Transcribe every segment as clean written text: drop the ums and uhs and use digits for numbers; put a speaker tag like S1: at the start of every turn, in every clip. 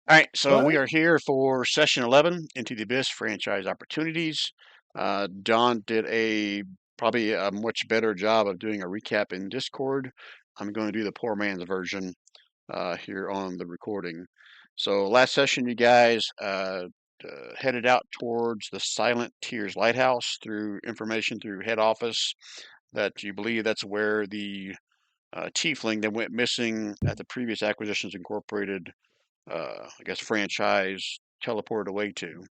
S1: All right, so we
S2: What?
S1: are here for session 11, Into the Abyss franchise opportunities. Don did probably a much better job of doing a recap in Discord. I'm going to do the poor man's version here on the recording. So last session, you guys headed out towards the Silent Tears Lighthouse through information through head office that you believe that's where the tiefling that went missing at the previous Acquisitions Incorporated I guess, franchise teleported away to.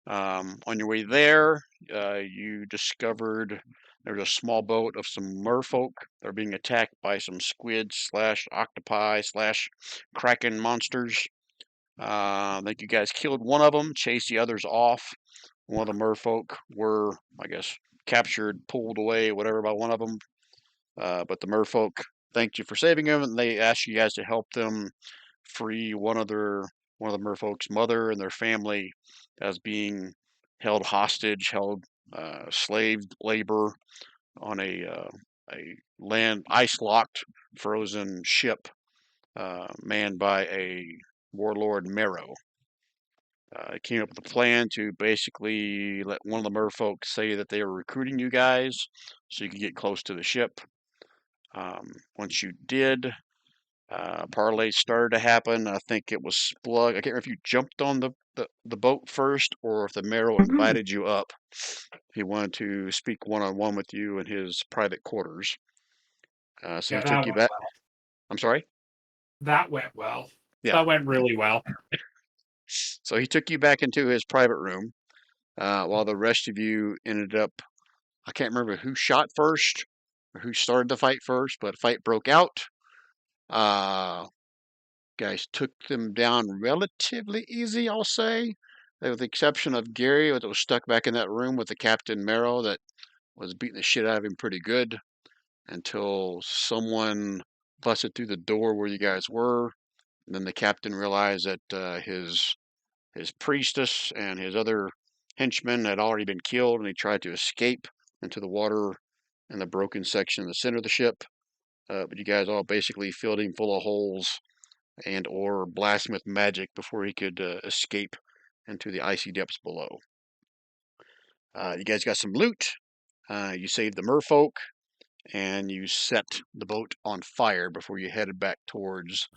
S1: On your way there, you discovered there was a small boat of some merfolk. They're being attacked by some squid slash octopi slash kraken monsters. I think you guys killed one of them, chased the others off. One of the merfolk were, I guess, captured, pulled away, whatever, by one of them. But the merfolk thanked you for saving them, and they asked you guys to help them free one of the merfolk's mother and their family as being held hostage, held slave labor on a land ice locked frozen ship manned by a warlord Marrow. Came up with a plan to basically let one of the merfolk say that they were recruiting you guys so you could get close to the ship. Once you did, parlays started to happen. I think it was Splug. I can't remember if you jumped on the boat first or if the Marrow
S2: Mhm.
S1: invited you up. He wanted to speak one on one with you in his private quarters. So
S2: Yeah,
S1: he took
S2: that
S1: you
S2: went
S1: back.
S2: well.
S1: I'm sorry?
S2: That went well.
S1: Yeah.
S2: That went really well.
S1: So he took you back into his private room while the rest of you ended up. I can't remember who shot first or who started the fight first, but a fight broke out. Uh, Guys took them down relatively easy, I'll say, with the exception of Gary, that was stuck back in that room with the Captain Marrow that was beating the shit out of him pretty good until someone busted through the door where you guys were. And then the captain realized that his priestess and his other henchmen had already been killed, and he tried to escape into the water in the broken section in the center of the ship. But you guys all basically filled him full of holes and or blast him with magic before he could escape into the icy depths below. You guys got some loot. You saved the merfolk, and you set the boat on fire before you headed back towards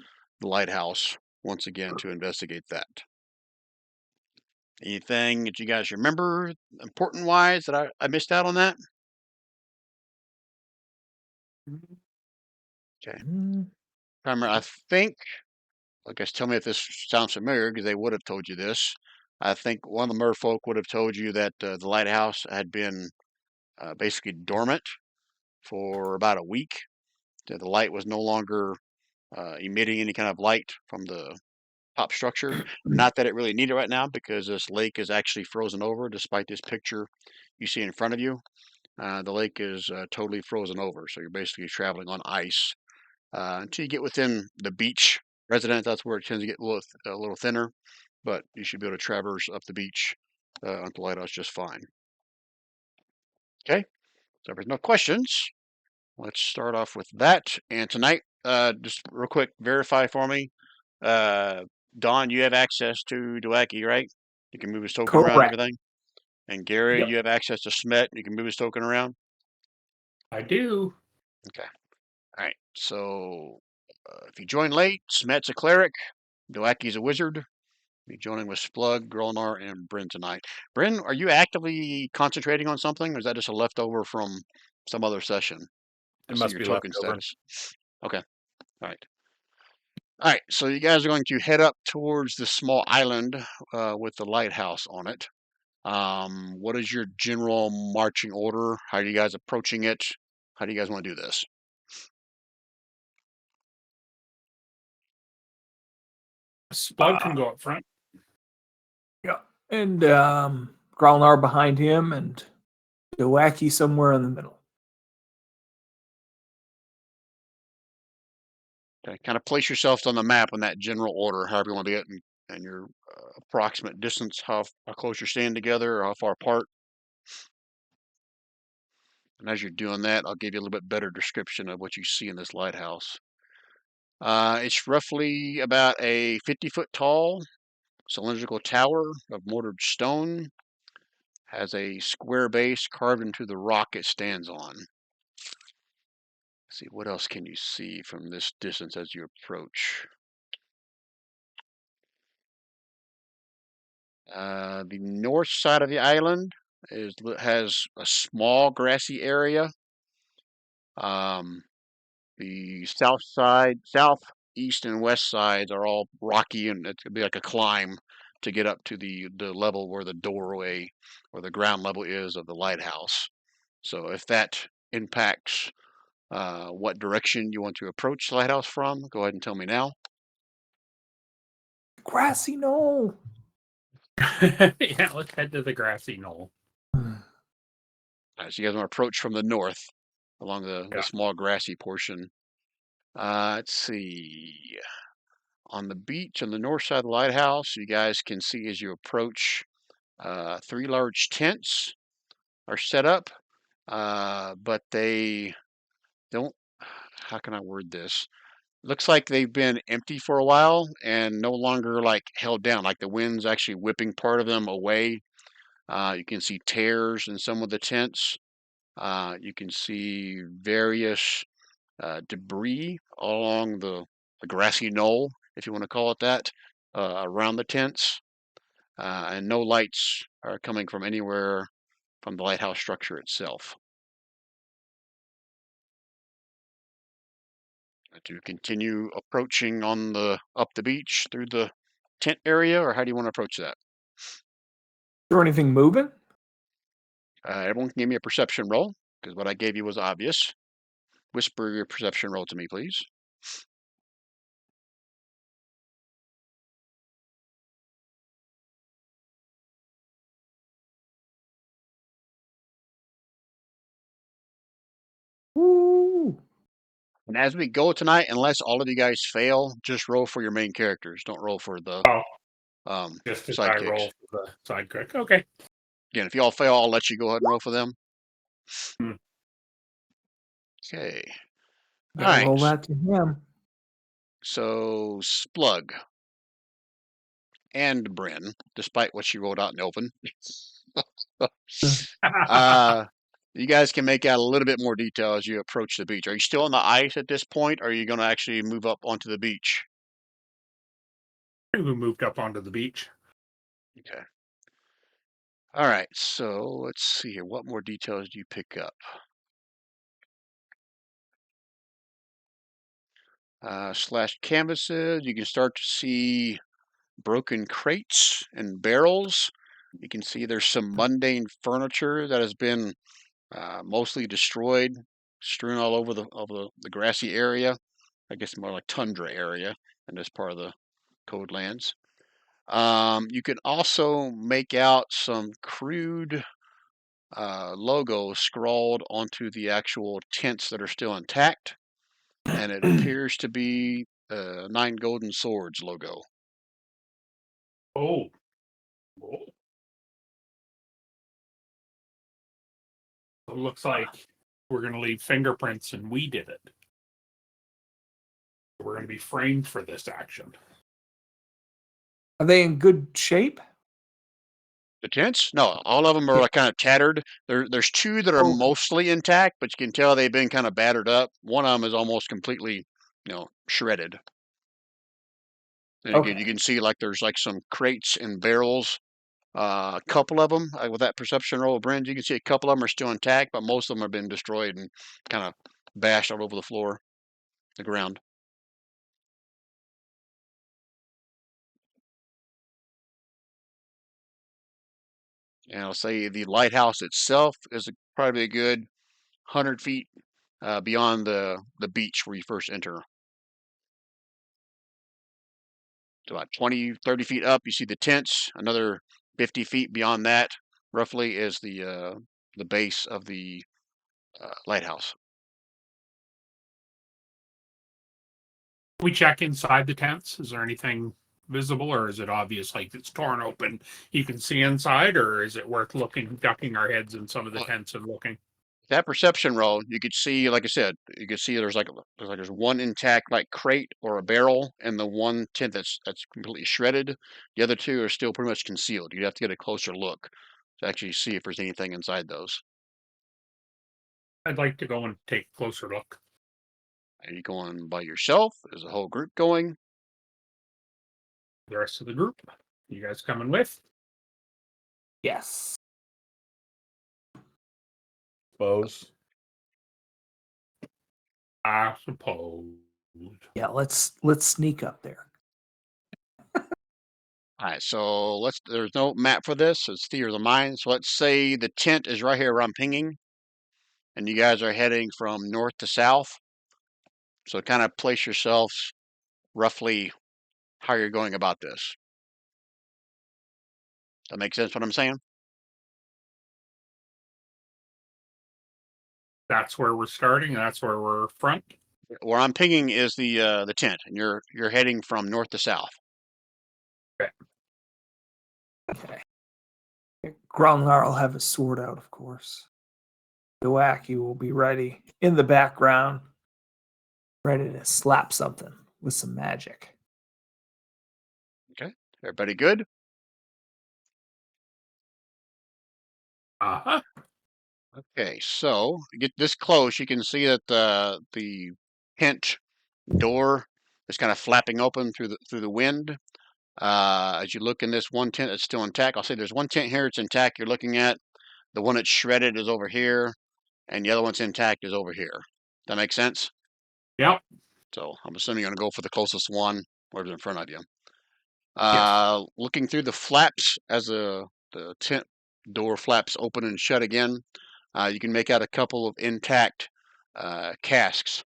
S1: the lighthouse once again to investigate that. Anything that you guys remember important wise that I missed out on that? Okay.
S2: Mhm.
S1: I think, I guess tell me if this sounds familiar because they would have told you this. I think one of the merfolk would have told you that the lighthouse had been basically dormant for about a week. The light was no longer emitting any kind of light from the top structure. Not that it really needed right now because this lake is actually frozen over despite this picture you see in front of you. The lake is totally frozen over, so you're basically traveling on ice until you get within the beach residence. That's where it tends to get a little thinner, but you should be able to traverse up the beach onto the lighthouse just fine. Okay, so if there's no questions, let's start off with that. And tonight, just real quick, verify for me. Uh, Don, you have access to Doake, right? You can move his token around and
S2: Correct.
S1: everything. And Gary,
S2: Yep,
S1: you have access to Smet. You can move his token around.
S2: I do.
S1: Okay. All right. So if you join late, Smet's a cleric. Doaki's a wizard. Be joining with Splug, Gralnar, and Bryn tonight. Bryn, are you actively concentrating on something, or is that just a leftover from some other session? I
S2: It
S1: see
S2: must
S1: your
S2: be
S1: token
S2: leftover.
S1: status. Okay. All right. All right. So you guys are going to head up towards this small island with the lighthouse on it. What is your general marching order? How are you guys approaching it? How do you guys want to do this?
S2: Splug can go up front.
S3: Yeah. And Gralnar behind him and Doake somewhere in the middle.
S1: Okay. Kind of place yourselves on the map in that general order, however you want to get, and your approximate distance, how close you're staying together, or how far apart. And as you're doing that, I'll give you a little bit better description of what you see in this lighthouse. It's roughly about a 50-foot tall cylindrical tower of mortared stone. Has a square base carved into the rock it stands on. Let's see, what else can you see from this distance as you approach? The north side of the island has a small grassy area. The south side, south, east, and west sides are all rocky, and it's gonna be like a climb to get up to the level where the doorway or the ground level is of the lighthouse. So if that impacts what direction you want to approach the lighthouse from, go ahead and tell me now.
S3: Grassy knoll.
S2: Yeah, let's head to the grassy knoll.
S1: So you guys want to approach from the north along
S2: Yeah.
S1: the small grassy portion. Let's see. On the beach on the north side of the lighthouse, you guys can see as you approach, 3 large tents are set up, but they don't. How can I word this? Looks like they've been empty for a while and no longer like held down. Like the wind's actually whipping part of them away. You can see tears in some of the tents. You can see various debris along the grassy knoll, if you want to call it that, around the tents. And no lights are coming from anywhere from the lighthouse structure itself. To continue approaching on up the beach through the tent area, or how do you want to approach that?
S3: Is there anything moving?
S1: Everyone can give me a perception roll, because what I gave you was obvious. Whisper your perception roll to me, please.
S3: Woo!
S1: And as we go tonight, unless all of you guys fail, just roll for your main characters. Don't roll for the
S2: Just as I
S1: sidekicks.
S2: roll for the sidekick. Okay.
S1: Again, if you all fail, I'll let you go ahead and roll for them.
S2: Hmm.
S1: Okay. All
S3: Gotta
S1: right.
S3: roll that to him.
S1: So Splug and Bryn, despite what she rolled out in the open, you guys can make out a little bit more detail as you approach the beach. Are you still on the ice at this point, or are you going to actually move up onto the beach?
S2: We moved up onto the beach.
S1: Okay. All right. So let's see here. What more details do you pick up? Slashed canvases. You can start to see broken crates and barrels. You can see there's some mundane furniture that has been mostly destroyed, strewn all over the grassy area. I guess more like tundra area in this part of the Code Lands. You can also make out some crude logos scrawled onto the actual tents that are still intact, and it appears to be 9 Golden Swords logo.
S2: Oh. It looks like we're going to leave fingerprints and we did it. We're going to be framed for this action.
S3: Are they in good shape?
S1: The tents? No, all of them are like kind of tattered. There's 2 that are
S3: Okay.
S1: mostly intact, but you can tell they've been kind of battered up. One of them is almost completely, shredded. And again, you
S3: Okay.
S1: can see like there's like some crates and barrels. A couple of them, with that perception roll of Bryn, you can see a couple of them are still intact, but most of them have been destroyed and kind of bashed all over the floor, the ground. And I'll say the lighthouse itself is probably a good 100 feet beyond the beach where you first enter. So about 20, 30 feet up, you see the tents. Another 50 feet beyond that, roughly, is the base of the lighthouse.
S2: We check inside the tents. Is there anything visible, or is it obvious like it's torn open? You can see inside, or is it worth looking, ducking our heads in some of the
S1: Well,
S2: tents and looking?
S1: That perception roll, you could see, like I said, you could see there's one intact like crate or a barrel, and the one tent that's completely shredded. The other two are still pretty much concealed. You'd have to get a closer look to actually see if there's anything inside those.
S2: I'd like to go and take a closer look.
S1: Are you going by yourself? Is the whole group going?
S2: The rest of the group, you guys coming with?
S3: Yes.
S4: Suppose.
S2: I suppose.
S3: Yeah, let's sneak up there.
S1: All right, so there's no map for this. It's theater of the mind. So let's say the tent is right here where I'm pinging, and you guys are heading from north to south. So kind of place yourselves roughly how you're going about this. That makes sense what I'm saying?
S2: That's where we're starting. That's where we're front.
S1: Where I'm pinging is the tent, and you're heading from north to south.
S3: Okay. Gralnar will have his sword out, of course. Doake will be ready in the background, ready to slap something with some magic.
S1: Okay, everybody good?
S2: Uh-huh.
S1: Okay, so get this close, you can see that the tent door is kind of flapping open through the wind. As you look in this one tent that's still intact, I'll say there's one tent here it's intact you're looking at. The one that's shredded is over here, and the other one's intact is over here. That makes sense?
S2: Yep.
S1: So I'm assuming you're gonna go for the closest one, whatever's in front of you.
S2: Yes.
S1: Looking through the flaps as the tent door flaps open and shut again, you can make out a couple of intact casks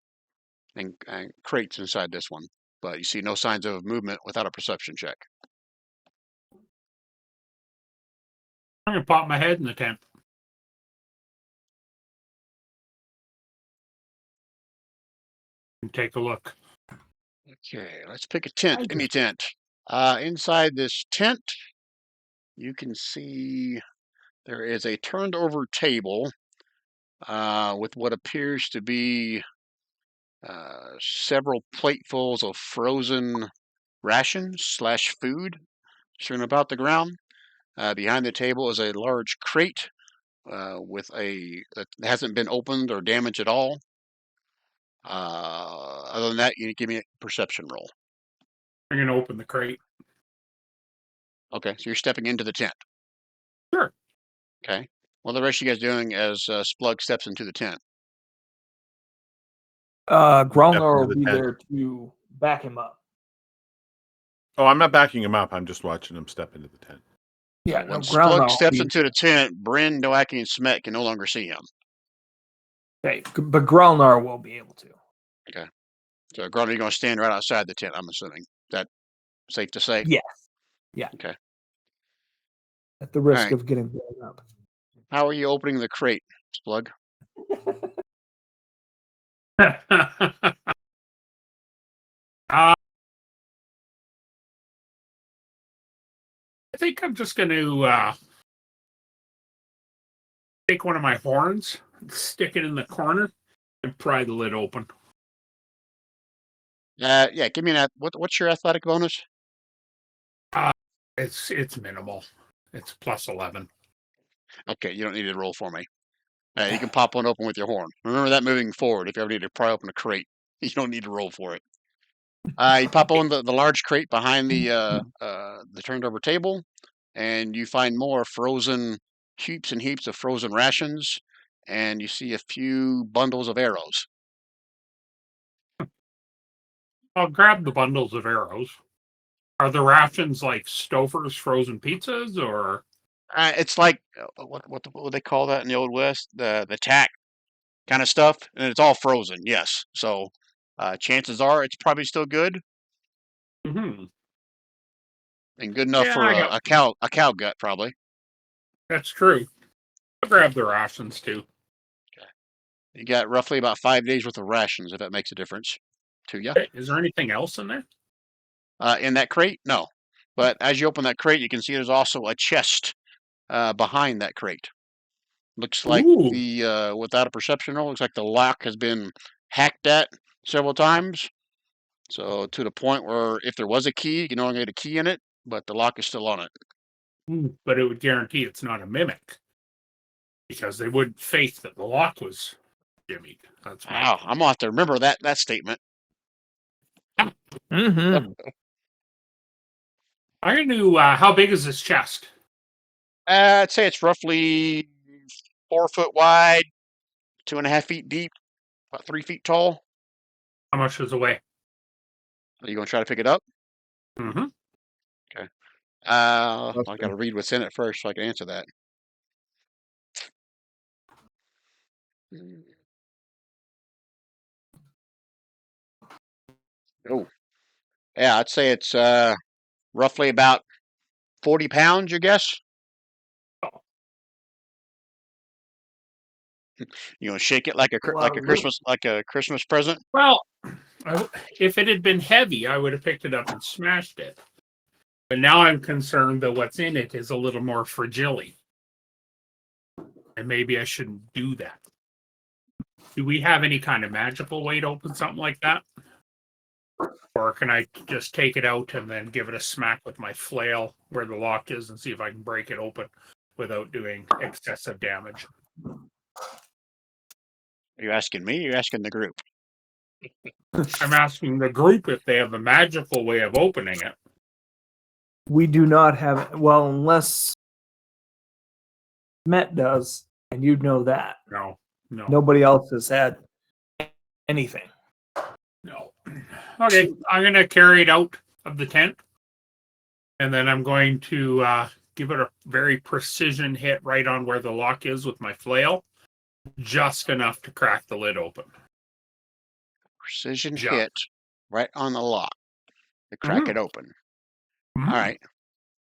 S1: and crates inside this one, but you see no signs of movement without a perception check.
S2: I'm gonna pop my head in the tent and take a look.
S1: Okay, let's pick a tent,
S3: I
S1: any
S3: just-
S1: tent. Inside this tent, you can see there is a turned over table with what appears to be several platefuls of frozen rations slash food strewn about the ground. Behind the table is a large crate that hasn't been opened or damaged at all. Other than that, you give me a perception roll.
S2: I'm gonna open the crate.
S1: Okay, so you're stepping into the tent.
S2: Sure.
S1: Okay. What are the rest of you guys doing as Splug steps into the tent?
S3: Gralnar
S4: into
S3: will
S4: the
S3: be
S4: tent.
S3: there to back him up.
S4: Oh, I'm not backing him up. I'm just watching him step into the tent.
S3: Yeah,
S1: So
S3: no,
S1: when
S3: Gralnar
S1: Splug
S3: will
S1: steps
S3: be
S1: into the tent, Bryn, Doake, and Smet can no longer see him.
S3: okay, but Gralnar will be able to.
S1: So Gralnar, you're going to stand right outside the tent, I'm assuming. Is that safe to say?
S3: Yes. Yeah.
S1: Okay.
S3: At the risk
S1: Alright.
S3: of getting blown up.
S1: How are you opening the crate, Splug?
S2: I think I'm just gonna take one of my horns, stick it in the corner, and pry the lid open.
S1: Yeah, give me an what's your athletic bonus?
S2: It's minimal. It's plus 11.
S1: Okay, you don't need to roll for me. You can pop one open with your horn. Remember that moving forward. If you ever need to pry open a crate, you don't need to roll for it. You pop on the large crate behind the turned over table, and you find more frozen heaps and heaps of frozen rations, and you see a few bundles of arrows.
S2: I'll grab the bundles of arrows. Are the rations like Stouffer's frozen pizzas, or
S1: It's like what they call that in the Old West, the tack kind of stuff, and it's all frozen. Yes, so chances are it's probably still good
S2: Mhm.
S1: and good enough
S2: Yeah,
S1: for
S2: I got
S1: a cow gut probably.
S2: that's true. I'll grab the rations too.
S1: You got roughly about 5 days worth of rations, if that makes a difference to you.
S2: Okay, is there anything else in there?
S1: In that crate, no. But as you open that crate, you can see there's also a chest behind that crate. Looks like
S2: Ooh.
S1: without a perception roll, looks like the lock has been hacked at several times. So to the point where if there was a key, you can only get a key in it, but the lock is still on it.
S2: But it would guarantee it's not a mimic. Because they wouldn't faith that the lock was jimmied. That's my
S1: Wow, I'm gonna have to remember that statement.
S3: Mm-hmm.
S2: I'm going to, how big is this chest?
S1: I'd say it's roughly 4 foot wide, 2.5 feet deep, about 3 feet tall.
S2: How much does it weigh?
S1: Are you gonna try to pick it up?
S2: Mm-hmm.
S1: I got to read what's in it first so I can answer that. Oh, yeah, I'd say it's roughly about 40 pounds. You guess? You gonna shake it like a Christmas present?
S2: Well, if it had been heavy, I would have picked it up and smashed it. But now I'm concerned that what's in it is a little more fragile. And maybe I shouldn't do that. Do we have any kind of magical way to open something like that? Or can I just take it out and then give it a smack with my flail where the lock is and see if I can break it open without doing excessive damage?
S1: Are you asking me? Or are you asking the group?
S2: I'm asking the group if they have a magical way of opening it.
S3: We do not have it. Well, unless Smet does, and you'd know that.
S2: No.
S3: Nobody else has had anything.
S2: No. Okay, I'm going to carry it out of the tent. And then I'm going to give it a very precision hit right on where the lock is with my flail. Just enough to crack the lid open.
S1: Precision hit right on the lock to crack it open.
S2: Mm-hmm.
S1: All right.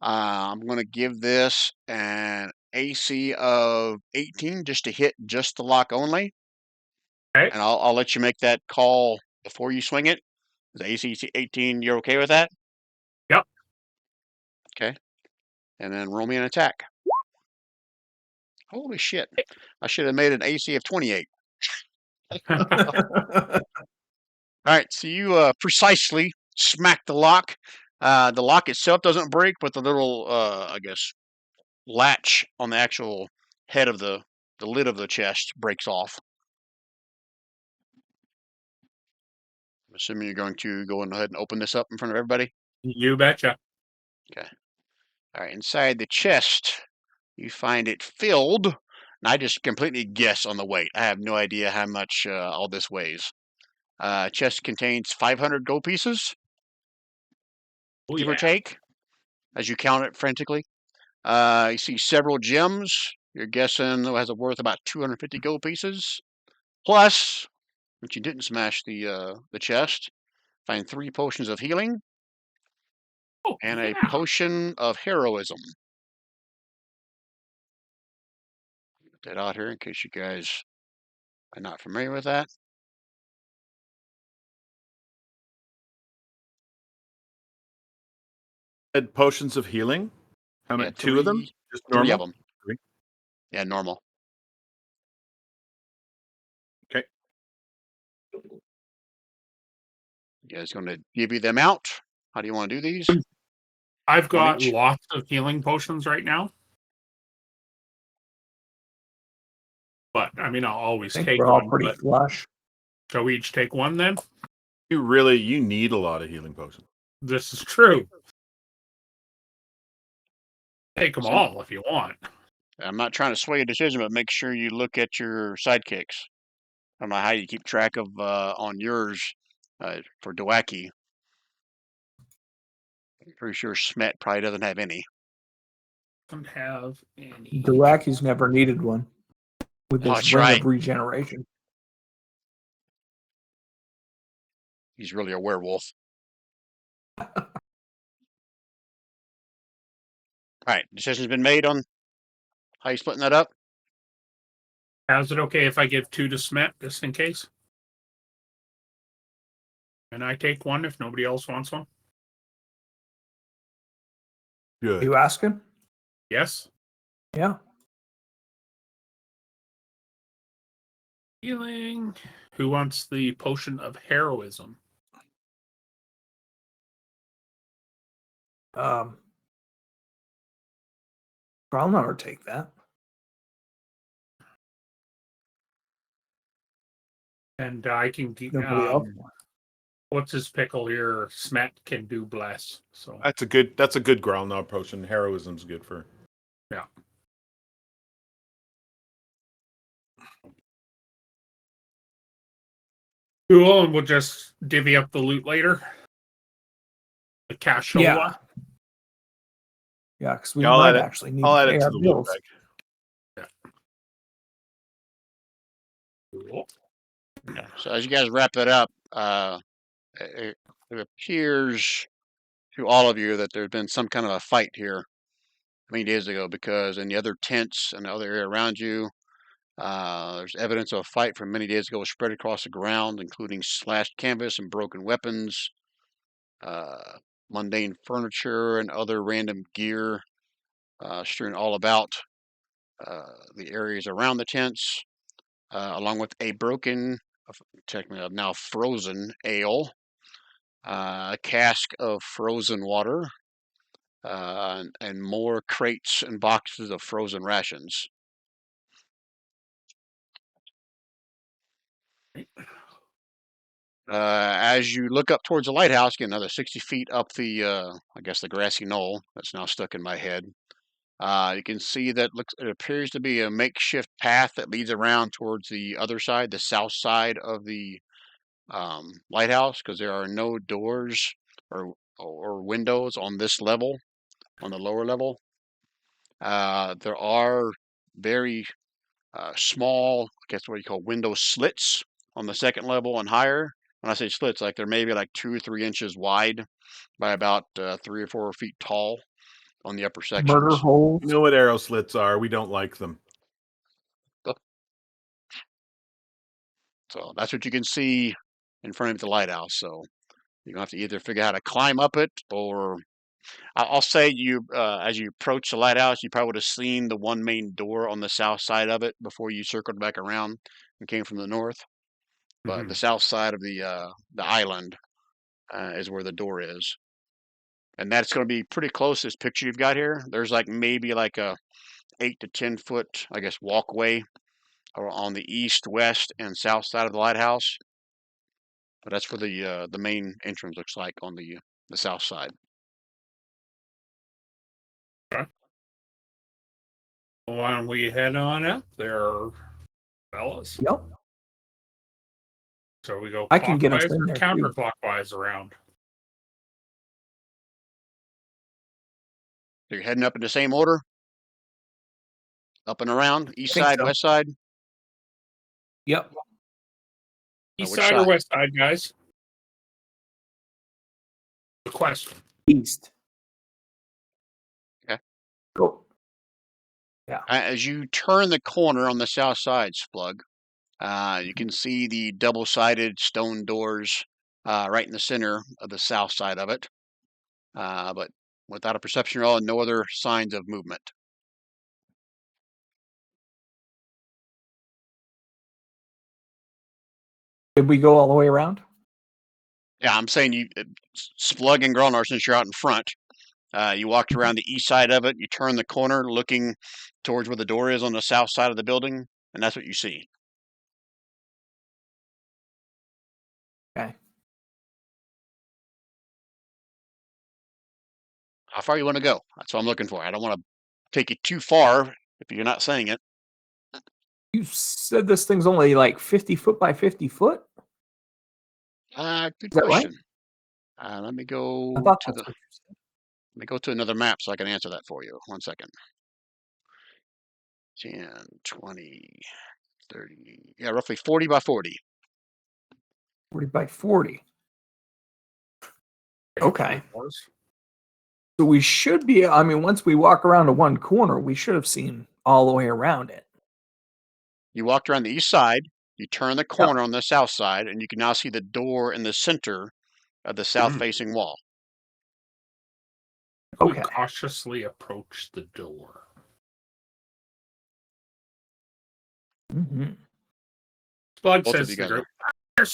S1: I'm going to give this an AC of 18 just to hit just the lock only.
S2: Okay.
S1: And I'll let you make that call before you swing it. The AC 18, you're okay with that?
S2: Yep.
S1: Okay. And then roll me an attack. Holy shit. I should have made an AC of 28. All right. So you precisely smack the lock. The lock itself doesn't break, but the little, I guess, latch on the actual head of the lid of the chest breaks off. I'm assuming you're going to go ahead and open this up in front of everybody.
S2: You betcha.
S1: Okay. All right. Inside the chest, you find it filled. And I just completely guess on the weight. I have no idea how much all this weighs. Chest contains 500 gold pieces, give or take, as you count it frantically. You see several gems. You're guessing it has a worth about 250 gold pieces. Plus, which you didn't smash the chest, find 3 potions of healing and a potion of heroism. Put that out here in case you guys are not familiar with that.
S4: Said potions of healing. How many?
S1: Yeah,
S4: 2 of them? Just
S1: 3
S4: normal?
S1: of them.
S4: 3?
S1: Yeah, normal.
S4: Okay.
S1: You guys going to give you them out? How do you want to do these?
S2: I've got
S1: each?
S2: lots of healing potions right now. But, I mean, I'll always
S3: I think
S2: take
S3: we're all
S2: one.
S3: pretty
S2: But
S3: flush.
S2: shall we each take one then?
S4: You need a lot of healing potions.
S2: This is true. Take them
S1: So-
S2: all if you want.
S1: I'm not trying to sway your decision, but make sure you look at your sidekicks. I don't know how you keep track of on yours for Doake. I'm pretty sure Smet probably doesn't have any.
S2: Don't have any.
S3: Doake's never needed one with
S1: Oh,
S3: his
S1: that's
S3: ring
S1: right.
S3: of regeneration.
S1: He's really a werewolf. All right, decision's been made on how you splitting that up.
S2: Is it okay if I give 2 to Smet just in case? And I take one if nobody else wants one?
S4: Good.
S3: You asking?
S2: Yes?
S3: Yeah.
S2: Healing. Who wants the potion of heroism?
S3: Gralnar will take that.
S2: And I can get.
S3: Nobody else.
S2: What's his pickle here? Smet can do bless. So
S4: That's a good Gralnar potion. Heroism's good for.
S2: yeah. Cool, and we'll just divvy up the loot later. The cashola.
S3: Yeah. Yeah, because we
S4: Yeah,
S3: might actually need
S4: I'll
S3: to
S4: add
S3: pay
S4: it to
S3: our
S4: the loot
S3: bills.
S4: bag.
S2: Cool.
S1: Yeah. So as you guys wrap it up, it appears to all of you that there's been some kind of a fight here many days ago, because in the other tents and the other area around you, there's evidence of a fight from many days ago spread across the ground, including slashed canvas and broken weapons, mundane furniture and other random gear strewn all about the areas around the tents, along with a broken, technically now frozen ale, a cask of frozen water, and more crates and boxes of frozen rations. As you look up towards the lighthouse, get another 60 feet up the, I guess the grassy knoll that's now stuck in my head. You can see that it appears to be a makeshift path that leads around towards the other side, the south side of the lighthouse, because there are no doors or windows on this level, on the lower level. There are very small, I guess what you call window slits on the second level and higher. When I say slits, like they're maybe like 2 or 3 inches wide by about 3 or 4 feet tall on the upper sections.
S3: Murder holes.
S4: You know what arrow slits are? We don't like them.
S1: So that's what you can see in front of the lighthouse. So you're gonna have to either figure out how to climb up it, or I'll say you, as you approach the lighthouse, you probably would have seen the one main door on the south side of it before you circled back around and came from the north. But the south side of the island is where the door is, and that's going to be pretty close to this picture you've got here. There's like maybe like a 8 to 10 foot, I guess, walkway on the east, west, and south side of the lighthouse. But that's where the main entrance looks like on the south side.
S2: Why don't we head on up there, fellas?
S3: Yep.
S2: So we go
S3: I can get us
S2: clockwise
S3: in
S2: or
S3: there, too.
S2: counterclockwise around.
S1: So you're heading up in the same order? Up and around, east
S3: think
S1: side,
S3: so.
S1: west side?
S3: Yep.
S2: East
S1: which
S2: side or
S1: side?
S2: west side, guys? The question.
S3: East.
S1: Okay.
S3: Go.
S1: As you turn the corner on the south side, Splug, you can see the double-sided stone doors right in the center of the south side of it. But without a perception roll, no other signs of movement.
S3: Did we go all the way around?
S1: Yeah, I'm saying you, Splug and Gralnar, since you're out in front, you walked around the east side of it. You turn the corner, looking towards where the door is on the south side of the building, and that's what you see.
S3: Okay.
S1: How far you want to go? That's what I'm looking for. I don't want to take you too far if you're not saying it.
S3: You said this thing's only like 50 foot by 50 foot?
S1: Good
S3: Is that right?
S1: question. Let me go
S3: I thought
S1: to
S3: that's what you said.
S1: let me go to another map so I can answer that for you. 1 second. 10, 20, 30. Yeah, roughly 40 by 40.
S3: 40 by 40. Okay. So we should be, I mean, once we walk around to one corner, we should have seen all the way around it.
S1: You walked around the east side, you turn the corner on the south side, and you can now see the door in the center of the south-facing wall.
S2: We
S3: Okay.
S2: cautiously approach the door.
S3: Mm-hmm.
S2: Splug
S1: Both of
S2: says
S1: you
S2: to the
S1: guys are.
S2: group,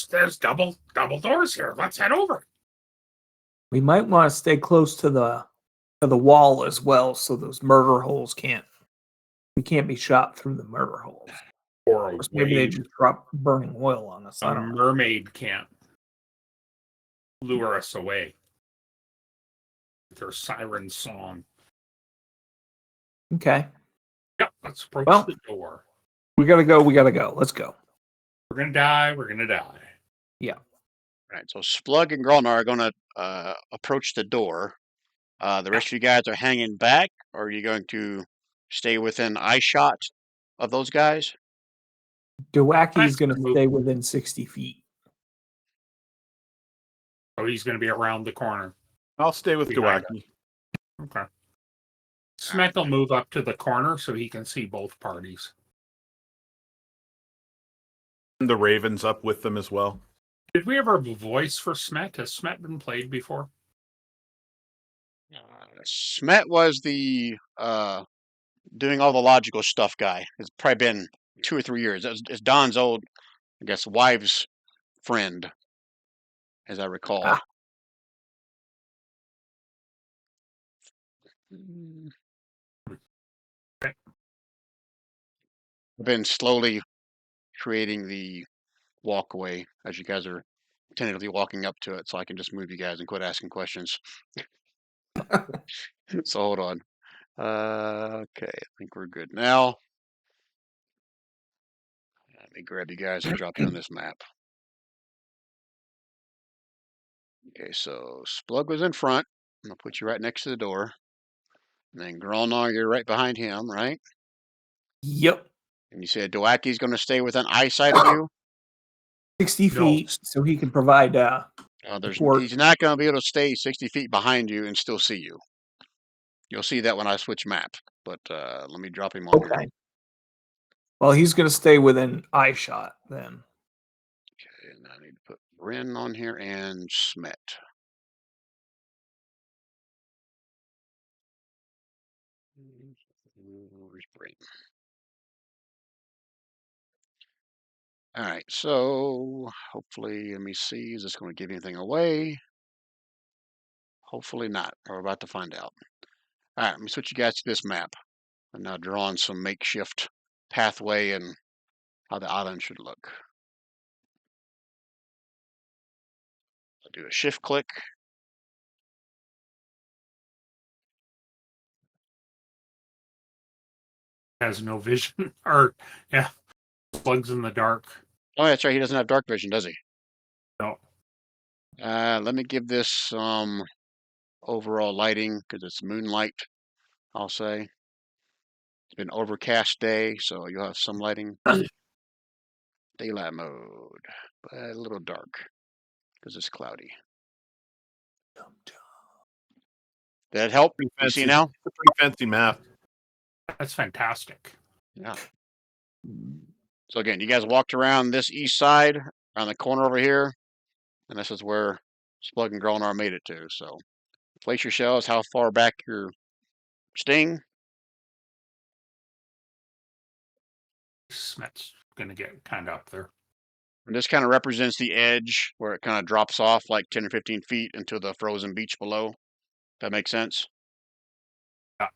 S2: there's double doors here. Let's head over.
S3: We might want to stay close to the wall as well, so those murder holes we can't be shot through the murder holes.
S2: Or
S3: Or maybe they just drop burning oil on us. I
S2: a
S3: don't know.
S2: mermaid can't lure us away with her siren song.
S3: Okay.
S2: Yep, let's approach
S3: Well-
S2: the door.
S3: We gotta go. We gotta go. Let's go.
S2: We're gonna die. We're gonna die.
S1: All right, so Splug and Gralnar are going to approach the door. The rest of you guys are hanging back, or are you going to stay within eye shot of those guys?
S3: Doake's gonna
S2: Move.
S3: stay within 60 feet.
S2: So he's gonna be around the corner.
S4: I'll stay with
S2: Behind
S4: Doake.
S2: Okay. Smet will move up to the corner so he can see both parties.
S4: And the Raven's up with them as well.
S2: Did we ever have a voice for Smet? Has Smet been played before?
S1: Smet was the doing all the logical stuff guy. It's probably been 2 or 3 years. It's Don's old, I guess, wife's friend, as I recall.
S3: Ah.
S1: I've been slowly creating the walkway as you guys are tentatively walking up to it, so I can just move you guys and quit asking questions. So hold on. Okay, I think we're good now. Let me grab you guys and drop you on this map. Okay, so Splug was in front. I'm gonna put you right next to the door. And then Gralnar, you're right behind him, right?
S3: Yep.
S1: And you said Doake's gonna stay within eyesight of you.
S3: 60
S2: No.
S3: feet, so he can provide support.
S1: He's not gonna be able to stay 60 feet behind you and still see you. You'll see that when I switch map. But let me drop him on here.
S3: Okay. Well, he's gonna stay within eye shot then.
S1: Okay, and I need to put Bryn on here and Smet. Where's Bryn? All right, so hopefully, let me see. Is this going to give anything away? Hopefully not. We're about to find out. All right, let me switch you guys to this map. I'm now drawing some makeshift pathway and how the island should look. I'll do a shift click.
S2: Has no vision. Or, yeah, plugs in the dark.
S1: Oh, that's right. He doesn't have dark vision, does he?
S2: No.
S1: Let me give this some overall lighting because it's moonlight, I'll say. It's been an overcast day, so you'll have some lighting. Daylight mode, but a little dark because it's cloudy. Did that help?
S4: Pretty
S1: You see
S4: fancy.
S1: now?
S4: It's a pretty fancy map.
S2: That's fantastic.
S1: Yeah. So again, you guys walked around this east side, around the corner over here, and this is where Splug and Gralnar made it to. So place your shells, how far back you're staying.
S2: Smet's gonna get kind of up there.
S1: And this kind of represents the edge where it kind of drops off like 10 or 15 feet into the frozen beach below. That makes sense?
S2: Yeah.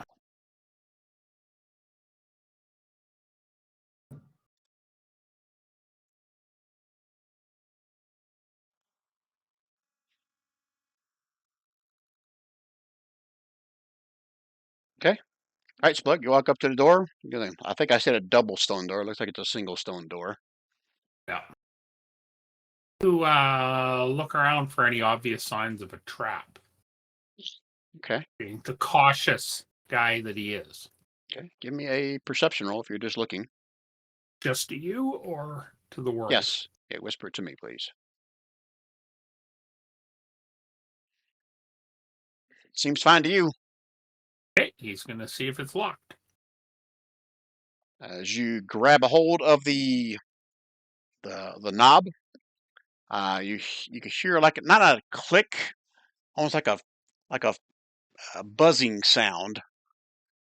S1: All right, Splug, you walk up to the door. I think I said a double stone door. It looks like it's a single stone door.
S2: Yeah. To look around for any obvious signs of a trap.
S1: Okay.
S2: Being the cautious guy that he is.
S1: Okay. Give me a perception roll if you're just looking.
S2: Just to you or to the world?
S1: Yes. Yeah, whisper it to me, please. Seems fine to you.
S2: Okay, he's gonna see if it's locked.
S1: As you grab a hold of the knob, you can hear like not a click, almost like a buzzing sound,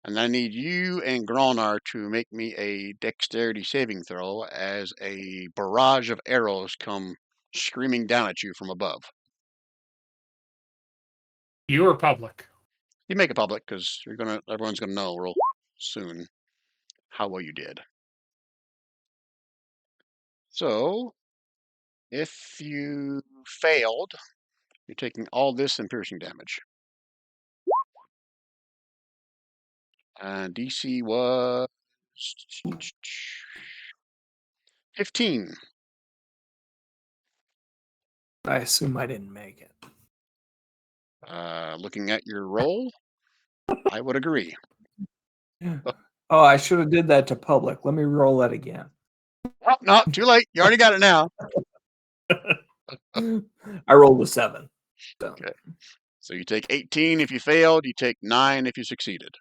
S1: And I need you and Gralnar to make me a dexterity saving throw as a barrage of arrows come screaming down at you from above.
S2: You are public.
S1: You make it public because everyone's gonna know real soon how well you did. So, if you failed, you're taking all this and piercing damage. And DC was 15.
S3: I assume I didn't make it.
S1: Looking at your roll, I would agree.
S3: Oh, I should have did that to public. Let me roll that again.
S1: Oh, no, too late. You already got it now.
S3: I rolled a 7. So.
S1: Okay. So you take 18 if you failed, you take 9 if you succeeded.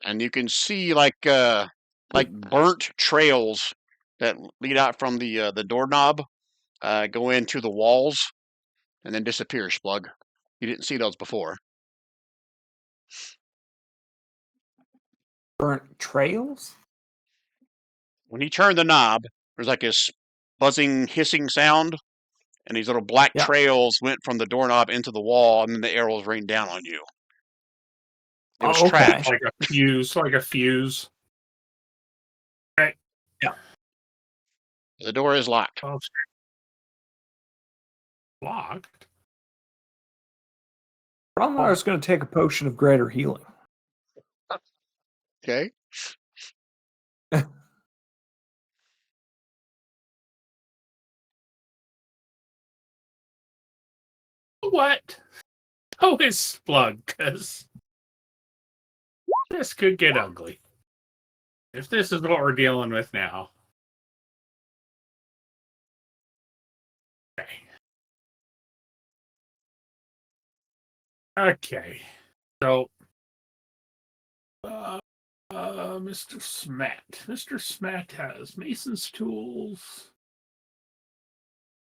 S1: And you can see like burnt trails that lead out from the doorknob, go into the walls and then disappear, Splug. You didn't see those before.
S3: Burnt trails?
S1: When he turned the knob, there's like this buzzing, hissing sound, and these little black
S3: Yeah.
S1: trails went from the doorknob into the wall, and then the arrows rained down on you. It was
S3: okay.
S1: trapped.
S2: Like a fuse, like a fuse. Right.
S3: Yeah.
S1: The door is locked.
S2: Oh, locked.
S3: Gralnar is going to take a potion of greater healing.
S1: Okay.
S2: What? Oh, it's Splug, because this could get ugly. If this is what we're dealing with now. Okay. Okay. So, Mr. Smet. Mr. Smet has Mason's tools.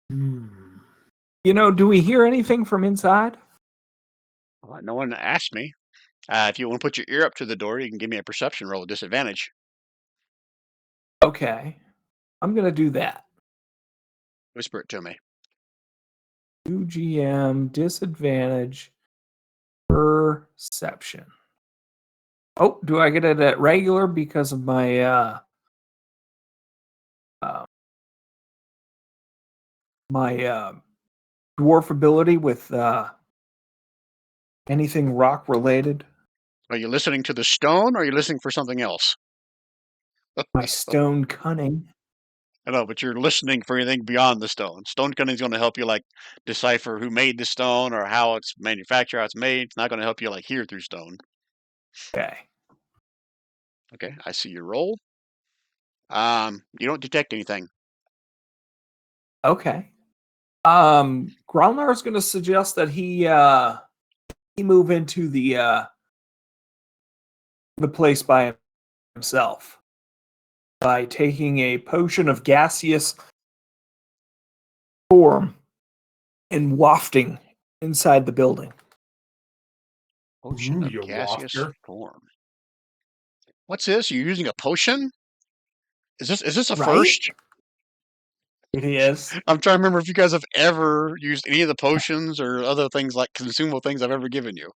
S3: You know, do we hear anything from inside?
S1: No one asked me. If you want to put your ear up to the door, you can give me a perception roll with disadvantage.
S3: Okay. I'm going to do that.
S1: Whisper it to me.
S3: 2GM disadvantage perception. Oh, do I get it at regular because of my dwarf ability with anything rock related?
S1: Are you listening to the stone, or are you listening for something else?
S3: My stone cunning.
S1: I know, but you're listening for anything beyond the stone. Stone cunning is going to help you like decipher who made the stone or how it's manufactured, how it's made. It's not going to help you like hear through stone.
S3: Okay.
S1: Okay, I see your roll. You don't detect anything.
S3: Okay. Gralnar is going to suggest that he move into the place by himself by taking a potion of gaseous form and wafting inside the building.
S1: Potion
S2: Ooh,
S1: of
S2: you
S1: gaseous
S2: wafter.
S1: form. What's this? You're using a potion? Is this a
S3: Right?
S1: first?
S3: It is.
S1: I'm trying to remember if you guys have ever used any of the potions or other things like consumable things I've ever given you.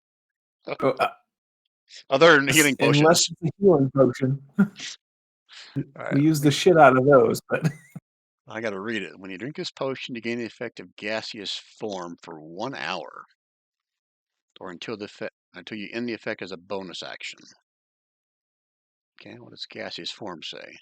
S1: Other than healing
S3: Unless
S1: potions.
S3: it's a healing potion.
S1: All right,
S3: We use the shit out of those, but
S1: I got to read it. When you drink this potion, you gain the effect of gaseous form for 1 hour, or until you end the effect as a bonus action. Okay, what does gaseous form say?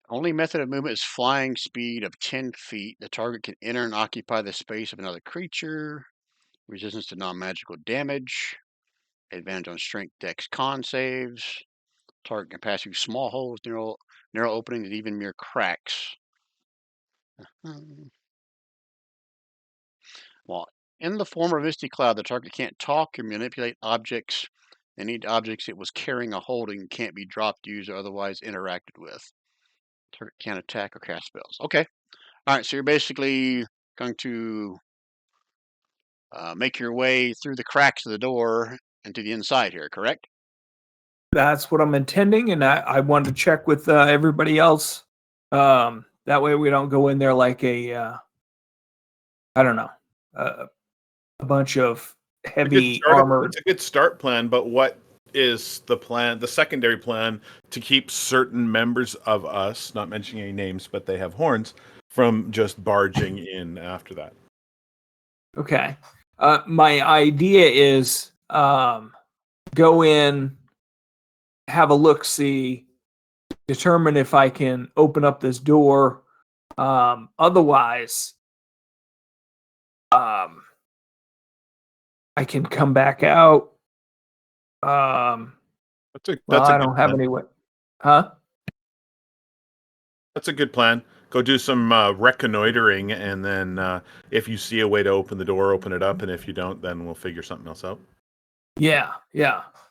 S1: Only method of movement is flying speed of 10 feet. The target can enter and occupy the space of another creature. Resistance to non-magical damage. Advantage on strength, dex, con saves. Target can pass through small holes, narrow openings, and even mere cracks. Well, in the form of Misty Cloud, the target can't talk or manipulate objects. Any objects it was carrying or holding can't be dropped, used, or otherwise interacted with. Target can't attack or cast spells. Okay. All right, so you're basically going to make your way through the cracks of the door into the inside here, correct?
S3: That's what I'm intending, and I wanted to check with everybody else. That way we don't go in there like I don't know, a bunch of heavy armored.
S4: It's a good start plan, but what is the plan, the secondary plan, to keep certain members of us, not mentioning any names, but they have horns, from just barging in after that?
S3: Okay. My idea is go in, have a look, see, determine if I can open up this door. Otherwise, I can come back out. Well, I don't have any way. Huh?
S4: That's a good plan. Go do some reconnoitering, and then if you see a way to open the door, open it up, and if you don't, then we'll figure something else out.
S3: Yeah.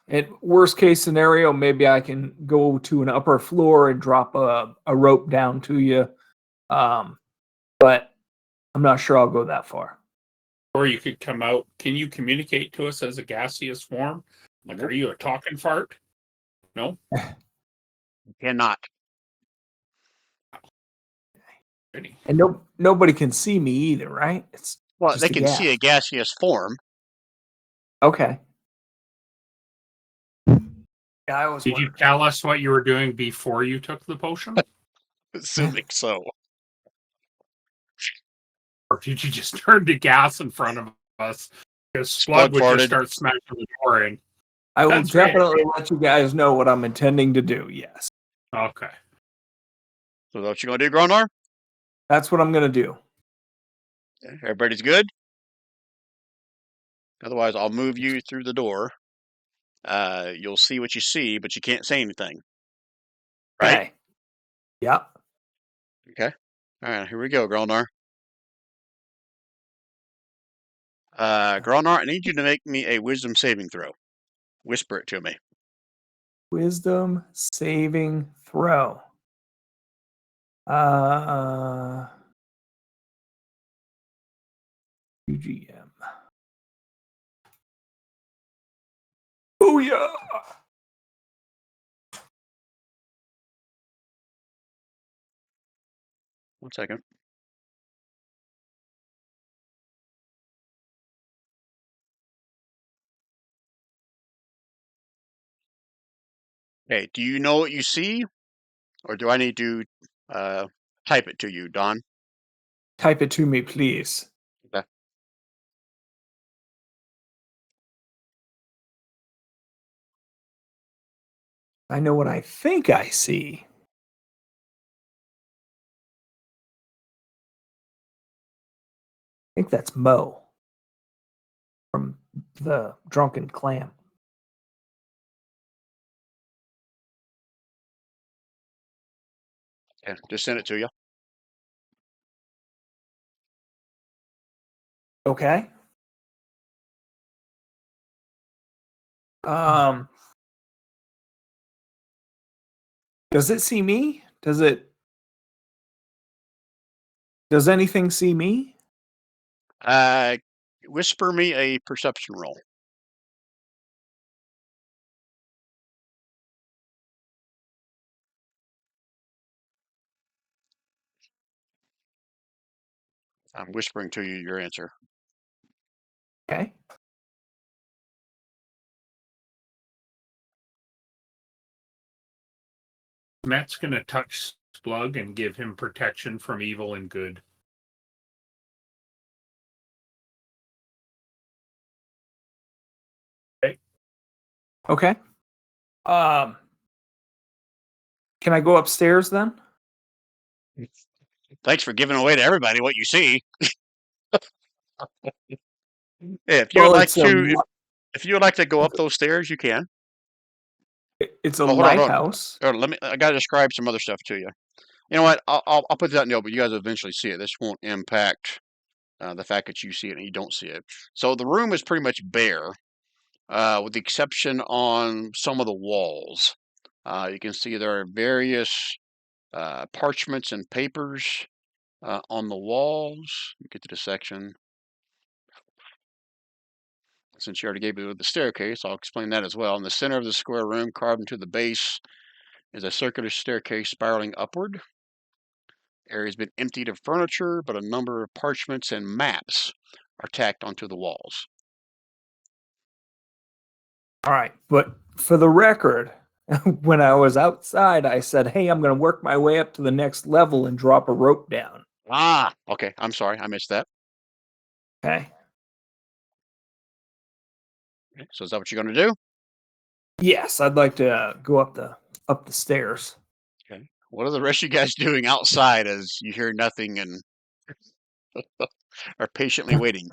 S3: And worst case scenario, maybe I can go to an upper floor and drop a rope down to you. But I'm not sure I'll go that far.
S2: Or you could come out. Can you communicate to us as a gaseous form? Like, are you a talking fart? No?
S1: Cannot.
S2: Ready.
S3: And nobody can see me either, right? It's
S1: Well,
S3: just
S1: they
S3: a
S1: can see a
S3: gas.
S1: gaseous form.
S3: Okay. Yeah, I was.
S2: Did you tell us what you were doing before you took the potion?
S1: Assuming so.
S2: Or did you just turn to gas in front of us? Because
S1: Splug
S2: Splug would
S1: farted.
S2: just start smashing the door in.
S3: I will
S2: That's right.
S3: definitely let you guys know what I'm intending to do. Yes,
S2: Okay.
S1: So what you gonna do, Gralnar?
S3: that's what I'm going to do.
S1: Everybody's good? Otherwise, I'll move you through the door. You'll see what you see, but you can't say anything. Right?
S3: Okay. Yep.
S1: Okay. All right, here we go, Gralnar. Gralnar, I need you to make me a wisdom saving throw. Whisper it to me.
S3: Wisdom saving throw. UGM. Oh yeah.
S1: One second. Okay, do you know what you see? Or do I need to type it to you, Don?
S3: Type it to me, please.
S1: Okay.
S3: I know what I think I see. I think that's Mo from the Drunken Clam.
S1: Yeah, just send it to you.
S3: Okay. Does it see me? Does anything see me?
S1: Whisper me a perception roll. I'm whispering to you your answer.
S3: Okay.
S2: Smet's going to touch Splug and give him protection from evil and good.
S3: Okay. Can I go upstairs then?
S1: Thanks for giving away to everybody what you see. If you would like to, if you would like to go up those stairs, you can.
S3: It's a
S1: Oh, hold on, hold on.
S3: lighthouse.
S1: Let me. I gotta describe some other stuff to you. You know what? I'll put that in the but you guys will eventually see it. This won't impact the fact that you see it and you don't see it. So the room is pretty much bare, with the exception on some of the walls. You can see there are various parchments and papers On the walls, get to the section. Since you already gave me the staircase, I'll explain that as well. In the center of the square room, carved into the base, is a circular staircase spiraling upward. Area's been emptied of furniture, but a number of parchments and maps are tacked onto the walls.
S3: All right, but for the record, when I was outside, I said, "Hey, I'm going to work my way up to the next level and drop a rope down."
S1: Ah, okay. I'm sorry, I missed that.
S3: Okay.
S1: Okay, so is that what you're going to do?
S3: Yes, I'd like to go up the stairs.
S1: Okay. What are the rest of you guys doing outside as you hear nothing and are patiently waiting?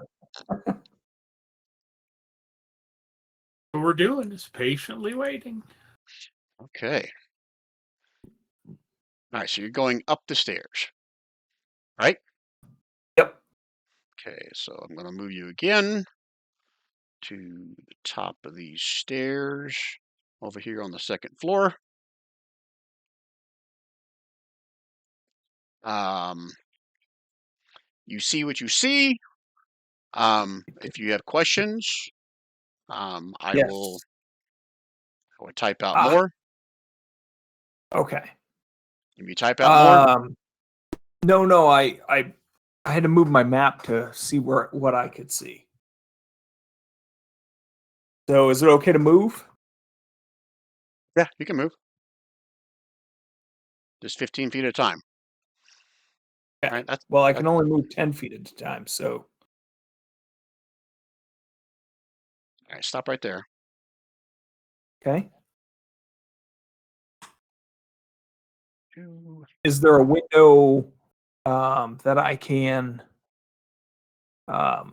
S2: What we're doing is patiently waiting.
S1: Okay. All right, so you're going up the stairs, right?
S3: Yep.
S1: Okay, so I'm going to move you again to the top of these stairs over here on the second floor. You see what you see. If you have questions, I will type out
S3: Ah,
S1: more.
S3: okay.
S1: If you type out more,
S3: No, I had to move my map to see what I could see. So, is it okay to move?
S1: yeah, you can move. Just 15 feet at a time. All
S3: Okay.
S1: right, that's
S3: Well, I can only move 10 feet at a time, so
S1: all right. Stop right there.
S3: okay.
S1: Two.
S3: Is there a window that I can that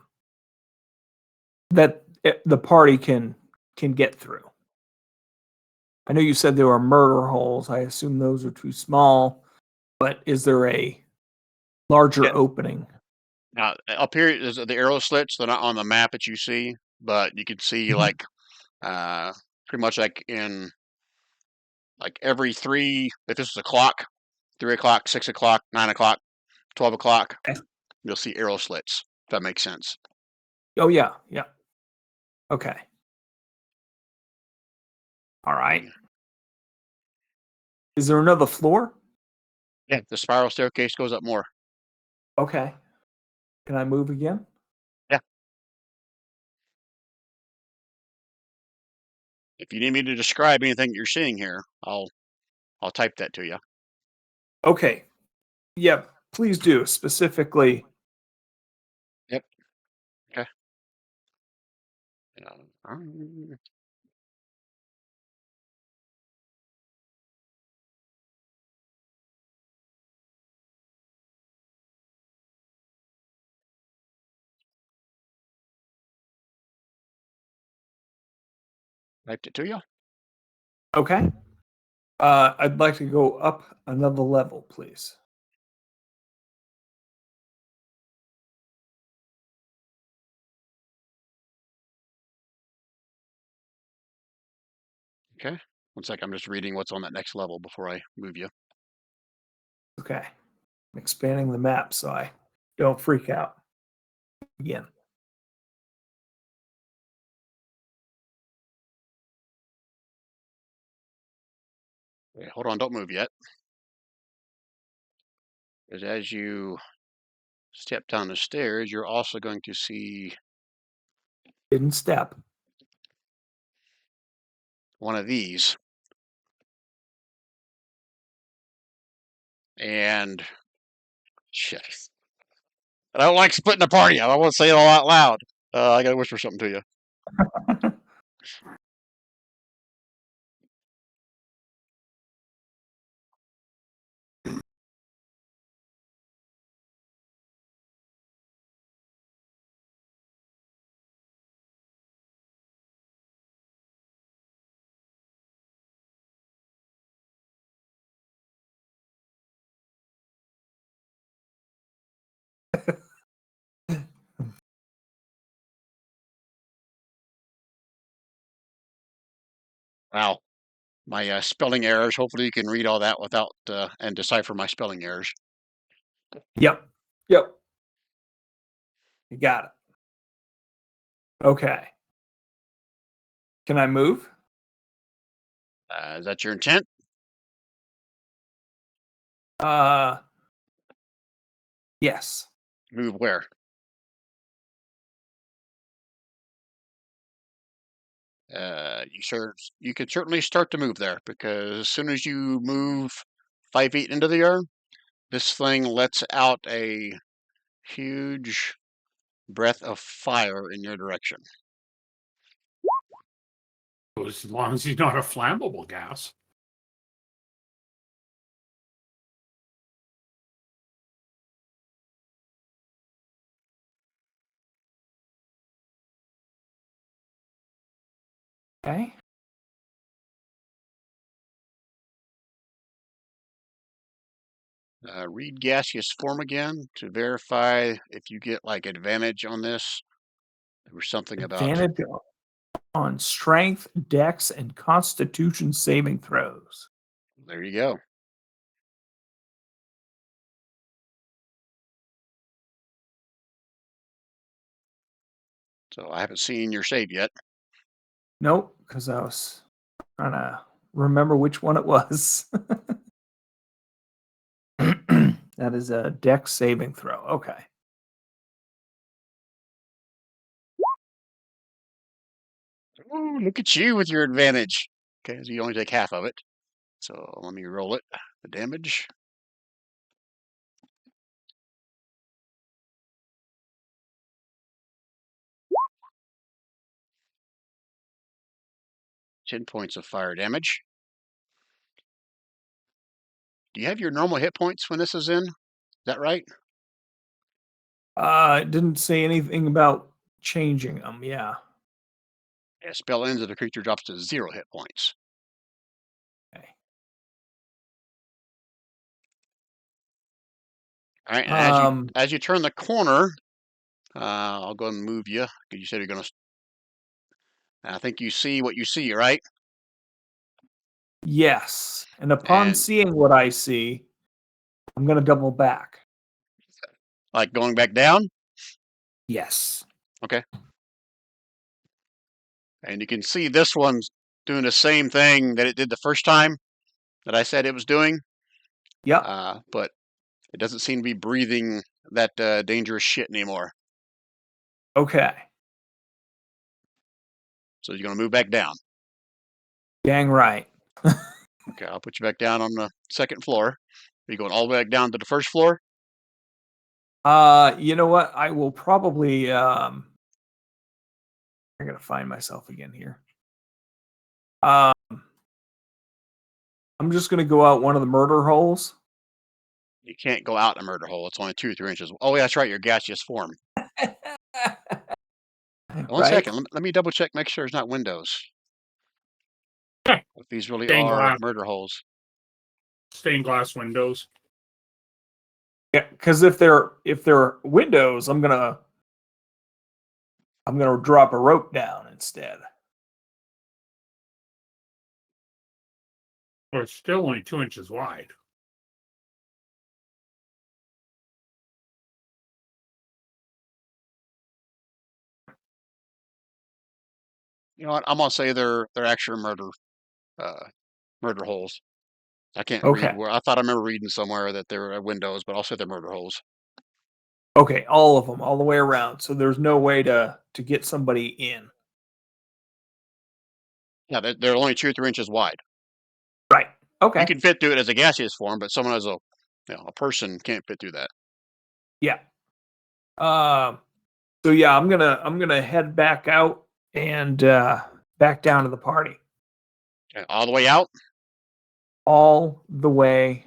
S3: the party can get through? I know you said there were murder holes. I assume those are too small, but is there a larger
S1: Yeah.
S3: opening?
S1: Now up here is the arrow slits. They're not on the map that you see, but you can see
S3: Mhm.
S1: like pretty much like in like every three. If this is a clock, 3 o'clock, 6 o'clock, 9 o'clock, 12 o'clock,
S3: Okay.
S1: you'll see arrow slits. If that makes sense.
S3: Oh yeah, yeah. Okay. All right. Is there another floor?
S1: Yeah, the spiral staircase goes up more.
S3: Okay. Can I move again?
S1: Yeah. If you need me to describe anything you're seeing here, I'll type that to you.
S3: Okay. Yeah, please do. Specifically,
S1: Yep. Okay. Typed it to you.
S3: okay. I'd like to go up another level, please.
S1: Okay. One sec. I'm just reading what's on that next level before I move you.
S3: Okay. I'm expanding the map so I don't freak out again.
S1: Okay, hold on. Don't move yet. Because as you step down the stairs, you're also going to see
S3: Hidden step.
S1: one of these. And shit. I don't like splitting the party up. I want to say it all out loud. I gotta whisper something to you. Wow. My spelling errors. Hopefully, you can read all that without and decipher my spelling errors.
S3: Yep. Yep. You got it. Okay. Can I move?
S1: Is that your intent?
S3: Yes.
S1: Move where? You could certainly start to move there because as soon as you move 5 feet into the air, this thing lets out a huge breath of fire in your direction.
S2: As long as he's not a flammable gas.
S3: Okay.
S1: Read gaseous form again to verify if you get like advantage on this. There was something about
S3: Advantage on strength, dex, and constitution saving throws.
S1: there you go. So I haven't seen your save yet.
S3: Nope, because I was trying to remember which one it was. That is a dex saving throw. Okay.
S1: Ooh, look at you with your advantage. Okay, so you only take half of it. So let me roll it. The damage. Ten points of fire damage. Do you have your normal hit points when this is in? Is that right?
S3: It didn't say anything about changing them. Yeah.
S1: Yeah, spell ends and the creature drops to 0 hit points.
S3: Okay.
S1: All right, and as you turn the corner, I'll go and move you because you said you're going to. I think you see what you see, right?
S3: Yes. And upon
S1: And
S3: seeing what I see, I'm going to double back.
S1: like going back down.
S3: Yes.
S1: Okay. And you can see this one's doing the same thing that it did the first time that I said it was doing.
S3: Yep.
S1: But it doesn't seem to be breathing that dangerous shit anymore.
S3: Okay.
S1: So you're going to move back down.
S3: Dang right.
S1: Okay, I'll put you back down on the second floor. Are you going all the way back down to the first floor?
S3: You know what? I will probably I'm gonna find myself again here. I'm just gonna go out one of the murder holes.
S1: You can't go out in a murder hole. It's only 2 or 3 inches. Oh, yeah, that's right. Your gaseous form. One
S3: Right?
S1: second. Let me double check, make sure there's not windows. If these really
S2: Stained
S1: are
S2: glass.
S1: murder holes.
S2: Stained glass windows.
S3: Yeah, because if they're windows, I'm gonna drop a rope down instead.
S2: Well, it's still only 2 inches wide.
S1: You know what? I'm gonna say they're actual murder holes. I can't read
S3: Okay.
S1: where. I thought I remember reading somewhere that there were windows, but I'll say they're murder holes.
S3: Okay, all of them, all the way around. So there's no way to get somebody in.
S1: Yeah, they're only 2 or 3 inches wide.
S3: Right.
S1: You
S3: Okay.
S1: can fit through it as a gaseous form, but someone as a person can't fit through that.
S3: Yeah. So yeah, I'm gonna head back out and back down to the party.
S1: Okay, all the way out.
S3: All the way.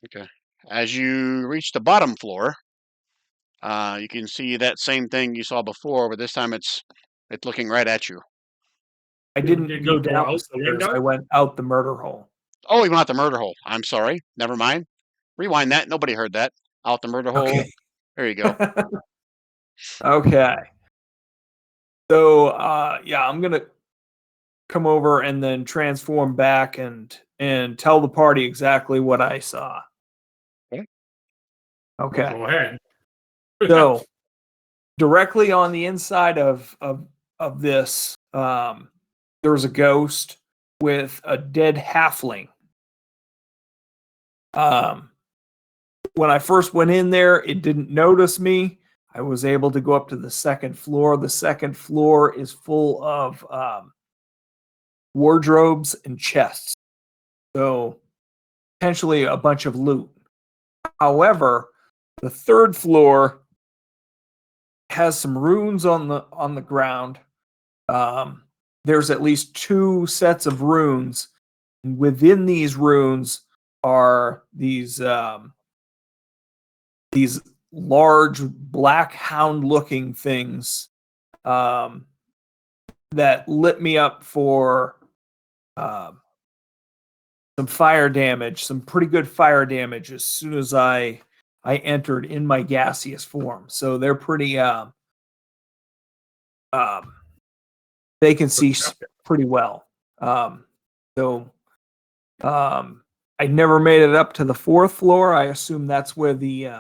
S1: Okay. As you reach the bottom floor, you can see that same thing you saw before, but this time it's looking right at you.
S3: I didn't
S2: Did
S3: go
S2: you go
S3: down
S2: out
S3: the
S2: the
S3: stairs.
S2: window?
S3: I went out the murder hole.
S1: Oh, you went out the murder hole. I'm sorry. Never mind. Rewind that. Nobody heard that. Out the murder hole.
S3: Okay.
S1: There you go.
S3: Okay. So yeah, I'm gonna come over and then transform back and tell the party exactly what I saw.
S1: Okay.
S3: Okay.
S2: Go ahead.
S3: So directly on the inside of this, there was a ghost with a dead halfling. When I first went in there, it didn't notice me. I was able to go up to the second floor. The second floor is full of wardrobes and chests. So potentially a bunch of loot. However, the third floor has some runes on the ground. There's at least 2 sets of runes. Within these runes are these large black hound-looking things that lit me up for some fire damage, some pretty good fire damage as soon as I entered in my gaseous form. So they're pretty they can see pretty well. I never made it up to the 4th floor. I assume that's where the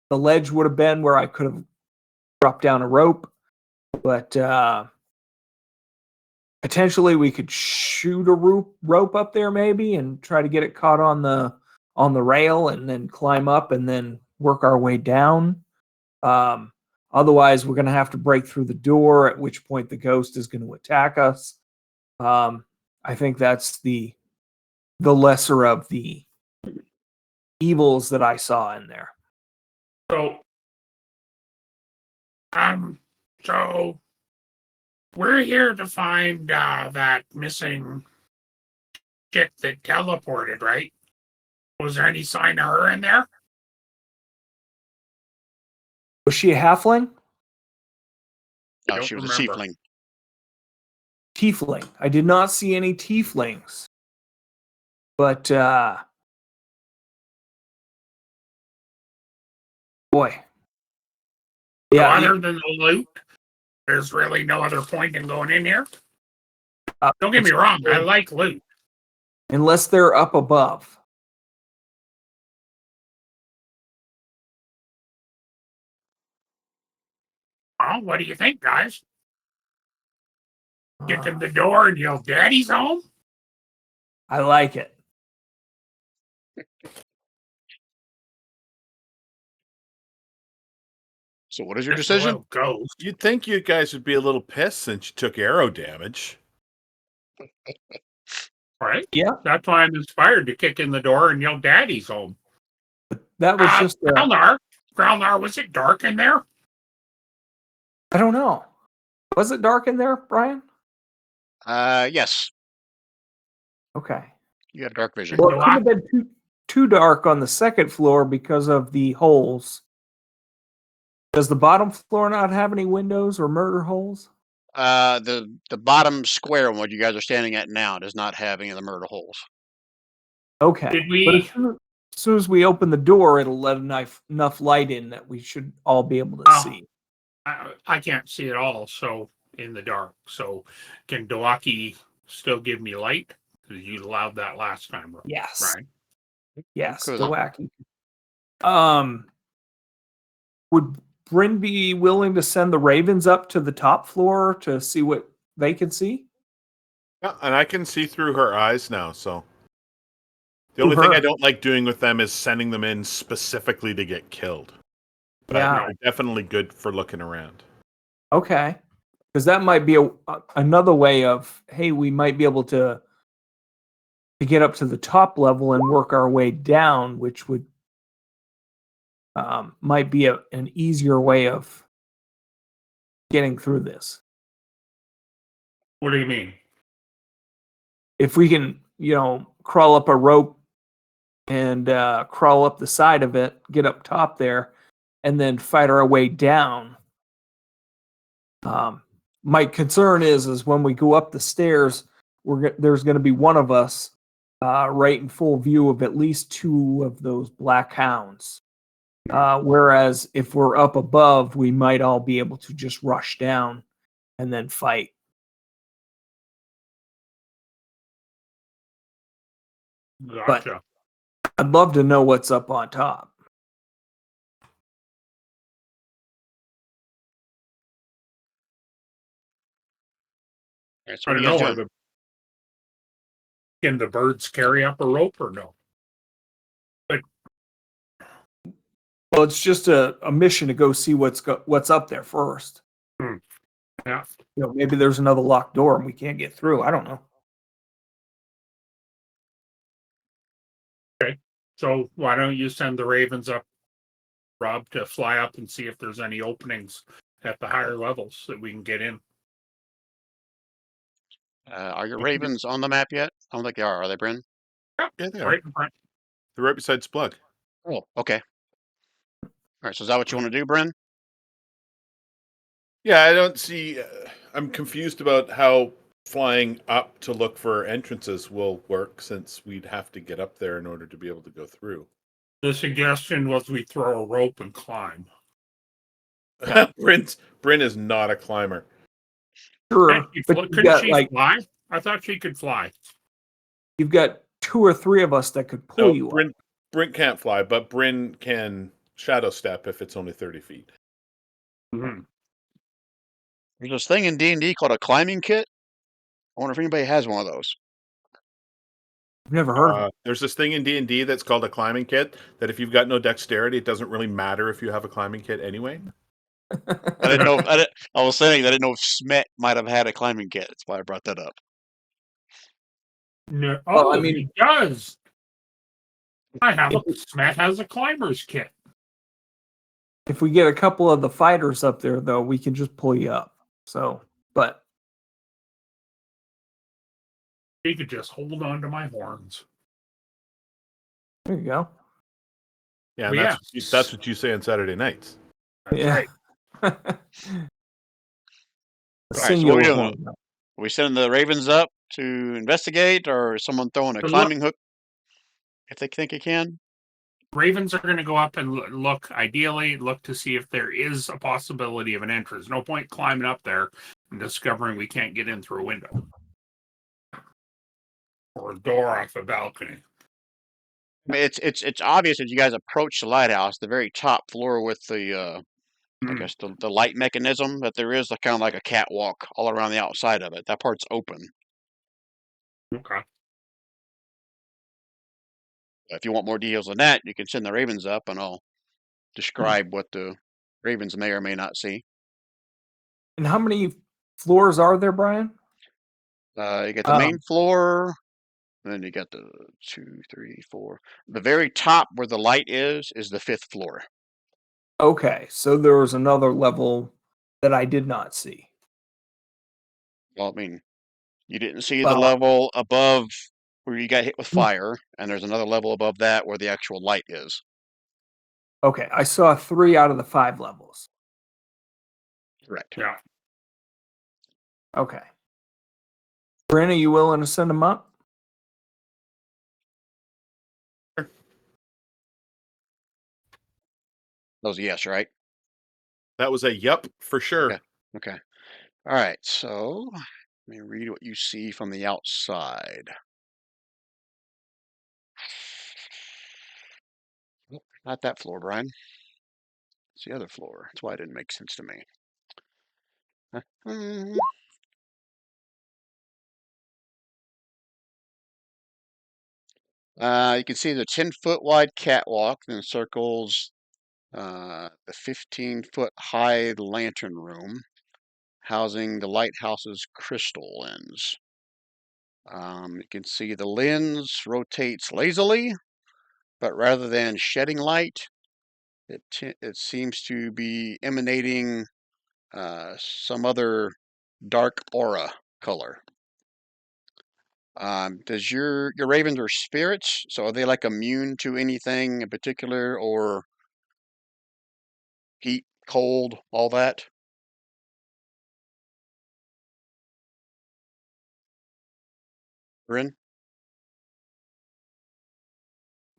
S3: ledge would have been, where I could have dropped down a rope. But potentially we could shoot a rope up there maybe and try to get it caught on the rail and then climb up and then work our way down. Otherwise, we're going to have to break through the door, at which point the ghost is going to attack us. I think that's the lesser of the evils that I saw in there.
S2: So we're here to find that missing chick that teleported, right? Was there any sign of her in there?
S3: Was she a halfling?
S1: No,
S2: Don't
S1: she was
S2: remember.
S1: a tiefling.
S3: Tiefling. I did not see any tieflings. But boy.
S2: Yeah. Other than the loot, there's really no other point in going in here. Don't get me wrong, I like loot.
S3: Unless they're up above.
S2: Well, what do you think, guys? Get to the door and yell, "Daddy's home"?
S3: I like it.
S1: So what is your
S2: Just a
S1: decision?
S2: little ghost.
S4: You'd think you guys would be a little pissed since you took arrow damage.
S2: Right?
S3: Yeah.
S2: That's why I'm inspired to kick in the door and yell, "Daddy's home."
S3: That was just
S2: Gralnar, was it dark in there?
S3: I don't know. Was it dark in there, Brian?
S1: Yes.
S3: Okay.
S1: You got dark vision.
S3: Well, it could have been too dark on the second floor because of the holes. Does the bottom floor not have any windows or murder holes?
S1: The bottom square one, what you guys are standing at now, does not have any of the murder holes.
S3: Okay.
S2: Did
S3: But
S2: we?
S3: as soon as we open the door, it'll let enough light in that we should all be able to see.
S2: I can't see it all, so in the dark. So can Doake still give me light? Because you allowed that last time,
S3: Yes.
S2: right?
S3: Yes,
S1: Cool.
S3: the wacky. Would Bryn be willing to send the ravens up to the top floor to see what they can see?
S4: Yeah, and I can see through her eyes now, so. The only thing I don't like doing with them is sending them in specifically to get killed. But
S3: Yeah.
S4: they're definitely good for looking around.
S3: Okay. Because that might be another way of, hey, we might be able to get up to the top level and work our way down, which would might be an easier way of getting through this.
S2: What do you mean?
S3: If we can, crawl up a rope and crawl up the side of it, get up top there, and then fight our way down. My concern is when we go up the stairs, there's going to be one of us right in full view of at least 2 of those black hounds. Whereas if we're up above, we might all be able to just rush down and then fight.
S2: Gotcha.
S3: But I'd love to know what's up on top.
S1: All right, so
S2: I
S1: what are
S2: don't
S1: you guys
S2: know.
S1: doing?
S2: Can the birds carry up a rope or no?
S3: Well, it's just a mission to go see what's up there first.
S2: Yeah.
S3: Maybe there's another locked door and we can't get through. I don't know.
S2: So why don't you send the ravens up, Rob, to fly up and see if there's any openings at the higher levels that we can get in?
S1: Are your ravens on the map yet? I don't think they are. Are they, Bryn?
S4: Yeah, they are.
S2: Right in front.
S4: They're right beside Splug.
S1: Oh, okay. All right, so is that what you want to do, Bryn?
S4: Yeah, I don't see. I'm confused about how flying up to look for entrances will work, since we'd have to get up there in order to be able to go through.
S2: The suggestion was we throw a rope and climb.
S4: Bryn is not a climber.
S3: Sure, but
S2: Couldn't she fly? I thought she could fly.
S3: you've got 2 or 3 of us that could pull
S4: No,
S3: you up.
S4: Bryn can't fly, but Bryn can shadow step if it's only 30 feet.
S2: Mm-hmm.
S1: There's this thing in D&D called a climbing kit. I wonder if anybody has one of those.
S3: I've never heard of it.
S4: There's this thing in D&D that's called a climbing kit, that if you've got no dexterity, it doesn't really matter if you have a climbing kit anyway.
S1: I didn't know. I was saying I didn't know if Smet might have had a climbing kit. That's why I brought that up.
S2: No.
S3: Well,
S2: Oh,
S3: I mean-
S2: he does. Smet has a climber's kit.
S3: If we get a couple of the fighters up there, though, we can just pull you up. So, but
S2: He could just hold on to my horns.
S3: there you go.
S4: Yeah,
S2: Well,
S4: and
S2: yes.
S4: that's what you say on Saturday nights.
S2: That's
S3: Yeah.
S2: right.
S1: All right, so what are
S3: Singular
S1: we doing?
S3: horn.
S1: Are we sending the ravens up to investigate, or is someone throwing a
S2: To look.
S1: climbing hook if they think it can?
S2: Ravens are going to go up and look to see if there is a possibility of an entrance. No point climbing up there and discovering we can't get in through a window or a door off a balcony.
S1: I mean, it's obvious as you guys approach the lighthouse, the very top floor with the I guess the light mechanism, that there is kind of like a catwalk all around the outside of it. That part's open.
S2: Okay.
S1: If you want more details on that, you can send the ravens up, and I'll describe what the ravens may or may not see.
S3: And how many floors are there, Brian?
S1: You got the main floor, and then you got the 2, 3, 4. The very top where the light is the 5th floor.
S3: Okay, so there was another level that I did not see.
S1: Well, I mean, you didn't see the
S3: Well-
S1: level above where you got hit with fire, and there's another level above that where the actual light is.
S3: Okay, I saw 3 out of the 5 levels.
S1: Correct.
S2: Yeah.
S3: Okay. Bryn, are you willing to send them up?
S1: That was a yes, right?
S4: That was a yup for sure.
S1: Okay. All right, so let me read what you see from the outside. Nope, not that floor, Brian. It's the other floor. That's why it didn't make sense to me. You can see the 10-foot wide catwalk that encircles the 15-foot high lantern room, housing the lighthouse's crystal lens. You can see the lens rotates lazily, but rather than shedding light, it seems to be emanating some other dark aura color. Does your ravens are spirits? So are they like immune to anything in particular, or heat, cold, all that? Bryn?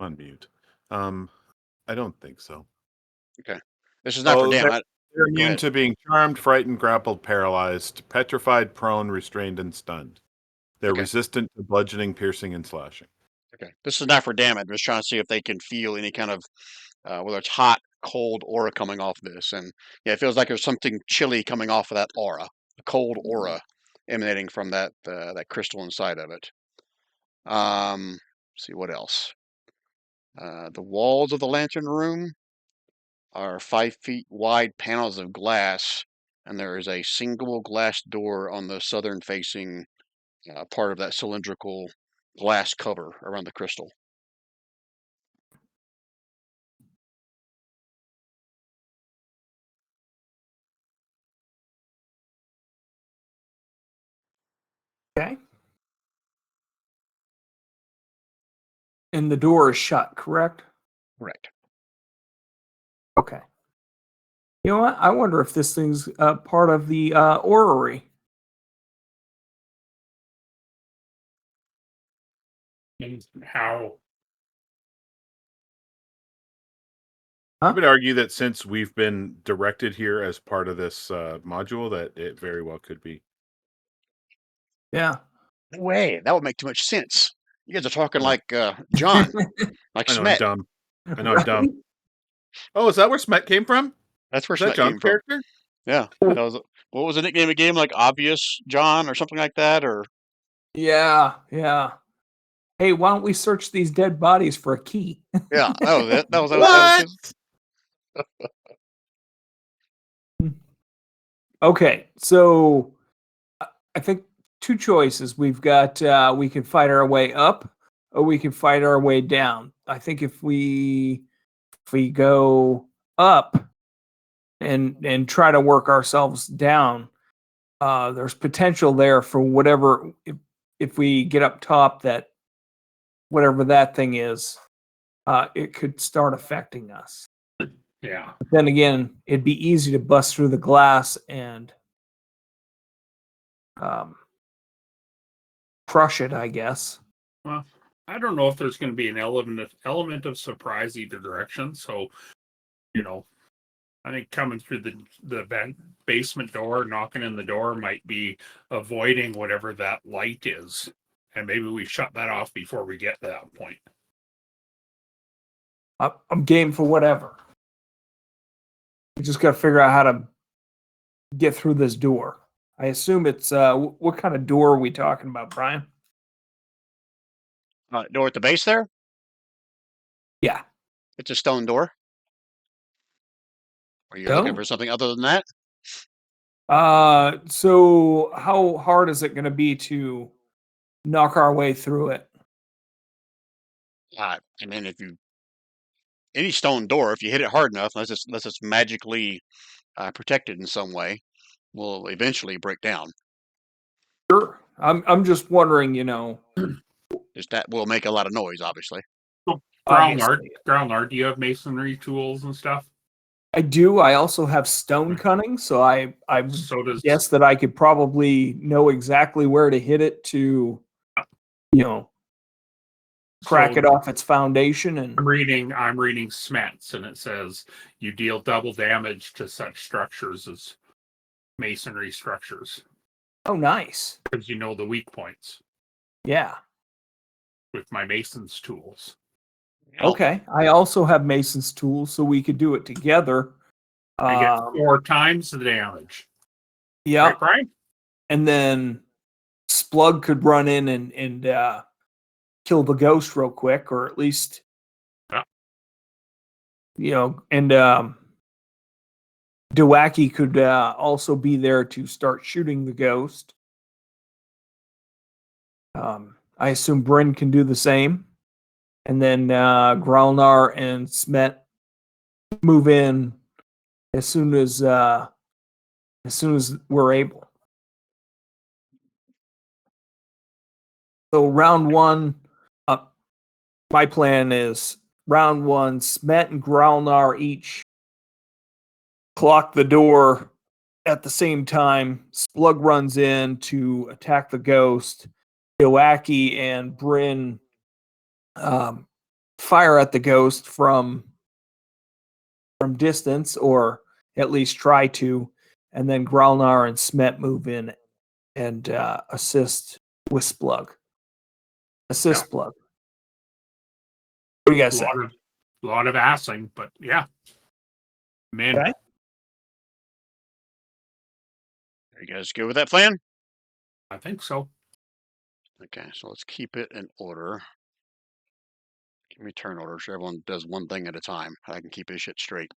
S4: Unmute. I don't think so.
S1: Okay. This is not for damn.
S4: They're immune
S1: ahead.
S4: to being charmed, frightened, grappled, paralyzed, petrified, prone, restrained, and stunned. They're
S1: Okay.
S4: resistant to bludgeoning, piercing, and slashing.
S1: Okay. This is not for damage. We're just trying to see if they can feel any kind of whether it's hot, cold aura coming off this. And yeah, it feels like there's something chilly coming off of that aura, a cold aura. emanating from that crystal inside of it. See what else. The walls of the lantern room are 5 feet wide panels of glass, and there is a single glass door on the southern facing part of that cylindrical glass cover around the crystal.
S3: Okay. And the door is shut, correct?
S1: Correct.
S3: Okay. You know what? I wonder if this thing's part of the orrery.
S2: And how?
S4: I would argue that since we've been directed here as part of this module, that it very well could be.
S3: Yeah.
S1: No way. That would make too much sense. You guys are talking like John, like
S4: I know I'm
S1: Smet.
S4: dumb. I know I'm dumb. Oh, is that where Smet came from?
S1: That's where
S4: Is that
S1: Smet
S4: John's
S1: came from.
S4: character?
S1: Yeah. That was, what was the nickname of the game? Like Obvious John or something like that? Or
S3: Yeah. Yeah. Hey, why don't we search these dead bodies for a key?
S1: yeah, that was it. That was
S4: What?
S1: his.
S3: Okay, so I think two choices. We've got we can fight our way up or we can fight our way down. I think if we go up and try to work ourselves down, there's potential there for whatever if we get up top that whatever that thing is, it could start affecting us.
S2: Yeah.
S3: But then again, it'd be easy to bust through the glass and crush it, I guess.
S2: Well, I don't know if there's going to be an element of surprise either direction. So, I think coming through the basement door, knocking in the door, might be avoiding whatever that light is, and maybe we shut that off before we get to that point.
S3: I'm game for whatever. We just got to figure out how to get through this door. I assume it's what kind of door are we talking about, Brian?
S1: Door at the base there?
S3: Yeah.
S1: It's a stone door. Are you looking for something other than that?
S3: So how hard is it going to be to knock our way through it?
S1: I mean, any stone door, if you hit it hard enough, unless it's magically protected in some way, will eventually break down.
S3: Sure. I'm just wondering,
S1: Just that will make a lot of noise, obviously.
S2: Gralnar, do you have masonry tools and stuff?
S3: I do. I also have stone cunning, so I guess that I could probably know exactly where to hit it to, crack it off its foundation. And
S2: I'm reading Smet's, and it says you deal double damage to such structures as masonry structures.
S3: Oh, nice.
S2: Because you know the weak points.
S3: Yeah.
S2: With my mason's tools.
S3: Okay. I also have mason's tools, so we could do it together.
S2: I get 4 times the damage.
S3: Yeah.
S2: Right?
S3: And then Splug could run in and kill the ghost real quick, or at least, and Doake could also be there to start shooting the ghost. I assume Bryn can do the same. And then Gralnar and Smet move in as soon as we're able. So round one, my plan is round one, Smet and Gralnar each clock the door at the same time. Splug runs in to attack the ghost. Doake and Bryn fire at the ghost from distance, or at least try to, and then Gralnar and Smet move in and assist with Splug. Splug. What do you guys say?
S2: A lot of assing, but yeah. Man.
S3: Okay.
S1: Are you guys good with that plan?
S2: I think so.
S1: Okay, so let's keep it in order. Give me turn order so everyone does one thing at a time. I can keep this shit straight.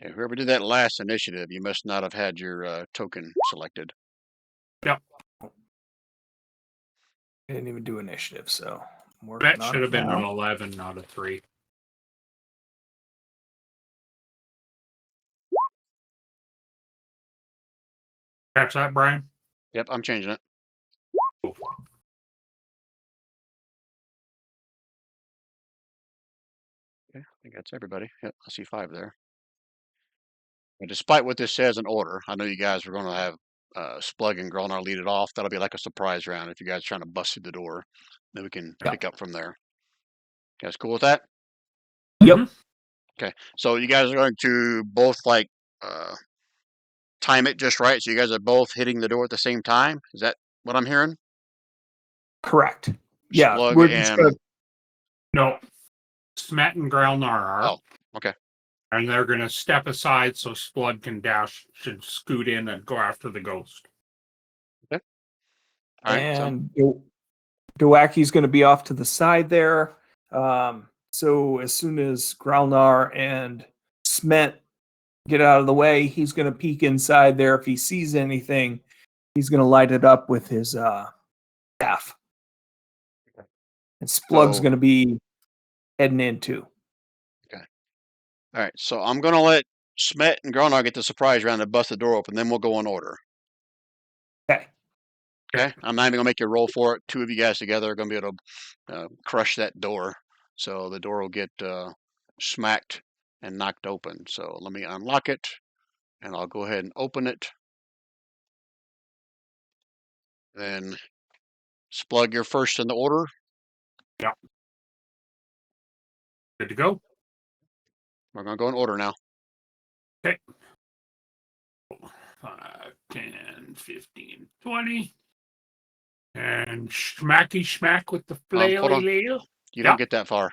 S1: Okay, whoever did that last initiative, you must not have had your token selected.
S2: Yep.
S3: I didn't even do initiative, so I'm working
S2: That
S3: on
S2: should
S3: it
S2: have been an
S3: now.
S2: 11, not a 3. Catch that, Brian?
S1: Yep, I'm changing it. Okay, I think that's everybody. Yep, I see 5 there. And despite what this says in order, I know you guys are going to have Splug and Gralnar lead it off. That'll be like a surprise round if you guys are trying to bust through the door. Then we can
S3: Yeah.
S1: pick up from there. You guys cool with that?
S3: Yep.
S1: Okay, so you guys are going to both like time it just right. So you guys are both hitting the door at the same time. Is that what I'm hearing?
S3: Correct. Yeah,
S1: Splug
S3: we're just gonna.
S1: and
S2: No. Smet and Gralnar are.
S1: oh, okay.
S2: And they're going to step aside so Splug can should scoot in and go after the ghost.
S1: All right.
S3: And Doake's going to be off to the side there. So as soon as Gralnar and Smet get out of the way, he's going to peek inside there. If he sees anything, he's going to light it up with his staff. And Splug's
S1: So-
S3: going to be heading in too.
S1: All right. So I'm going to let Smet and Gralnar get the surprise round and bust the door open. Then we'll go in order.
S3: Okay.
S1: Okay. I'm not even going to make you roll for it. 2 of you guys together are going to be able to crush that door. So the door will get smacked and knocked open. So let me unlock it and I'll go ahead and open it. Then Splug, you're first in the order.
S2: Good to go?
S1: We're going to go in order now.
S2: 5, 10, 15, 20. And schmacky schmack with the
S1: Hold on.
S2: flail.
S1: You
S2: Yeah.
S1: don't get that far.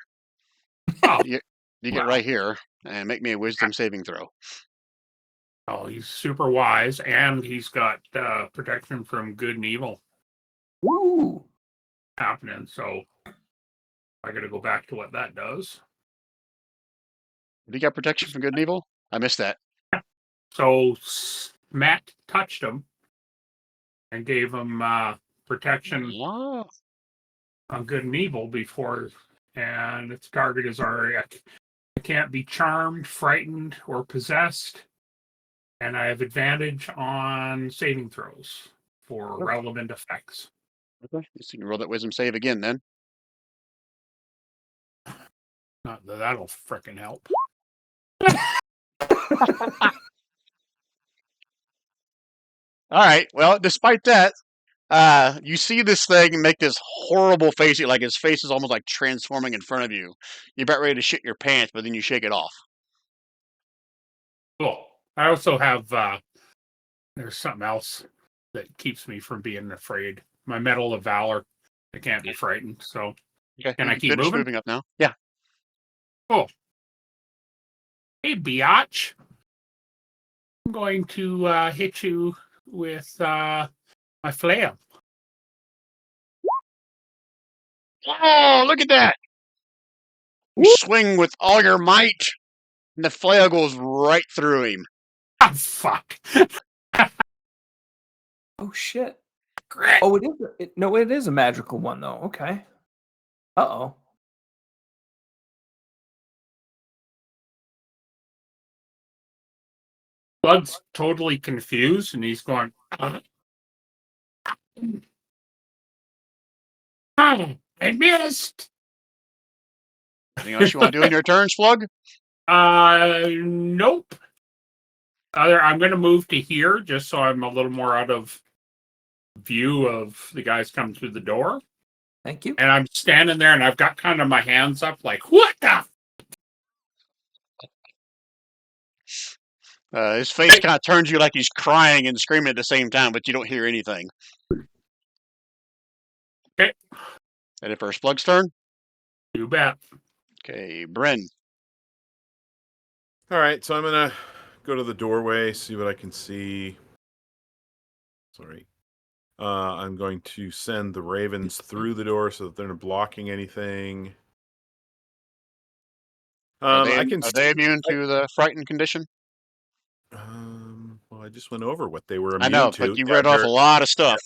S2: Oh.
S1: You get
S2: Wow.
S1: right here and make me a wisdom saving throw.
S2: Oh, he's super wise, and he's got protection from good and evil
S3: Woo!
S2: happening. So I got to go back to what that does.
S1: Do you got protection from good and evil? I missed that.
S2: So Matt touched him and gave him protection
S1: Oh,
S2: on good and evil before, and its target is already. I can't be charmed, frightened, or possessed, and I have advantage on saving throws for
S1: Okay.
S2: relevant effects.
S1: okay. So you can roll that wisdom save again then.
S2: Not that that'll frickin' help.
S1: All right. Well, despite that, you see this thing make this horrible face. Like his face is almost like transforming in front of you. You're about ready to shit your pants, but then you shake it off.
S2: Cool. I also have there's something else that keeps me from being afraid. My Medal of Valor. I can't be frightened. So
S1: Okay.
S2: Can
S1: you
S2: I keep
S1: finish
S2: moving?
S1: moving up now? Yeah.
S2: hey, biatch, I'm going to hit you with my flail.
S1: Oh, look at that! You swing with all your might, and the flail goes right through him.
S2: Ah, fuck.
S3: Oh shit!
S2: Great.
S3: Oh, it is. No, it is a magical one though. Okay. Uh-oh.
S2: Bud's totally confused, and he's going. Oh, I missed.
S1: Anything else you want to do in your turn, Splug?
S2: Nope. I'm going to move to here just so I'm a little more out of view of the guys coming through the door.
S3: Thank you.
S2: And I'm standing there, and I've got kind of my hands up, like, what the?
S1: His face kind of turns you like he's crying and screaming at the same time, but you don't hear anything.
S2: Okay.
S1: Ready for Splug's turn?
S2: You bet.
S1: Okay, Bryn.
S4: All right, so I'm gonna go to the doorway, see what I can see. Sorry. I'm going to send the ravens through the door so that they're not blocking anything. I can
S1: Are they immune to the frightened condition?
S4: well, I just went over what they were
S1: I
S4: immune
S1: know,
S4: to.
S1: but you
S4: Yeah,
S1: read off a lot of stuff.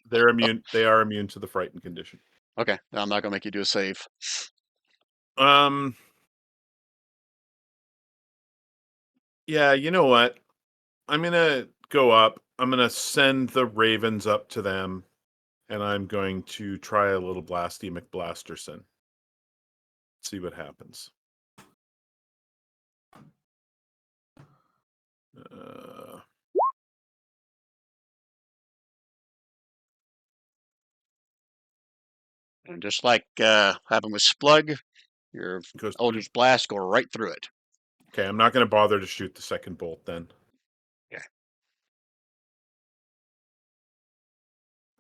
S4: they're immune. They are immune to the frightened condition.
S1: Okay, I'm not gonna make you do a save.
S4: Yeah, you know what? I'm gonna go up. I'm gonna send the ravens up to them, and I'm going to try a little Blasty McBlasterson. See what happens.
S1: And just like happened with Splug, your
S4: Goes through.
S1: Eldritch Blast go right through it.
S4: Okay, I'm not going to bother to shoot the second bolt then.
S1: Yeah.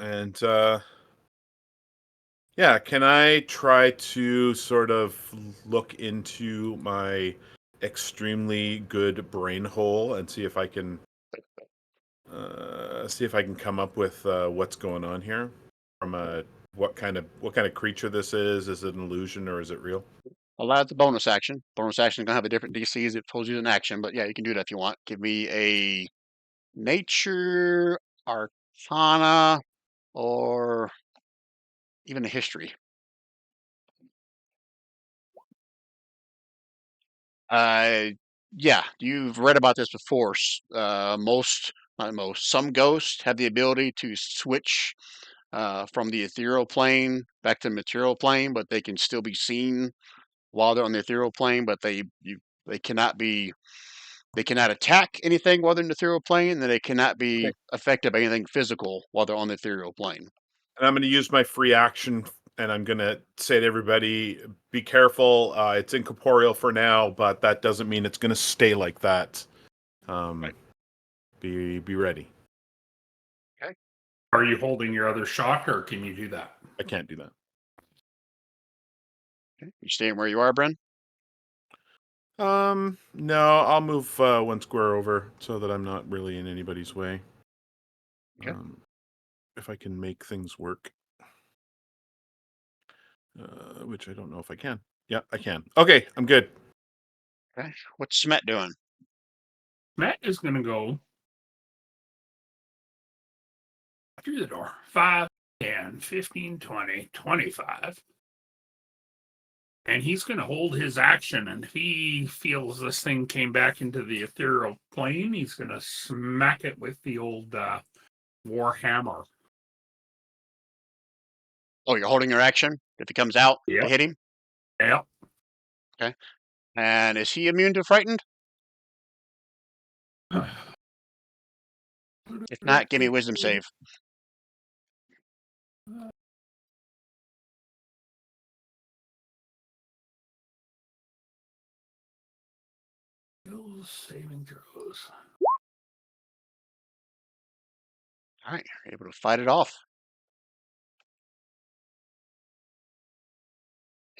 S4: And yeah, can I try to sort of look into my extremely good brain hole and see if I can come up with what's going on here from a what kind of creature this is? Is it an illusion or is it real?
S1: Well, that's a bonus action. Bonus action is gonna have a different DC as it pulls you an action, but yeah, you can do that if you want. Give me a Nature, Arcana, or even a History. Uh, yeah, you've read about this before. Not most, some ghosts have the ability to switch from the ethereal plane back to the material plane, but they can still be seen while they're on the ethereal plane, but they cannot be they cannot attack anything while they're in the ethereal plane, and they cannot be
S4: Okay.
S1: affected by anything physical while they're on the ethereal plane.
S4: And I'm going to use my free action, and I'm going to say to everybody, be careful. It's incorporeal for now, but that doesn't mean it's going to stay like that.
S1: Right.
S4: Be ready.
S1: Okay.
S2: Are you holding your other shot, or can you do that?
S4: I can't do that.
S1: Okay. You staying where you are, Bryn?
S4: No, I'll move one square over so that I'm not really in anybody's way.
S1: Okay.
S4: If I can make things work. Which I don't know if I can. Yeah, I can. Okay, I'm good.
S1: Okay. What's Smet doing?
S2: Matt is going to go through the door. 5, 10, 15, 20, 25. And he's going to hold his action. And if he feels this thing came back into the ethereal plane, he's going to smack it with the old war hammer.
S1: Oh, you're holding your action. If he comes out to
S2: Yep.
S1: hit him.
S2: Yep.
S1: Okay. And is he immune to frightened? If not, give me a wisdom save.
S2: Saving throws.
S1: All right, you're able to fight it off.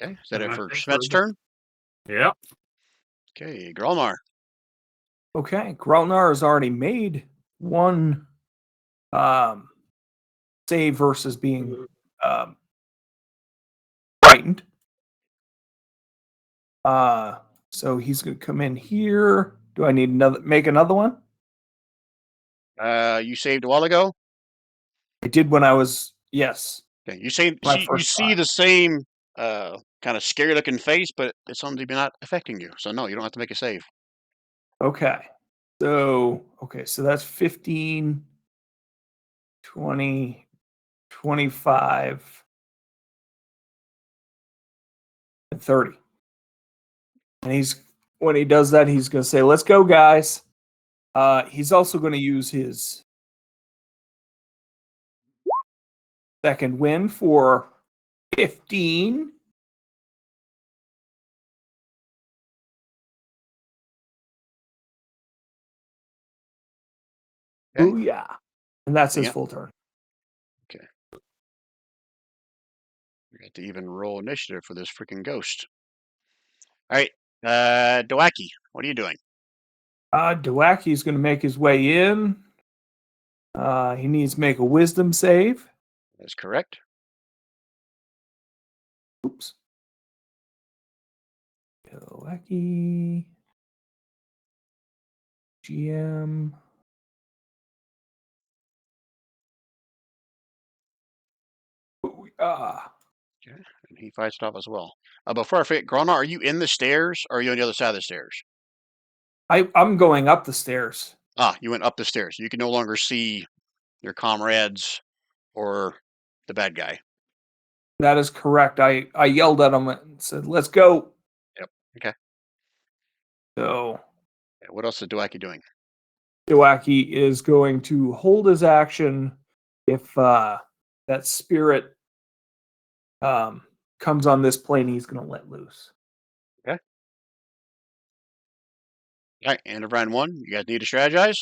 S1: Okay, is that it for Smet's turn?
S2: Yep.
S1: Okay, Gralnar.
S3: Okay, Gralnar has already made one save versus being frightened. So he's gonna come in here. Do I need make another one?
S1: You saved a while ago.
S3: I did when I was yes.
S1: Okay, you
S3: first
S1: see
S3: time.
S1: the same kind of scary looking face, but it's something not affecting you. So no, you don't have to make a save.
S3: Okay. So that's 15, 20, 25, and 30. And when he does that, he's gonna say, "Let's go, guys." He's also gonna use his second win for 15.
S1: Okay.
S3: Booyah. And that's his
S1: Yep.
S3: full turn.
S1: Okay. Forgot to even roll initiative for this freaking ghost. All right, Doake, what are you doing?
S3: Doake's going to make his way in. He needs to make a wisdom save.
S1: That's correct.
S3: Oops. Doake. GM.
S1: Okay, and he fights it off as well. Before I forget, Gralnar, are you in the stairs or are you on the other side of the stairs?
S3: I'm going up the stairs.
S1: Ah, you went up the stairs. You can no longer see your comrades or the bad guy.
S3: That is correct. I yelled at him and said, "Let's go."
S1: Yep. Okay.
S3: So
S1: Yeah, what else is Doake doing?
S3: Doake is going to hold his action if that spirit comes on this plane. He's going to let loose.
S1: All right, end of round one. You guys need to strategize.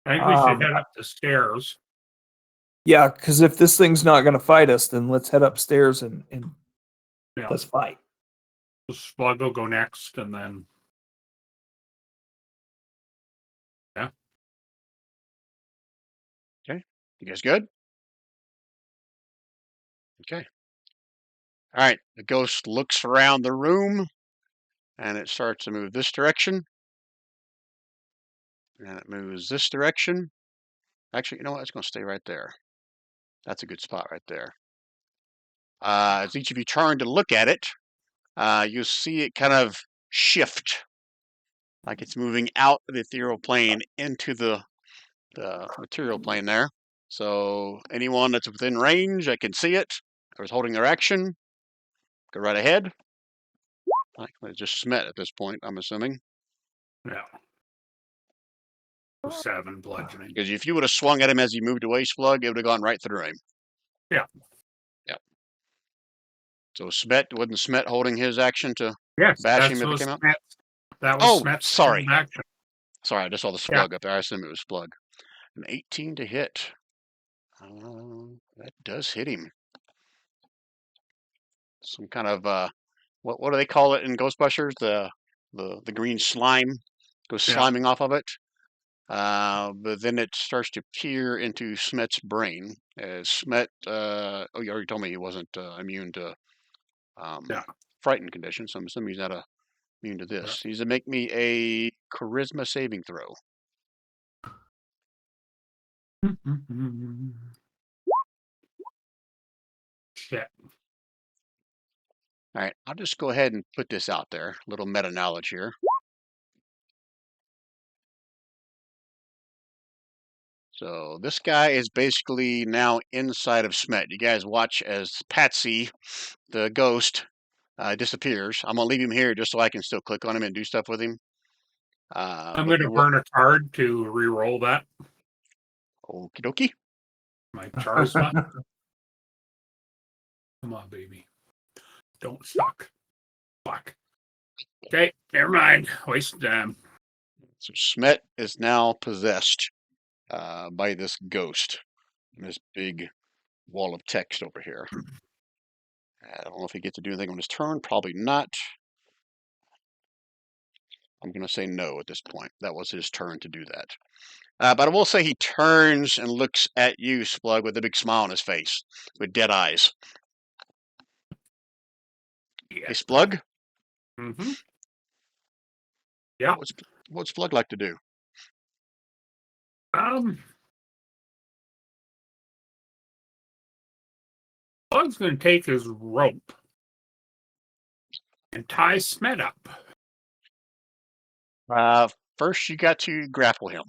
S2: I think we should head up the stairs.
S3: Yeah, because if this thing's not going to fight us, then let's head upstairs and
S2: Yeah.
S3: let's fight.
S2: Splug will go next, and then
S1: You guys good? Okay. All right. The ghost looks around the room and it starts to move this direction. And it moves this direction. Actually, you know what? It's going to stay right there. That's a good spot right there. As each of you turn to look at it, you'll see it kind of shift, like it's moving out of the ethereal plane into the material plane there. So anyone that's within range, I can see it, or is holding their action, go right ahead. It's just Smet at this point, I'm assuming.
S2: yeah. 7 bludgeoning.
S1: Because if you would have swung at him as he moved away, Splug, it would have gone right through him.
S2: Yeah.
S1: Yep. So wasn't Smet holding his action to
S2: Yes,
S1: bash
S2: that's
S1: him if it
S2: what
S1: came out?
S2: that was
S1: Oh,
S2: Smet's
S1: sorry.
S2: action.
S1: Sorry, I just saw the Splug up there. I assumed it was Splug. An 18 to hit. That does hit him. Some kind of what do they call it in Ghostbusters? The green slime goes sliming off of it. But then it starts to peer into Smet's brain. Smet, oh, you already told me he wasn't immune to frightened conditions, so I'm assuming he's not immune to this. He's to make me a charisma saving throw.
S2: Shit.
S1: All right, I'll just go ahead and put this out there. A little meta knowledge here. So this guy is basically now inside of Smet. You guys watch as Patsy, the ghost, disappears. I'm gonna leave him here just so I can still click on him and do stuff with him.
S2: I'm going to burn a card to re-roll that.
S1: Okie dokie.
S2: My charisma. Come on, baby. Don't suck. Fuck. Okay, never mind. Waste of time.
S1: So Smet is now possessed by this ghost. This big wall of text over here. I don't know if he gets to do anything on his turn. Probably not. I'm going to say no at this point. That was his turn to do that. But I will say he turns and looks at you, Splug, with a big smile on his face, with dead eyes.
S2: Yeah.
S1: Hey, Splug?
S2: Mm-hmm. Yeah.
S1: What's Splug like to do?
S2: Plug's going to take his rope and tie Smet up.
S1: First, you got to grapple him.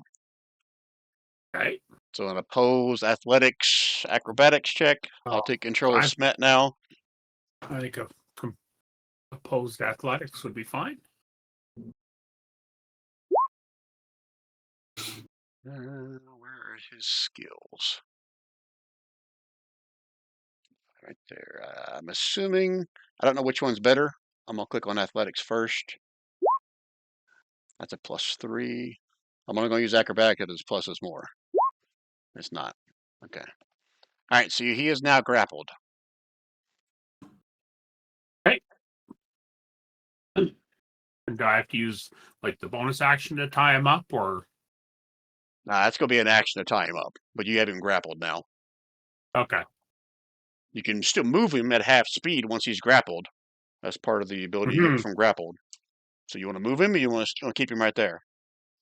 S2: Right.
S1: So an opposed athletics, acrobatics check. I'll take control of Smet now.
S2: I think opposed athletics would be fine.
S1: Where are his skills? Right there. I'm assuming, I don't know which one's better. I'm going to click on athletics first. That's a +3. I'm only going to use acrobatic if his plus is more. It's not. Okay. All right, so he is now grappled.
S2: And do I have to use like the bonus action to tie him up, or
S1: That's going to be an action to tie him up, but you have him grappled now.
S2: okay?
S1: You can still move him at half speed once he's grappled. That's part of the ability you
S2: Mhm.
S1: get from grappled. So you want to move him, or you want to keep him right there?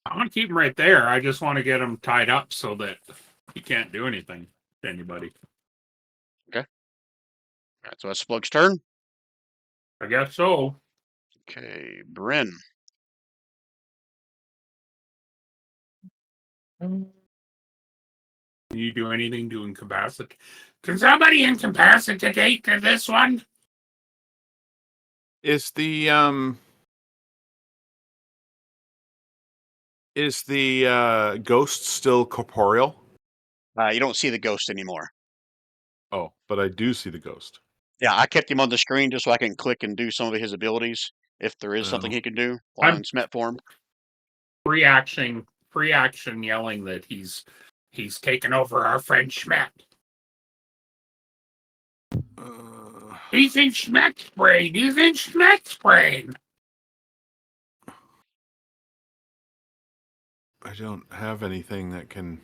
S2: I want to keep him right there. I just want to get him tied up so that he can't do anything to anybody.
S1: All right, so that's Splug's turn.
S2: I guess so.
S1: Okay, Bryn.
S2: Can you do anything to incapacitate? Can somebody incapacitate to this one?
S4: Is the ghost still corporeal?
S1: You don't see the ghost anymore.
S4: Oh, but I do see the ghost.
S1: Yeah, I kept him on the screen just so I can click and do some of his abilities if there is something
S4: Oh.
S1: he can do while
S2: I'm
S1: in Smet form.
S2: free action yelling that he's taken over our friend Smet. He's in Smet's brain. He's in Smet's brain.
S4: I don't have anything that can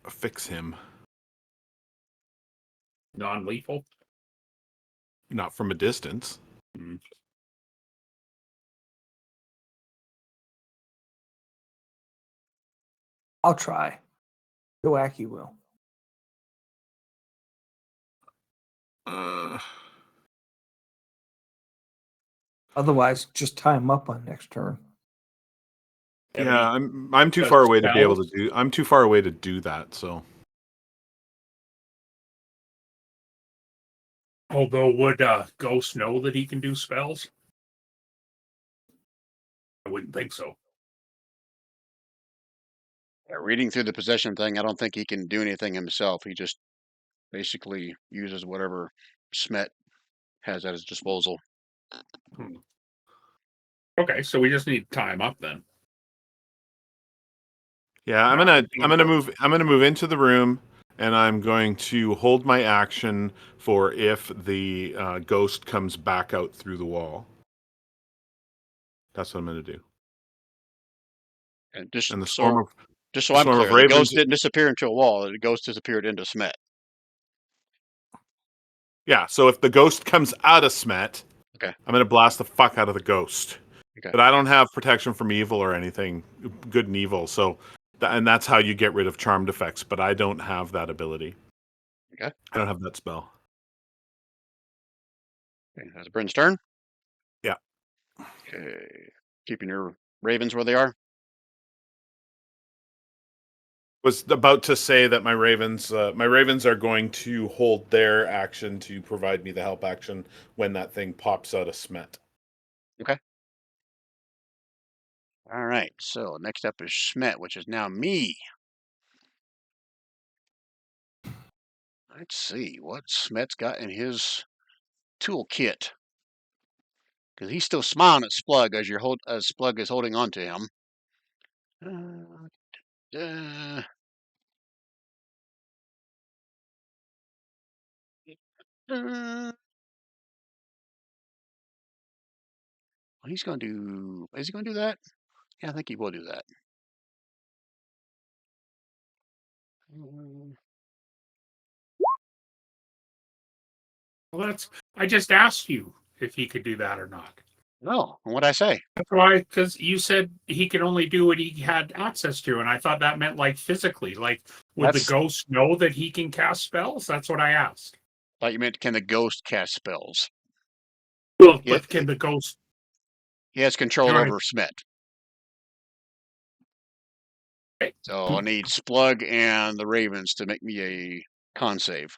S4: fix him.
S2: Non-lethal.
S4: Not from a distance.
S3: I'll try. Doake will.
S4: Uh,
S3: Otherwise, just tie him up on next turn.
S4: yeah, I'm too far away to be able to do. I'm too far away to do that. So.
S2: Although, would Ghost know that he can do spells? I wouldn't think so.
S1: Yeah, reading through the possession thing, I don't think he can do anything himself. He just basically uses whatever Smet has at his disposal.
S2: Okay, so we just need to tie him up then.
S4: Yeah, I'm gonna move into the room, and I'm going to hold my action for if the ghost comes back out through the wall. That's what I'm gonna do.
S1: And just
S4: And
S1: so I'm
S4: swarm of
S1: clear, the
S4: ravens.
S1: ghost didn't disappear into a wall. The ghost disappeared into Smet.
S4: Yeah, so if the ghost comes out of Smet,
S1: Okay.
S4: I'm gonna blast the fuck out of the ghost.
S1: Okay.
S4: But I don't have protection from evil or anything, good and evil. So, and that's how you get rid of charmed effects. But I don't have that ability.
S1: Okay.
S4: I don't have that spell.
S1: Okay, that's Bryn's turn.
S4: Yeah.
S1: Okay. Keeping your ravens where they are.
S4: Was about to say that my ravens are going to hold their action to provide me the help action when that thing pops out of Smet.
S1: Okay. All right. So next up is Smet, which is now me. Let's see what Smet's got in his toolkit. Because he's still smiling at Splug as Splug is holding on to him. He's going to do. Is he going to do that? Yeah, I think he will do that.
S2: Well, I just asked you if he could do that or not.
S1: No, what'd I say?
S2: That's why, because you said he could only do what he had access to, and I thought that meant like physically. Like, would the ghost know that he can cast spells? That's what I asked.
S1: Thought you meant can the ghost cast spells?
S2: Well, but can the ghost?
S1: He has control over Smet.
S2: Okay.
S1: So I need Splug and the Ravens to make me a con save.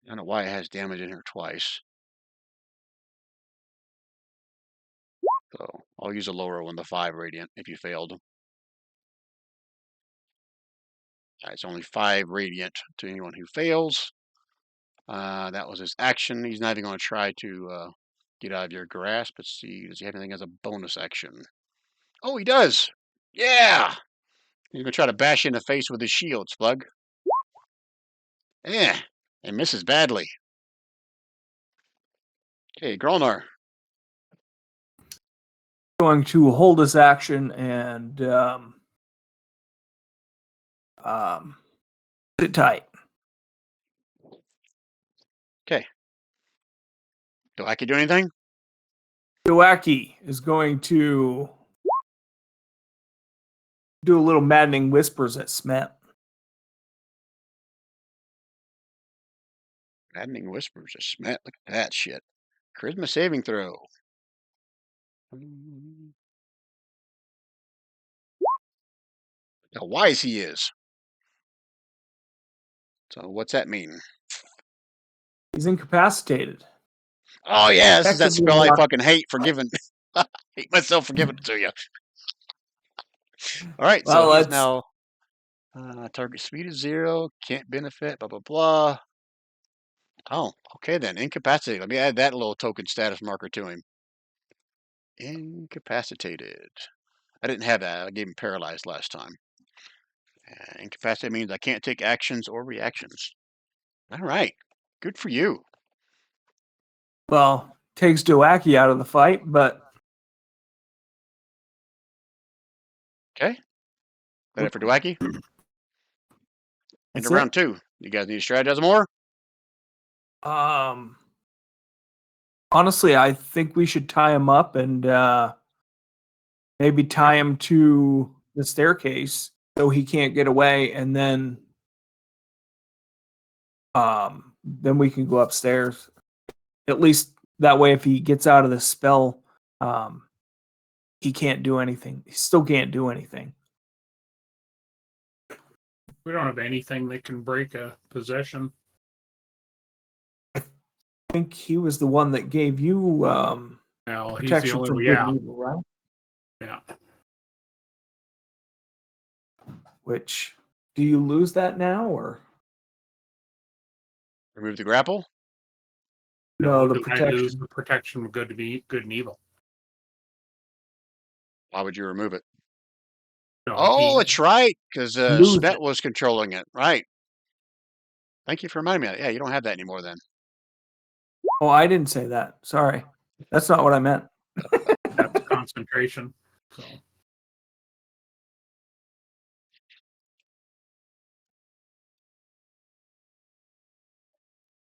S1: I don't know why it has damage in here twice. So I'll use a lower one, the 5 radiant, if you failed. It's only 5 radiant to anyone who fails. That was his action. He's not even going to try to get out of your grasp. Let's see. Does he have anything as a bonus action? Oh, he does. Yeah. He's gonna try to bash you in the face with his shield, Splug. Yeah, and misses badly. Okay, Gralnar.
S3: Going to hold his action and sit tight.
S1: Okay. Doake do anything?
S3: Doake is going to do a little maddening whispers at Smet.
S1: Maddening whispers of Smet. Look at that shit. Charisma saving throw. How wise he is. So what's that mean?
S3: He's incapacitated.
S1: Oh yeah, this is that
S3: Effectively
S1: spell I
S3: not-
S1: fucking hate for giving. Hate myself for giving it to you. All right,
S3: Well,
S1: so he's
S3: let's-
S1: now target speed is 0. Can't benefit. Blah blah blah. Oh, okay then. Incapacitated. Let me add that little token status marker to him. Incapacitated. I didn't have that. I gave him paralyzed last time. Incapacitated means I can't take actions or reactions. All right. Good for you.
S3: Well, takes Doake out of the fight, but
S1: Okay. That it for Doake? Into
S3: that's
S1: round 2. You guys need to strategize more?
S3: it. Honestly, I think we should tie him up and maybe tie him to the staircase so he can't get away, and then we can go upstairs. At least that way, if he gets out of the spell, he can't do anything. He still can't do anything.
S2: We don't have anything that can break a possession.
S3: I think he was the one that gave you
S2: Now he's the
S3: protection from
S2: only
S3: good and evil, right?
S2: yeah.
S3: Which, do you lose that now, or
S1: Remove the grapple?
S3: no? The
S2: do I lose
S3: protection.
S2: the protection of good and evil?
S1: Why would you remove it?
S2: No,
S1: Oh,
S2: he-
S1: that's right, because
S3: Lose
S1: Smet
S3: it.
S1: was controlling it. Right. Thank you for reminding me of that. Yeah, you don't have that anymore then.
S3: Oh, I didn't say that. Sorry, that's not what I meant.
S2: that's concentration. So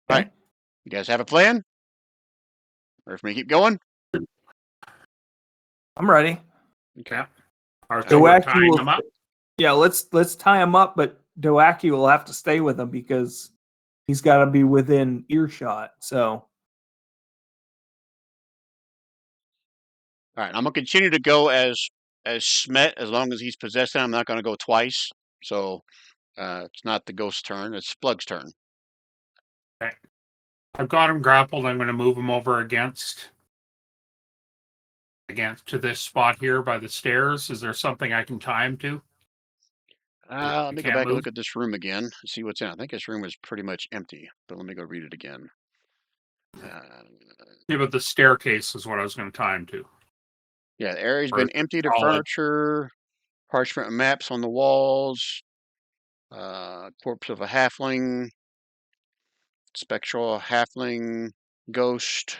S1: Right. You guys have a plan? Or if we keep going?
S3: I'm ready.
S2: okay. So we're
S3: Doake
S2: tying
S3: will-
S2: them up.
S3: Yeah, let's tie him up, but Doake will have to stay with him because he's got to be within earshot. So
S1: All right, I'm gonna continue to go as Smet as long as he's possessed. I'm not gonna go twice. So it's not the ghost's turn. It's Splug's turn.
S2: I've got him grappled. I'm going to move him over against to this spot here by the stairs. Is there something I can tie him to?
S1: Let me go
S2: can't
S1: back and
S2: move?
S1: look at this room again. See what's in. I think this room is pretty much empty, but let me go read it again.
S2: Yeah, but the staircase is what I was going to tie him to.
S1: Yeah, the area's
S2: Or
S1: been emptied of
S2: solid.
S1: furniture, parchment maps on the walls, corpse of a halfling, spectral halfling, ghost.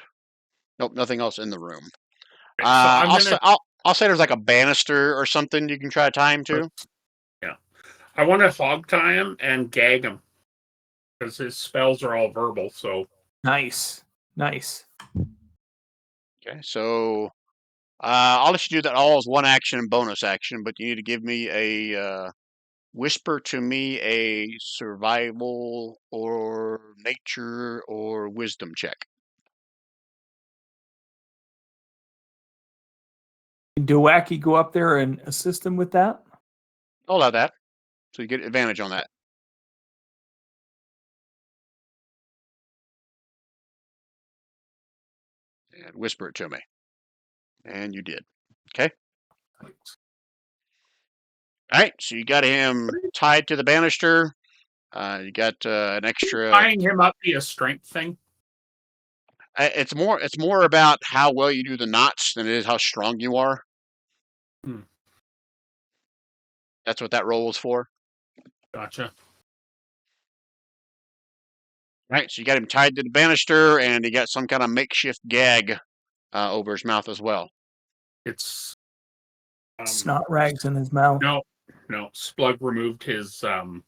S1: Nope, nothing else in the room.
S2: Okay, so I'm
S1: I'll,
S2: gonna,
S1: say, I'll say there's like a banister or something you can try to tie him to.
S2: I want to hog tie him and gag him because his spells are all verbal. So
S3: nice.
S1: Okay, so I'll let you do that all as one action and bonus action, but you need to give me a whisper to me a survival or nature or wisdom check.
S3: Can Doake go up there and assist him with that?
S1: I'll allow that, so you get advantage on that. And whisper it to me. And you did. Okay. All right, so you got him tied to the banister. You got an extra.
S2: tying him up be a strength thing.
S1: It's more about how well you do the knots than it is how strong you are.
S2: Hmm.
S1: That's what that roll is for.
S2: Gotcha.
S1: Right, so you got him tied to the banister, and he got some kind of makeshift gag over his mouth as well.
S2: It's
S3: Snot rags in his mouth.
S2: no. Splug removed his
S3: Odd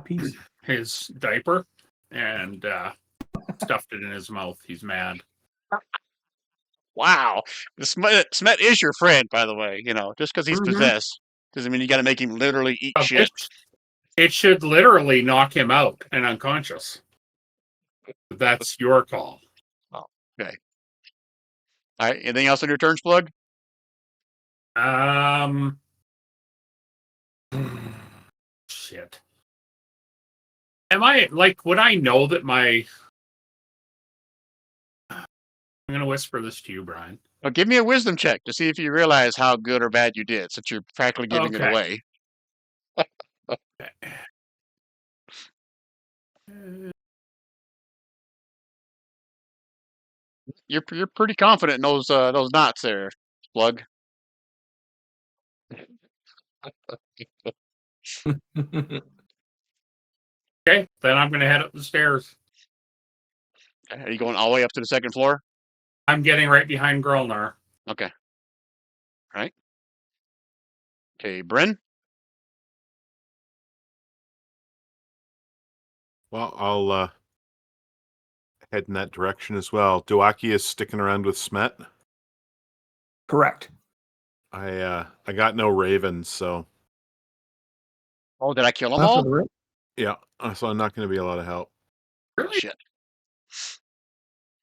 S3: piece.
S2: his diaper and stuffed it in his mouth. He's mad.
S1: Wow, the Smet is your friend, by the way. You know, just because he's possessed doesn't mean you got to make him literally eat shit.
S2: It should literally knock him out and unconscious. That's your call.
S1: Oh, okay. All right. Anything else on your turn, Splug?
S2: Shit. Would I know that I'm gonna whisper this to you, Brian.
S1: Well, give me a wisdom check to see if you realize how good or bad you did, since you're practically giving it
S2: Okay.
S1: away. You're pretty confident in those knots there, Splug.
S2: Okay, then I'm gonna head up the stairs.
S1: Are you going all the way up to the second floor?
S2: I'm getting right behind Gralnar.
S1: Okay. All right. Okay, Bryn.
S4: Well, I'll head in that direction as well. Doake is sticking around with Smet.
S3: Correct.
S4: I got no ravens, so
S1: Oh, did I kill them
S3: After
S1: all?
S3: the rip.
S4: yeah, so I'm not going to be a lot of help.
S2: Really?
S1: Shit.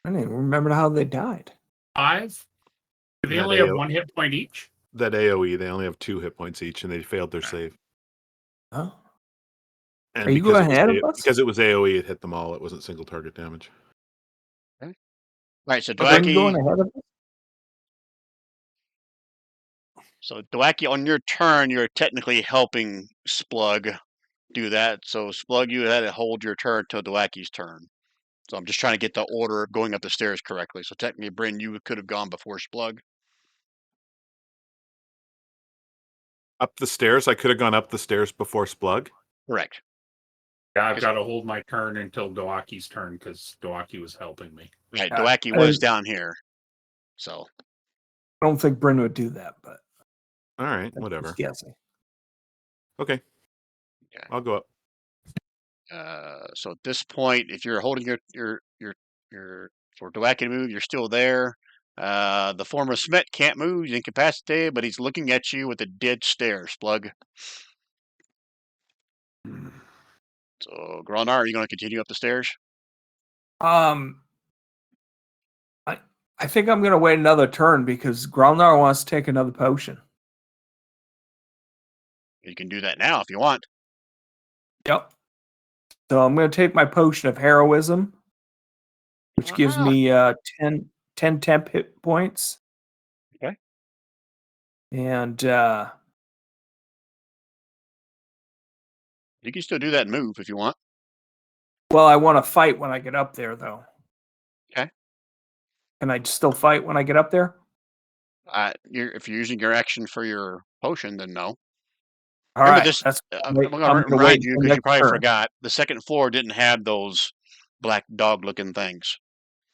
S3: I didn't even remember how they died.
S2: 5? Do they
S4: That
S2: only have
S4: AO
S2: 1 hit point each?
S4: That AOE, they only have 2 hit points each, and they failed their save.
S3: Oh.
S4: And
S3: Are you
S4: because
S3: going ahead of us?
S4: because it was AOE, it hit them all. It wasn't single target damage.
S1: Okay. All right, so
S3: Are you going
S1: Doake.
S3: ahead of us?
S1: So Doake, on your turn, you're technically helping Splug do that. So Splug, you had to hold your turn till Doake's turn. So I'm just trying to get the order of going up the stairs correctly. So technically, Bryn, you could have gone before Splug.
S4: Up the stairs? I could have gone up the stairs before Splug.
S1: Correct.
S2: Yeah, I've got to hold my turn until Doaki's turn because Doake was helping me.
S1: Right.
S3: Yeah,
S1: Doake was down here. So
S3: I don't think Bryn would do that, but
S4: All right,
S3: that's
S4: whatever.
S3: just guessing.
S4: Okay.
S1: Yeah.
S4: I'll go up.
S1: so at this point, if you're holding your for Doake to move, you're still there. The former Smet can't move; he's incapacitated, but he's looking at you with a dead stare, Splug. So, Gralnar, are you going to continue up the stairs?
S3: I think I'm going to wait another turn because Gralnar wants to take another potion.
S1: You can do that now if you want.
S3: Yep. So I'm going to take my potion of heroism, which gives me 10 temp hit points.
S1: Okay.
S3: And
S1: You can still do that and move if you want.
S3: well, I want to fight when I get up there, though.
S1: Okay.
S3: Can I still fight when I get up there?
S1: If you're using your action for your potion, then no.
S3: All
S1: Remember
S3: right.
S1: this.
S3: That's
S1: I'm going to remind you because you probably forgot. The second floor didn't have those black dog-looking things.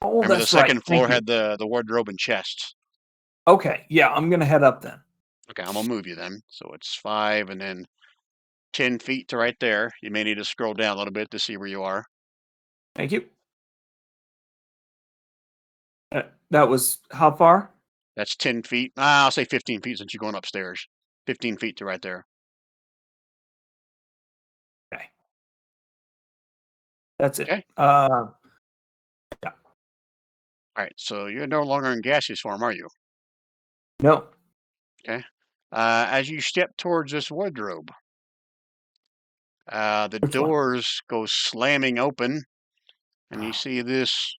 S3: Oh,
S1: Remember, the
S3: that's right.
S1: second floor
S3: Thank you.
S1: had the wardrobe and chests.
S3: Okay. Yeah, I'm going to head up then.
S1: Okay, I'm gonna move you then. So it's 5 and then 10 feet to right there. You may need to scroll down a little bit to see where you are.
S3: Thank you. That was how far?
S1: That's 10 feet. I'll say 15 feet since you're going upstairs. 15 feet to right there.
S3: Okay. That's it.
S1: Okay.
S3: Yeah.
S1: All right. So you're no longer in gaseous form, are you?
S3: No.
S1: Okay. As you step towards this wardrobe, the
S3: Which one?
S1: doors go slamming open, and you see this,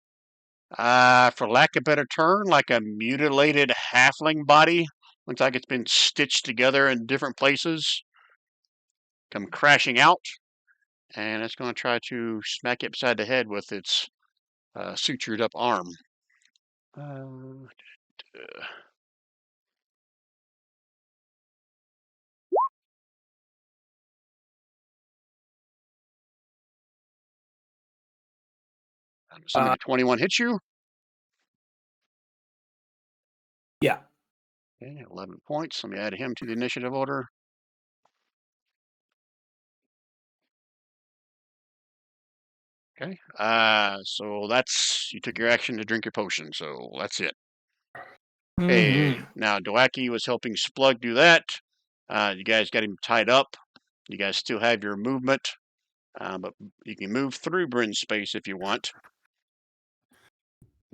S1: for lack of a better term, like a mutilated halfling body. Looks like it's been stitched together in different places. Come crashing out, and it's going to try to smack you upside the head with its sutured up arm. Uh, I'm assuming a 21 hits you.
S3: Yeah.
S1: Okay, 11 points. Let me add him to the initiative order. Okay. So that's you took your action to drink your potion, so that's it. Okay.
S3: Mhm.
S1: Now Doake was helping Splug do that. You guys got him tied up. You guys still have your movement, but you can move through Bryn's space if you want.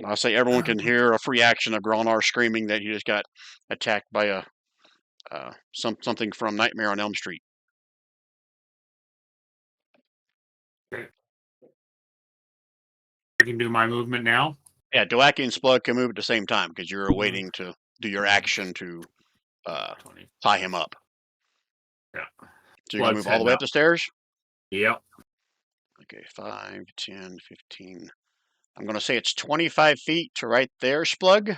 S1: I'll say everyone can hear a free action of Gralnar screaming that he just got attacked by a something from Nightmare on Elm Street.
S2: I can do my movement now.
S1: Yeah, Doake and Splug can move at the same time because you're waiting to do your action to
S2: 20.
S1: tie him up.
S2: Yeah.
S1: So you're going to
S2: Splug's
S1: move all the way
S2: heading
S1: up the stairs?
S2: Yep.
S1: Okay, 5, 10, 15. I'm going to say it's 25 feet to right there, Splug.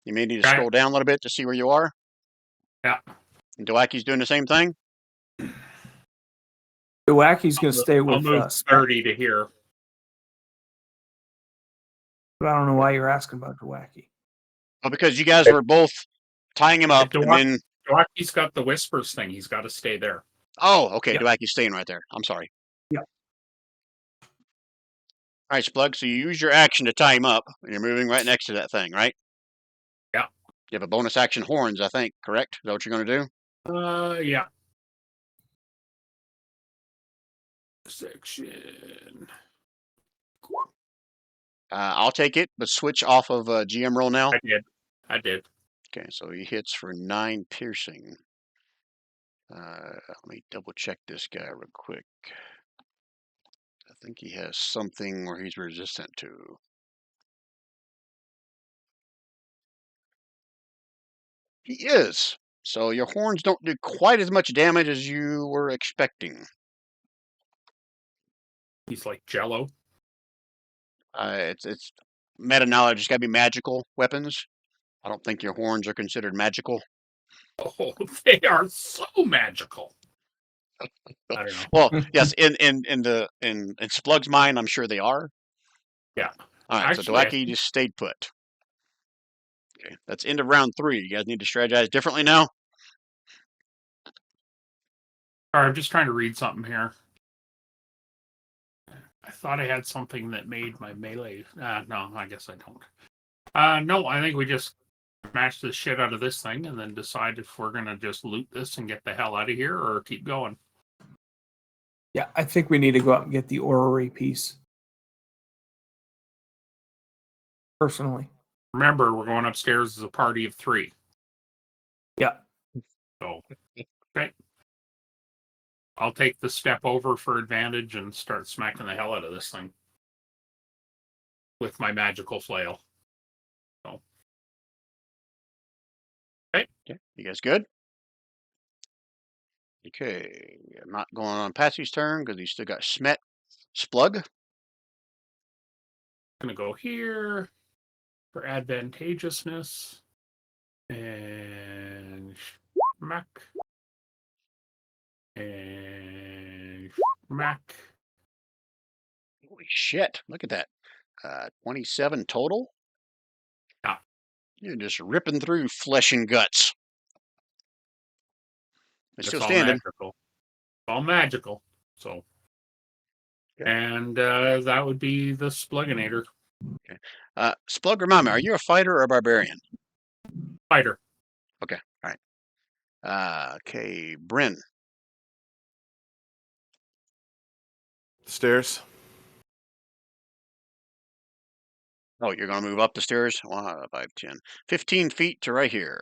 S1: You may need to
S2: Okay.
S1: scroll down a little bit to see where you are.
S2: Yeah.
S1: And Doake's doing the same thing?
S3: The Wacky's going to stay
S2: I'll
S3: with
S2: move
S3: us.
S2: 30 to here.
S3: But I don't know why you're asking about the Wacky.
S1: Well, because you guys were both tying him up, and then...
S2: Doake's got the whispers thing. He's got to stay there.
S1: Oh, okay,
S3: Yeah.
S1: Doake's staying right there. I'm sorry.
S3: Yeah.
S1: All right, Splug, so you use your action to tie him up, and you're moving right next to that thing, right?
S2: Yeah.
S1: You have a bonus action horns, I think, correct? Is that what you're going to do?
S2: Yeah. Section.
S1: I'll take it, but switch off of GM roll now.
S2: I did.
S1: Okay, so he hits for 9 piercing. Let me double check this guy real quick. I think he has something where he's resistant to. He is. So your horns don't do quite as much damage as you were expecting.
S2: He's like Jello.
S1: It's meta knowledge. It's got to be magical weapons. I don't think your horns are considered magical.
S2: Oh, they are so magical. I don't know.
S1: Well, yes, in Splug's mind, I'm sure they are.
S2: Yeah.
S1: All right,
S2: Actually,
S1: so Doake just stayed put. Okay, that's end of round 3. You guys need to strategize differently now.
S2: All right, I'm just trying to read something here. I thought I had something that made my melee. No, I guess I don't. No, I think we just smash the shit out of this thing and then decide if we're gonna just loot this and get the hell out of here or keep going.
S3: Yeah, I think we need to go out and get the orrery piece. Personally.
S2: Remember, we're going upstairs as a party of 3.
S3: Yeah.
S2: So, okay. I'll take the step over for advantage and start smacking the hell out of this thing with my magical flail. So. Okay.
S1: You guys good? Okay, I'm not going on Patsy's turn because he's still got Smet. Splug.
S2: Gonna go here for advantageousness and smack and smack.
S1: Holy shit, look at that. 27 total?
S2: Yeah.
S1: You're just ripping through flesh and guts. It's still
S2: all
S1: standing.
S2: magical. All magical. So,
S1: Okay.
S2: and that would be the Spluginator.
S1: Okay. Splug, remind me, are you a fighter or a barbarian?
S2: Fighter.
S1: Okay, all right. Okay, Bryn.
S4: Stairs.
S1: Oh, you're going to move up the stairs? 1, 5, 10. 15 feet to right here.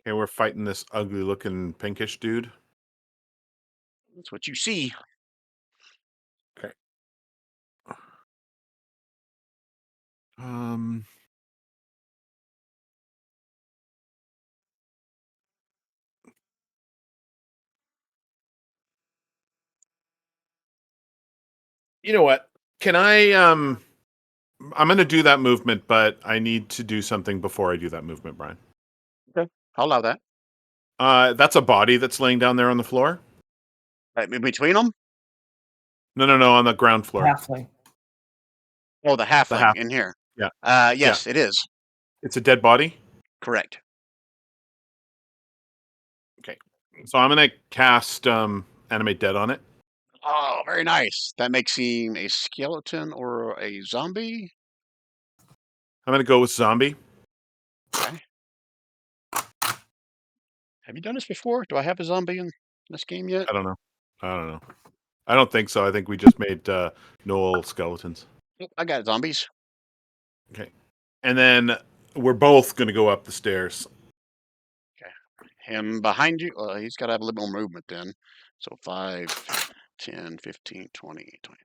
S4: Okay, we're fighting this ugly looking pinkish dude.
S1: That's what you see.
S4: Okay. Um. You know what? Can I I'm going to do that movement, but I need to do something before I do that movement, Brian.
S1: Okay, I'll allow that.
S4: That's a body that's laying down there on the floor?
S1: Right, in between them?
S4: No, on the ground floor.
S3: Halfling.
S1: Oh, the halfling
S4: half-
S1: in here.
S4: Yeah.
S1: Yes, it is.
S4: It's a dead body?
S1: Correct.
S4: Okay. So I'm going to cast Animate Dead on it.
S1: Oh, very nice. That makes him a skeleton or a zombie.
S4: I'm going to go with zombie.
S1: Okay. Have you done this before? Do I have a zombie in this game yet?
S4: I don't know. I don't think so. I think we just made Noel skeletons.
S1: Nope, I got zombies.
S4: Okay. And then we're both going to go up the stairs.
S1: Him behind you. He's got to have a little more movement then. So 5, 10, 15, 20, 20.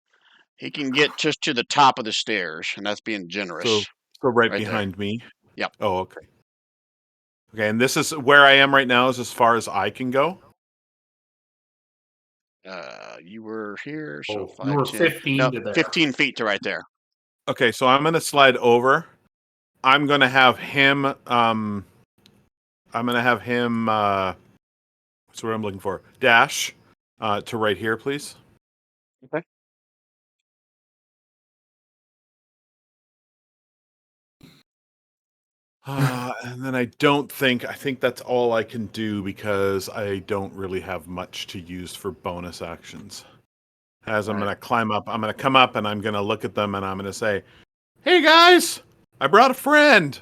S1: He can get just to the top of the stairs, and that's being generous.
S4: So right
S1: Right
S4: behind me.
S1: Yep.
S4: Oh, okay. Okay, and this is where I am right now is as far as I can go.
S1: You were here, so
S2: Oh,
S1: 5,
S2: you were
S1: 10.
S2: 15
S1: No,
S2: to there.
S1: 15 feet to right there.
S4: Okay, so I'm going to slide over. I'm going to have him what's what I'm looking for? Dash to right here, please.
S1: Okay.
S4: And then I think that's all I can do because I don't really have much to use for bonus actions. As I'm
S1: Right.
S4: going to climb up, I'm going to come up and I'm going to look at them and I'm going to say, "Hey guys, I brought a friend."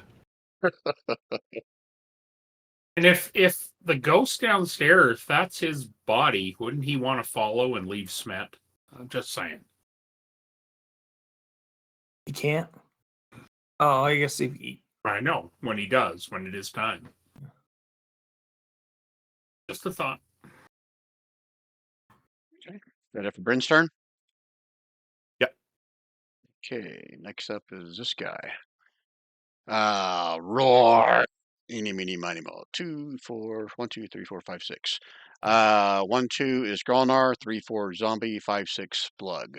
S2: And if the ghost downstairs, that's his body, wouldn't he want to follow and leave Smet? I'm just saying.
S3: You can't. Oh, I guess if you,
S2: I know when he does, when it is time. Just a thought.
S1: Right after Bryn's turn?
S4: Yep.
S1: Okay, next up is this guy. Roar. Eeny, meeny, miny, mo. 2, 4, 1, 2, 3, 4, 5, 6. 1, 2 is Gralnar. 3, 4 zombie. 5, 6 Splug.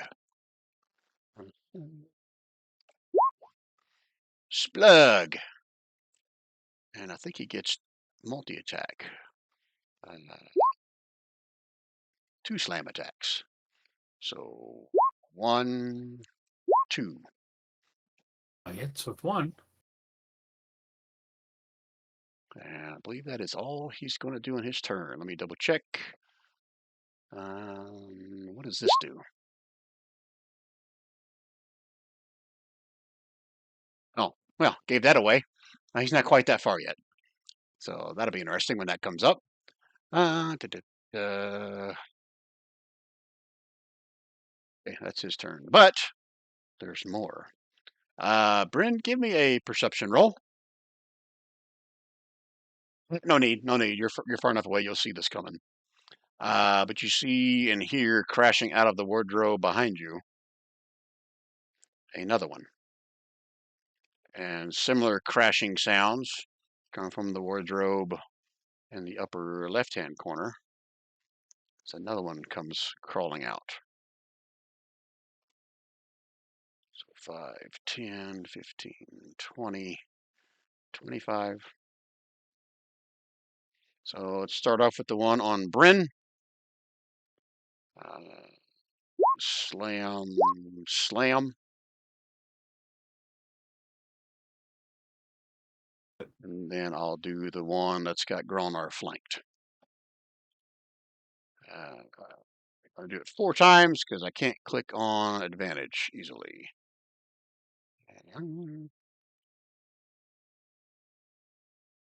S1: Splug. And I think he gets multi-attack. 2 slam attacks. So 1, 2.
S2: Hits with one.
S1: And I believe that is all he's going to do in his turn. Let me double check. What does this do? Oh, well, gave that away. He's not quite that far yet. So that'll be interesting when that comes up. Okay, that's his turn. But there's more. Bryn, give me a perception roll. No need. You're far enough away. You'll see this coming. But you see and hear crashing out of the wardrobe behind you another one. And similar crashing sounds come from the wardrobe in the upper left-hand corner. So another one comes crawling out. So 5, 10, 15, 20, 25. So let's start off with the one on Bryn. Slam, slam. And then I'll do the one that's got Gralnar flanked. I'll do it 4 times because I can't click on advantage easily. And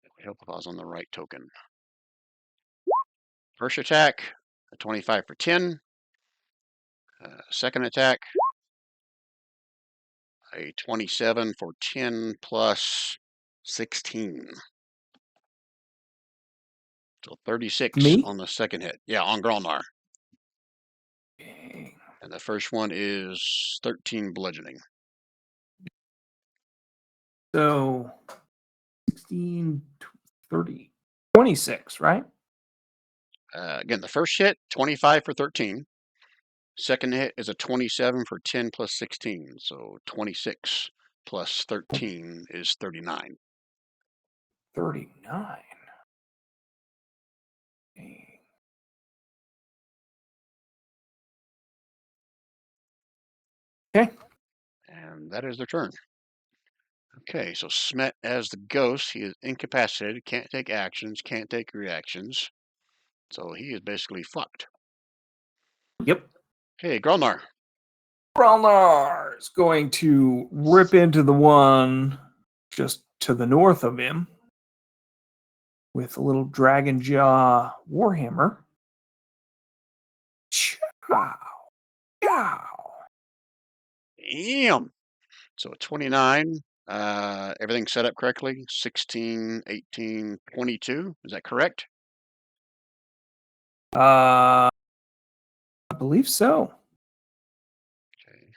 S1: it would help if I was on the right token. First attack, a 25 for 10. Second attack, a 27 for 10 plus 16. So 36
S3: Me?
S1: on the second hit. Yeah, on Gralnar.
S3: okay.
S1: And the first one is 13 bludgeoning.
S3: So 16, 30, 26, right?
S1: Again, the first hit, 25 for 13. Second hit is a 27 for 10 plus 16, so 26 plus 13 is 39.
S3: 39. Okay.
S1: And that is their turn. Okay, so Smet as the ghost, he is incapacitated, can't take actions, can't take reactions. So he is basically fucked.
S3: Yep.
S1: Okay, Gralnar.
S3: Gralnar is going to rip into the one just to the north of him with a little dragon jaw warhammer. Chow. Chow.
S1: Damn. So 29. Everything set up correctly. 16, 18, 22. Is that correct?
S3: I believe so.
S1: Okay.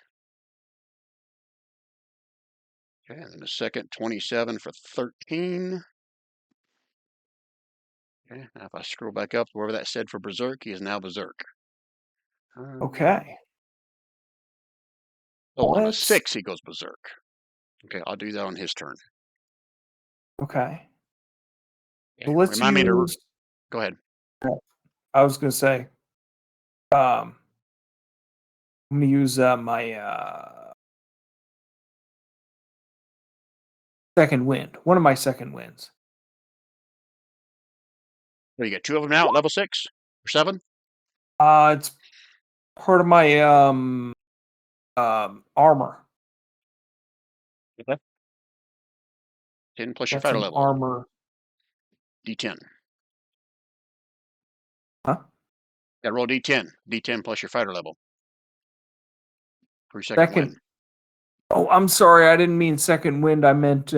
S1: Okay, and then the second 27 for 13. Okay, now if I scroll back up, wherever that said for Berserk, he is now Berserk.
S3: Okay.
S1: Oh, on a
S3: Let's-
S1: 6, he goes Berserk. Okay, I'll do that on his turn.
S3: Okay.
S1: Yeah,
S3: So let's
S1: remind me to
S3: use.
S1: go ahead.
S3: I was going to say, I'm going to use my second wind. One of my second winds.
S1: So you get 2 of them now at level 6 or 7.
S3: It's part of my armor.
S1: Okay. 10 plus your
S3: Got
S1: fighter
S3: some
S1: level.
S3: armor.
S1: D10.
S3: Huh?
S1: Got to roll D10. D10 plus your fighter level. For your second
S3: Second.
S1: win.
S3: Oh, I'm sorry. I didn't mean second wind. I meant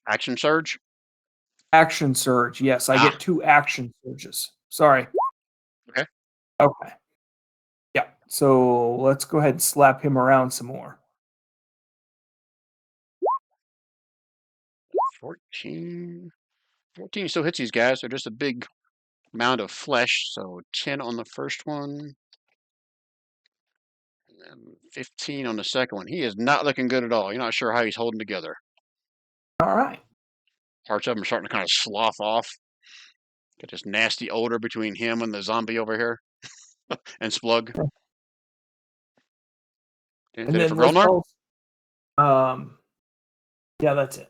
S1: Action surge.
S3: action surge. Yes, I get 2 action surges. Sorry.
S1: Okay.
S3: Okay. Yeah. So let's go ahead and slap him around some more.
S1: 14. 14 still hits these guys. They're just a big mound of flesh. So 10 on the first one. And 15 on the second one. He is not looking good at all. You're not sure how he's holding together.
S3: All right.
S1: Parts of him are starting to kind of slough off. Got this nasty odor between him and the zombie over here. And Splug.
S3: Okay.
S1: Did
S3: And
S1: it
S3: then
S1: for
S3: let's
S1: Gralnar?
S3: yeah, that's it.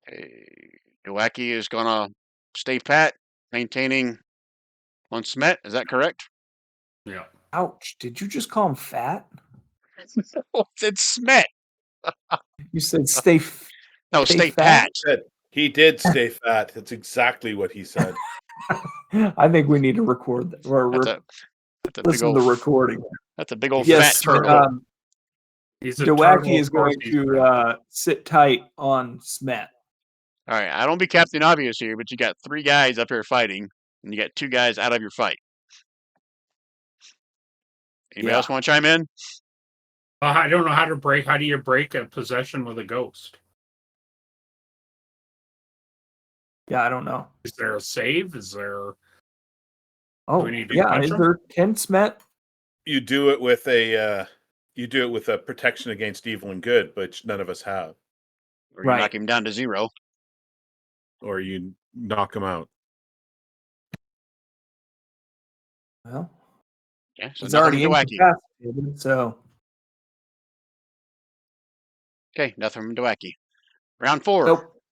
S1: Okay. Doake is gonna stay pat, maintaining on Smet. Is that correct?
S2: Yeah.
S3: Ouch. Did you just call him fat?
S1: Oh, it's Smet.
S3: You said stay
S1: No,
S3: stay
S1: stay
S3: fat?
S1: pat.
S4: He did stay fat. That's exactly what he said.
S3: I think we need to record that or
S1: That's a big
S3: listen to
S1: old.
S3: the recording.
S1: That's a big old
S3: Yes,
S1: fat turtle.
S2: He's a
S3: Doake
S2: turtle,
S3: is
S2: of course
S3: going
S2: he's
S3: to
S2: fat.
S3: sit tight on Smet.
S1: All right, I don't be Captain Obvious here, but you got 3 guys up here fighting, and you got 2 guys out of your fight. Anybody else want to chime in?
S2: I don't know how to break. How do you break a possession with a ghost?
S3: Yeah, I don't know.
S2: Is there a save? Is there?
S3: Oh,
S2: we need to
S3: yeah.
S2: punch
S3: Is
S2: him?
S3: there 10 Smet?
S4: You do it with a protection against evil and good, which none of us have.
S1: Or you
S3: Right.
S1: knock him down to 0.
S4: Or you knock him out.
S3: Well,
S1: Yeah, so
S3: he's
S1: nothing
S3: already
S1: from Doake.
S3: incapacitated, so
S1: Okay, nothing from Doake. Round 4.
S3: nope.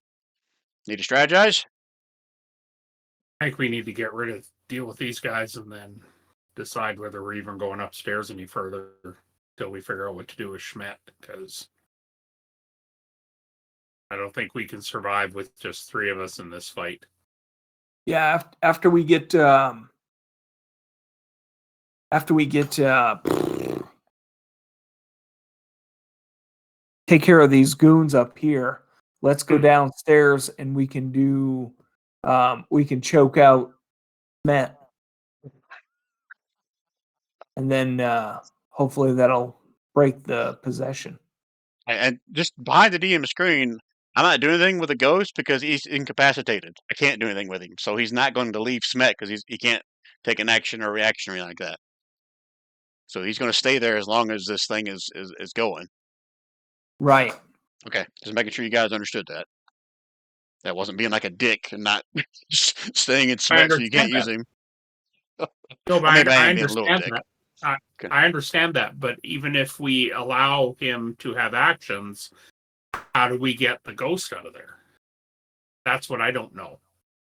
S1: Need to strategize?
S2: I think we need to deal with these guys and then decide whether we're even going upstairs any further till we figure out what to do with Smet, because I don't think we can survive with just 3 of us in this fight.
S3: Yeah, after we get take care of these goons up here, let's go downstairs and we can do we can choke out Smet. And then hopefully that'll break the possession.
S1: And just behind the DM screen, I'm not doing anything with the ghost because he's incapacitated. I can't do anything with him. So he's not going to leave Smet because he can't take an action or reaction or anything like that. So he's going to stay there as long as this thing is going.
S3: Right.
S1: Okay, just making sure you guys understood that. That wasn't being like a dick and not just staying in
S2: I
S1: Smet so you can't
S2: understand
S1: use
S2: that.
S1: him.
S2: No, but
S1: Or maybe I
S2: I
S1: am being a little
S2: understand
S1: dick.
S2: that.
S1: Okay.
S2: I understand that, but even if we allow him to have actions, how do we get the ghost out of there? That's what I don't know.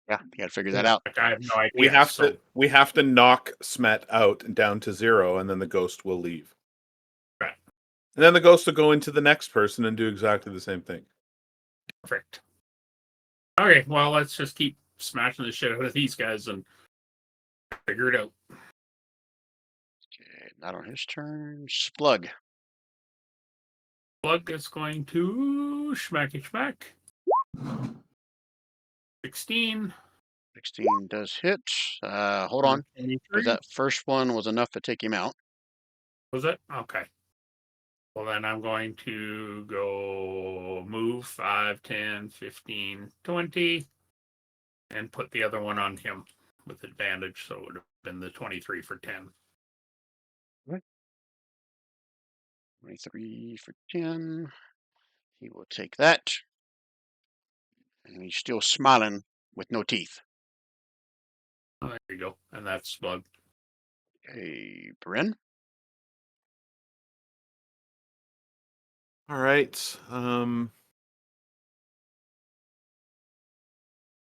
S1: Yeah, you got to figure that out.
S2: Like, I have no idea.
S4: We have to knock Smet out and down to 0, and then the ghost will leave.
S2: Right.
S4: And then the ghost will go into the next person and do exactly the same thing.
S2: Perfect. Okay, well, let's just keep smashing the shit out of these guys and figure it out.
S1: Okay, not on his turn. Splug.
S2: Plug is going to schmacky schmack. 16.
S1: 16 does hit. Hold on, because
S2: 23.
S1: that first one was enough to take him out.
S2: Was it? Okay. Well, then I'm going to go move 5, 10, 15, 20, and put the other one on him with advantage. So it would have been the 23 for 10.
S1: 23 for 10. He will take that. And he's still smiling with no teeth.
S2: Oh, there you go. And that's Splug.
S1: Okay, Bryn.
S4: All right.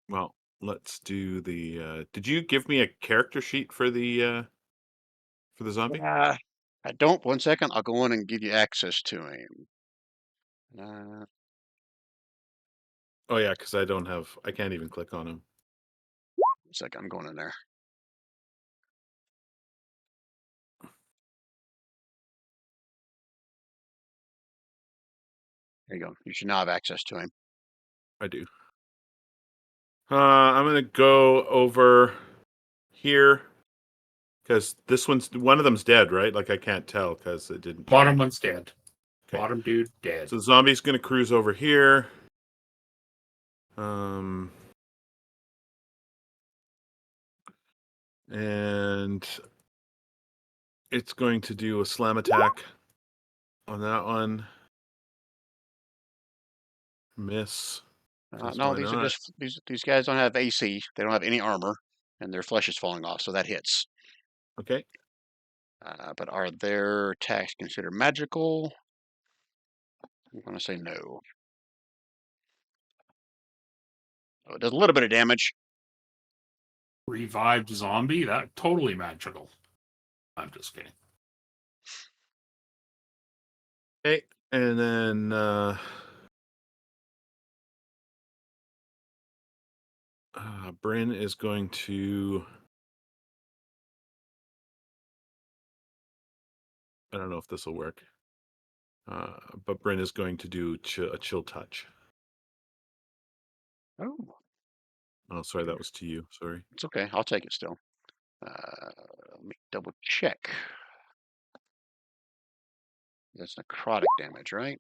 S4: Well, let's do the. Did you give me a character sheet for the zombie?
S1: I don't. 1 second. I'll go in and give you access to him.
S4: Oh yeah, because I don't have. I can't even click on him.
S1: 1 second. I'm going in there. There you go. You should now have access to him.
S4: I do. I'm gonna go over here because one of them's dead, right? Like I can't tell because it didn't.
S2: Bottom one's dead.
S4: Okay.
S2: Bottom dude dead.
S4: So the zombie's gonna cruise over here. And it's going to do a slam attack on that one. Miss.
S1: No, these are just these guys don't have AC. They don't have any armor, and their flesh is falling off, so that hits.
S4: Okay.
S1: But are their attacks considered magical? I'm going to say no. Oh, it does a little bit of damage.
S2: Revived zombie? That totally magical. I'm just kidding.
S4: Okay. And then Bryn is going to. I don't know if this will work. But Bryn is going to do a chill touch.
S1: Oh,
S4: Oh, sorry, that was to you. Sorry.
S1: it's okay. I'll take it still. Let me double check. That's necrotic damage, right?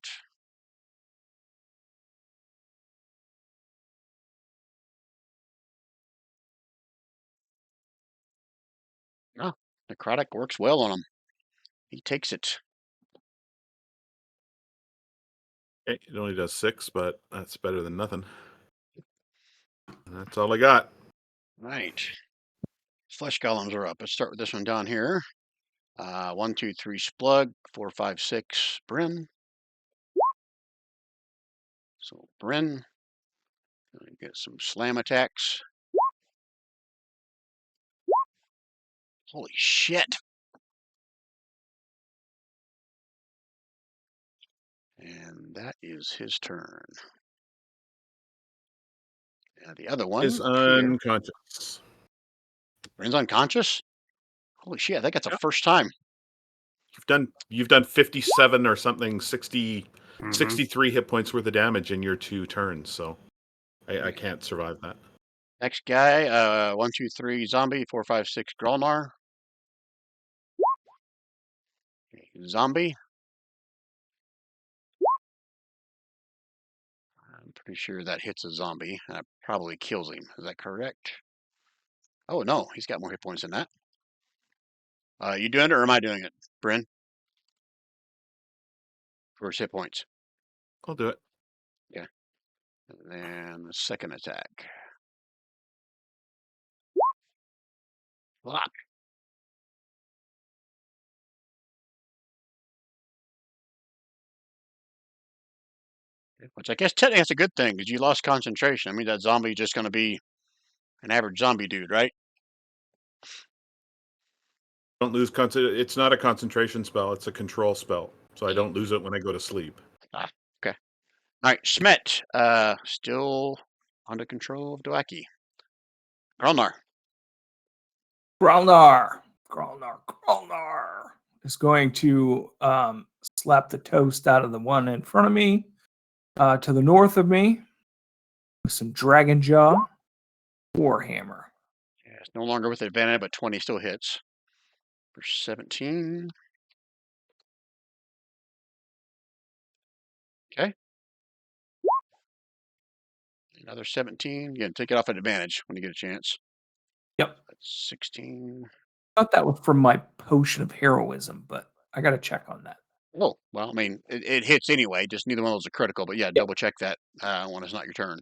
S1: Oh, necrotic works well on him. He takes it.
S4: Okay, it only does 6, but that's better than nothing. And that's all I got.
S1: Right. Flesh golems are up. Let's start with this one down here. 1, 2, 3 Splug. 4, 5, 6 Bryn. So Bryn, gonna get some slam attacks. Holy shit! And that is his turn. And the other one
S4: Is
S1: here,
S4: unconscious.
S1: Bryn's unconscious. Holy shit! I think that's the first time.
S4: You've done 57 or something, 60,
S2: Mhm.
S4: 63 hit points worth of damage in your 2 turns. So I can't survive that.
S1: Next guy, 1, 2, 3 zombie. 4, 5, 6 Gralnar. Okay, zombie. I'm pretty sure that hits a zombie and it probably kills him. Is that correct? Oh no, he's got more hit points than that. You doing it or am I doing it? Bryn, for his hit points.
S4: I'll do it.
S1: And then the second attack. Block. Which I guess technically that's a good thing because you lost concentration. I mean, that zombie just going to be an average zombie dude, right?
S4: Don't lose it's not a concentration spell, it's a control spell. So I don't lose it when I go to sleep.
S1: Ah, okay. All right, Smet, still under control of Doake. Gralnar.
S3: Gralnar is going to slap the toast out of the one in front of me, to the north of me, with some Dragon Jaw Warhammer.
S1: Yeah, it's no longer with advantage, but 20 still hits. For 17. Okay. Another 17. Again, take it off at advantage when you get a chance.
S3: Yep.
S1: That's 16.
S3: I thought that was from my potion of heroism, but I got to check on that.
S1: Oh, well, I mean, it hits anyway. Just neither one of those are critical. But yeah, double check that when it's not your turn.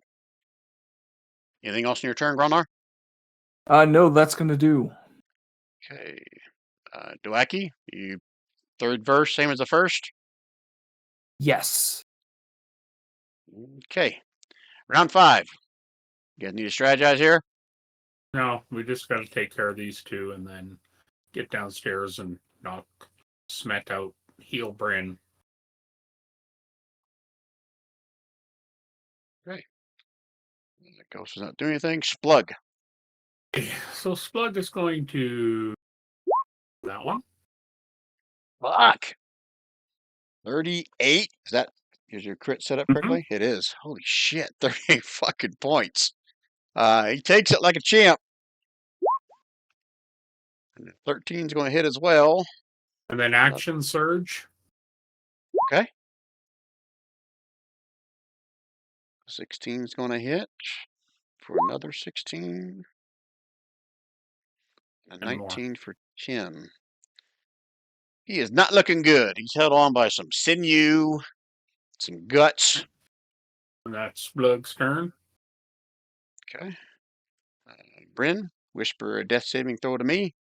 S1: Anything else in your turn, Gralnar?
S3: No, that's going to do.
S1: Okay. Doake, you third verse, same as the first?
S3: Yes.
S1: Okay. Round 5. You guys need to strategize here?
S2: No, we just got to take care of these two and then get downstairs and knock Smet out, heal Bryn.
S1: Great. The ghost is not doing anything. Splug.
S2: So Splug is going to that one.
S1: Fuck. 38? Is your crit set up correctly? It is. Holy shit. 38 fucking points. He takes it like a champ. And 13 is going to hit as well.
S2: And then action surge.
S1: Okay. 16 is going to hit for another 16. And 19 for 10. He is not looking good. He's held on by some sinew, some guts.
S2: And that's Splug's turn.
S1: Okay. Bryn, whisper a death saving throw to me.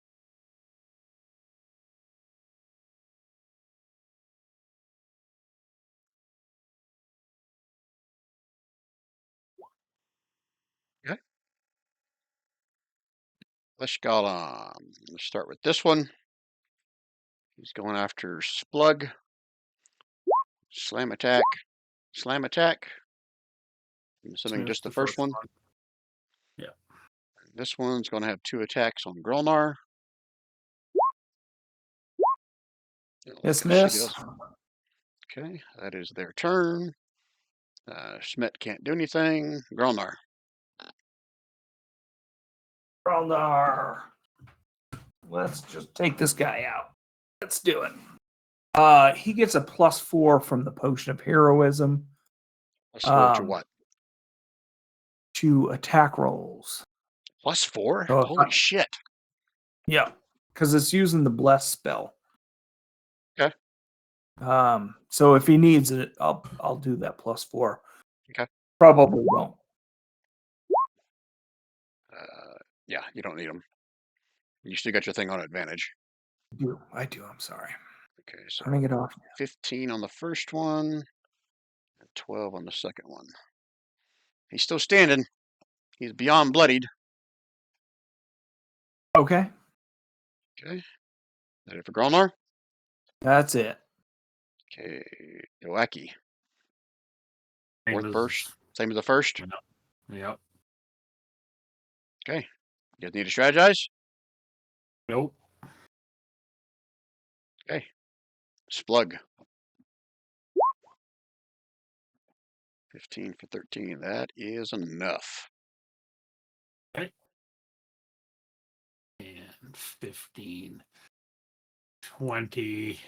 S1: Okay. Let's start with this one. He's going after Splug. Slam attack. Slam attack. I'm assuming just the first one.
S2: Yeah.
S1: This one's going to have 2 attacks on Gralnar.
S3: Miss.
S1: Okay, that is their turn. Smet can't do anything. Gralnar.
S3: Gralnar. Let's just take this guy out. Let's do it. He gets a +4 from the potion of heroism.
S1: +4 to what?
S3: To attack rolls.
S1: +4?
S3: Oh,
S1: Holy shit.
S3: Yeah, because it's using the bless spell.
S1: Okay.
S3: So if he needs it, I'll do that +4.
S1: Okay.
S3: Probably won't.
S1: Yeah, you don't need them. You still got your thing on advantage.
S3: I do. I'm sorry.
S1: Okay, so
S3: Turning it off.
S1: 15 on the first one, and 12 on the second one. He's still standing. He's beyond bloodied.
S3: Okay.
S1: Okay. Is that it for Gralnar?
S3: That's it.
S1: Okay, Doake.
S2: Same
S1: Fourth
S2: as-
S1: burst, same as the first.
S2: Yep.
S1: Okay. You guys need to strategize?
S2: Nope.
S1: Okay. Splug. 15 for 13. That is enough.
S2: And 15, 20,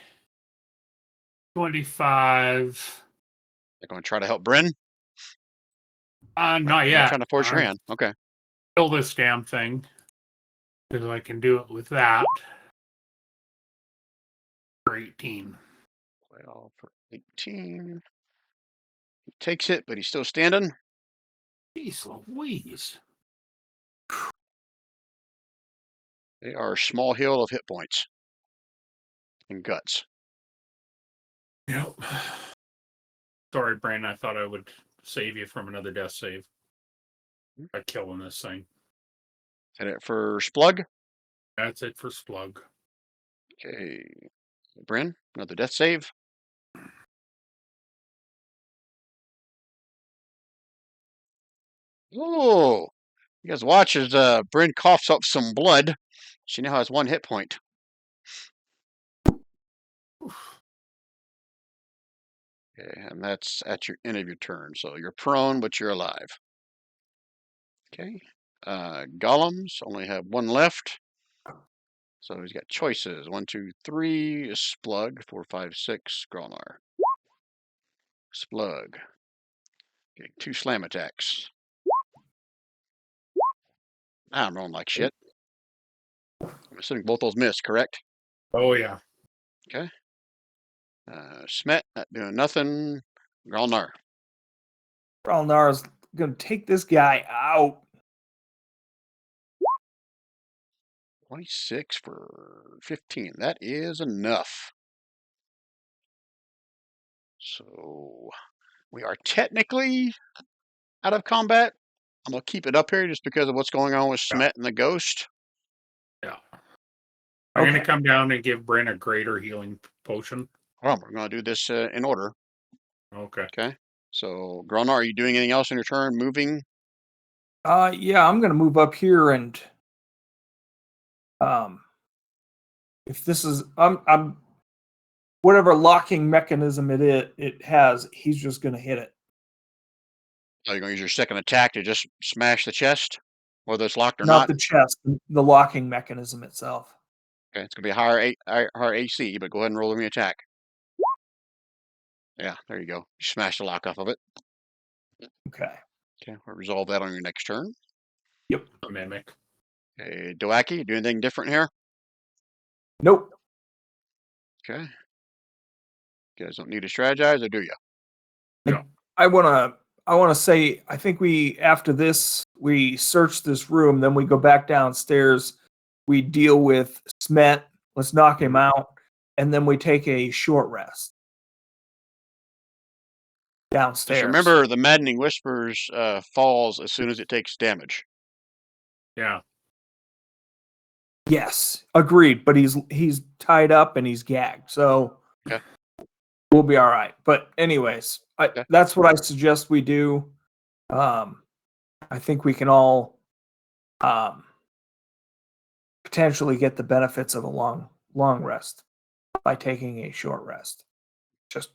S2: 25.
S1: They're going to try to help Bryn?
S2: Not
S1: You're
S2: yet.
S1: trying to force your hand. Okay.
S2: Kill this damn thing. Because I can do it with that. For 18.
S1: 12 for 18. He takes it, but he's still standing.
S2: Jeez Louise.
S1: They are a small hill of hit points and guts.
S2: Yep. Sorry, Bryn. I thought I would save you from another death save by killing this thing.
S1: Hit it for Splug.
S2: That's it for Splug.
S1: Okay. Bryn, another death save. Oh, you guys watch as Bryn coughs up some blood. She now has 1 hit point. Okay, and that's at your end of your turn. So you're prone, but you're alive. Okay. Golems only have 1 left. So he's got choices. 1, 2, 3, Splug. 4, 5, 6, Gralnar. Splug. Getting 2 slam attacks. I'm rolling like shit. I'm assuming both those missed, correct?
S2: Oh, yeah.
S1: Okay. Smet, not doing nothing. Gralnar.
S3: Gralnar is going to take this guy out.
S1: 26 for 15. That is enough. So we are technically out of combat. I'm going to keep it up here just because of what's going on with Smet and the ghost.
S2: Yeah. I'm going
S3: Okay.
S2: to come down and give Bryn a greater healing potion.
S1: Well, we're going to do this in order.
S2: Okay.
S1: Okay. So, Gralnar, are you doing anything else in your turn? Moving?
S3: Yeah, I'm going to move up here and if this is I'm whatever locking mechanism it has, he's just going to hit it.
S1: So you're going to use your second attack to just smash the chest, whether it's locked or
S3: Not
S1: not?
S3: the chest, the locking mechanism itself.
S1: Okay, it's going to be a higher AC, but go ahead and roll me attack. Yeah, there you go. You smash the lock off of it.
S3: Okay.
S1: Okay, we'll resolve that on your next turn.
S3: Yep.
S2: A mimic.
S1: Okay, Doake, do anything different here?
S3: Nope.
S1: Okay. You guys don't need to strategize, or do you?
S2: No.
S3: I want to say I think we after this we search this room, then we go back downstairs, we deal with Smet, let's knock him out, and then we take a short rest downstairs.
S1: Just remember, the Maddening Whispers falls as soon as it takes damage.
S2: Yeah.
S3: Yes, agreed, but he's tied up and he's gagged. So
S1: Okay.
S3: We'll be all right. But anyways,
S1: Okay.
S3: that's what I suggest we do. I think we can all potentially get the benefits of a long rest by taking a short rest. Just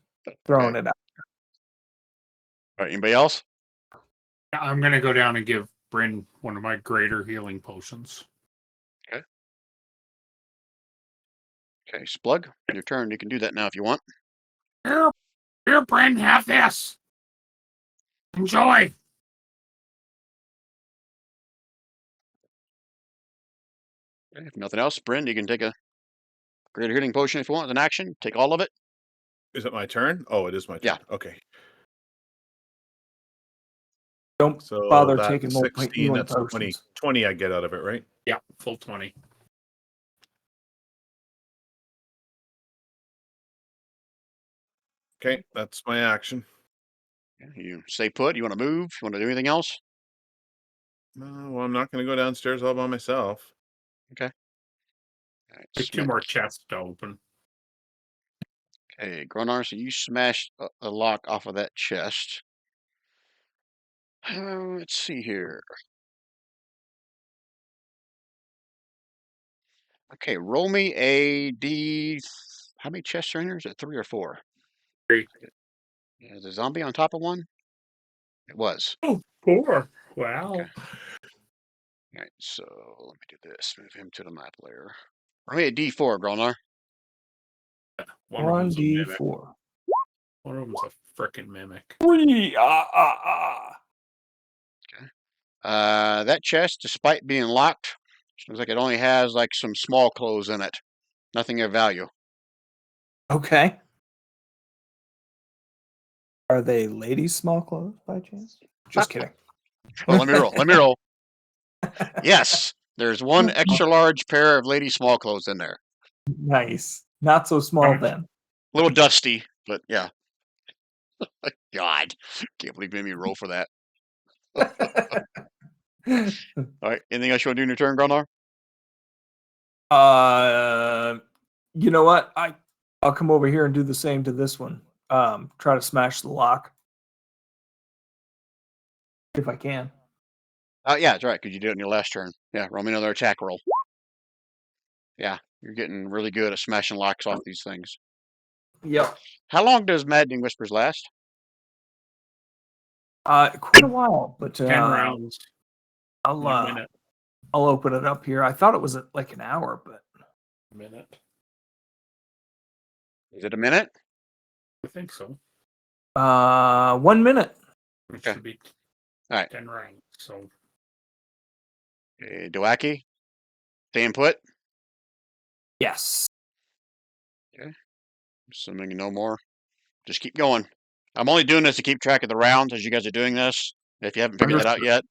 S3: throwing it out.
S1: All right, anybody else?
S2: I'm going to go down and give Bryn one of my greater healing potions.
S1: Okay, Splug, your turn. You can do that now if you want.
S2: Here, Bryn, have this. Enjoy.
S1: Okay, if nothing else, Bryn, you can take a greater healing potion if you want as an action. Take all of it.
S4: Is it my turn? Oh, it is my turn.
S1: Yeah.
S4: Okay.
S3: Don't
S4: So
S3: bother
S4: that's
S3: taking more
S4: 16,
S3: healing
S4: that's 20.
S3: potions.
S4: 20 I get out of it, right?
S2: Yeah, full 20.
S4: Okay, that's my action.
S1: You stay put. You want to move? You want to do anything else?
S4: No, well, I'm not going to go downstairs all by myself.
S1: Okay. All right,
S2: There's 2
S1: Smet.
S2: more chests to open.
S1: Okay, Gralnar, so you smashed a lock off of that chest. Let's see here. Okay, roll me a D. How many chests are in here? Is it 3 or 4?
S2: 3.
S1: Is a zombie on top of one? It was.
S2: Oh, 4. Wow.
S1: Okay. All right, so let me do this. Move him to the map layer. Roll me a D4, Gralnar.
S2: One of them's a mimic.
S3: 1d4.
S2: One of them's a frickin' mimic.
S1: That chest, despite being locked, looks like it only has like some small clothes in it. Nothing of value.
S3: Okay. Are they ladies' small clothes by chance? Just kidding.
S1: Well, let me roll. Let me roll. Yes, there's one extra large pair of lady small clothes in there.
S3: Nice. Not so small then.
S1: A little dusty, but yeah. God, can't believe you made me roll for that. All right, anything else you want to do in your turn, Gralnar?
S3: You know what? I'll come over here and do the same to this one. Try to smash the lock if I can.
S1: Yeah, that's right, because you did it in your last turn. Yeah, roll me another attack roll. Yeah, you're getting really good at smashing locks off these things.
S3: Yep.
S1: How long does Maddening Whispers last?
S3: Quite a while, but
S2: 10 rounds,
S3: I'll
S2: 1 minute.
S3: I'll open it up here. I thought it was like an hour, but
S2: Minute.
S1: Is it a minute?
S2: I think so.
S3: 1 minute.
S2: It
S1: Okay.
S2: should be
S1: All right.
S2: 10 rounds. So
S1: Doake, staying put.
S3: Yes.
S1: Assuming no more. Just keep going. I'm only doing this to keep track of the rounds as you guys are doing this. If you haven't figured that out yet.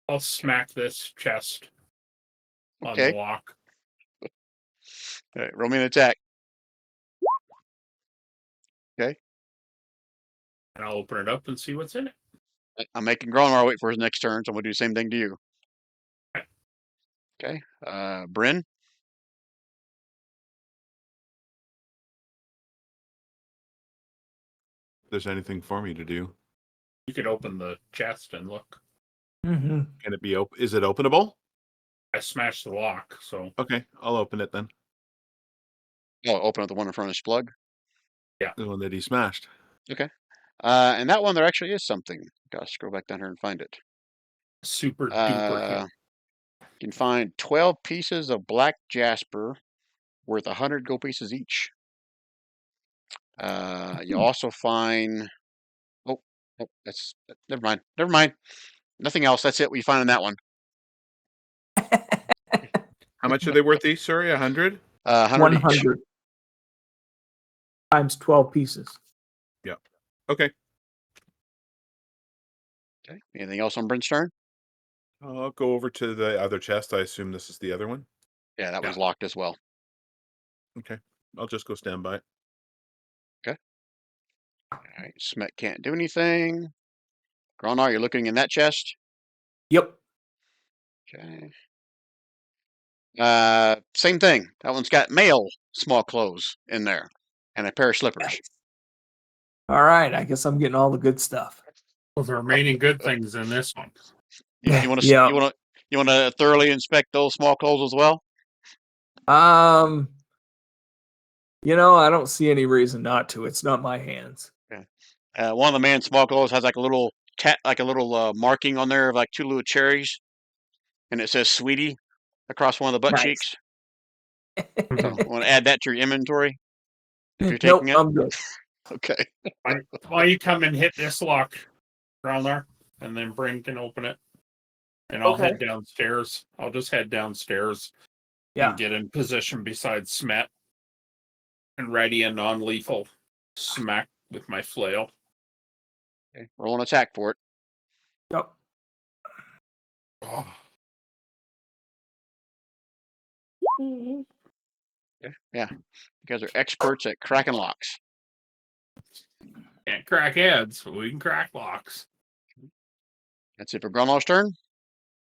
S2: I'll smack this chest on
S1: Okay.
S2: the lock.
S1: All right, roll me an attack. Okay.
S2: And I'll open it up and see what's in it.
S1: I'm making Gralnar wait for his next turn, so I'm going to do the same thing to you. Okay. Bryn.
S4: If there's anything for me to do.
S2: You could open the chest and look.
S3: Mm-hmm.
S4: Can it be open? Is it openable?
S2: I smashed the lock, so
S4: Okay, I'll open it then.
S1: Oh, open up the one in front of Splug.
S4: The one that he smashed.
S1: And that one, there actually is something. Gotta scroll back down here and find it.
S2: super duper
S1: You
S2: hit.
S1: can find 12 pieces of black jasper worth 100 gold pieces each. You also find. Oh, that's. Never mind. Never mind. Nothing else. That's it. We find in that one.
S4: How much are they worth each? Sorry, 100?
S1: 100 each.
S3: 100 times 12 pieces.
S4: Okay.
S1: Okay. Anything else on Bryn's turn?
S4: I'll go over to the other chest. I assume this is the other one.
S1: Yeah, that
S2: Yeah.
S1: one's locked as well.
S4: Okay. I'll just go stand by.
S1: All right. Smet can't do anything. Gralnar, you're looking in that chest.
S3: Yep.
S1: Okay. Same thing. That one's got male small clothes in there and a pair of slippers.
S3: Nice. All right. I guess I'm getting all the good stuff.
S2: Well, the remaining good things in this one.
S1: You want to
S3: Yeah.
S1: you want to thoroughly inspect those small clothes as well?
S3: I don't see any reason not to. It's not my hands.
S1: One of the man's small clothes has like a little marking on there of like two little cherries, and it says "Sweetie" across one of the butt
S3: Nice.
S1: cheeks. So want to add that to your inventory if you're
S3: Nope,
S1: taking it.
S3: I'm good.
S1: Okay.
S2: Why you come and hit this lock, Gralnar, and then Bryn can open it. And I'll head downstairs. I'll just head downstairs
S3: Yeah.
S2: and get in position beside Smet and ready a non-lethal smack with my flail.
S1: Okay. Roll an attack for it.
S3: Yep.
S2: Oh.
S1: Okay. Yeah. You guys are experts at cracking locks.
S2: Can't crack heads, but we can crack locks.
S1: That's it for Gralnar's turn.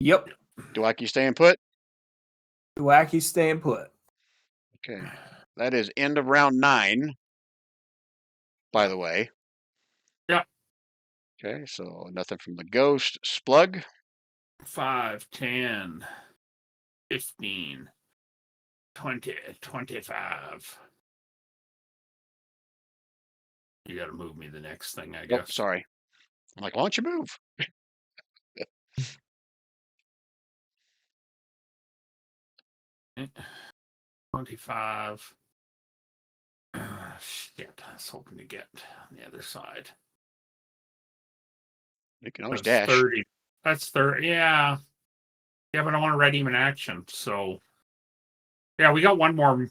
S3: Yep.
S1: Doake staying put.
S3: Wacky staying put.
S1: Okay. That is end of round 9, by the way.
S2: Yeah.
S1: Okay, so nothing from the ghost. Splug.
S2: 5, 10, 15, 20, 25. You got to move me the next thing, I
S1: Oh,
S2: guess.
S1: sorry. I'm like, why don't you move?
S2: 25. Shit, I was hoping to get on the other side.
S1: You can always
S2: That's
S1: dash.
S2: 30. That's 30. Yeah. Yeah, but I want to ready him in action. So, yeah, we got one more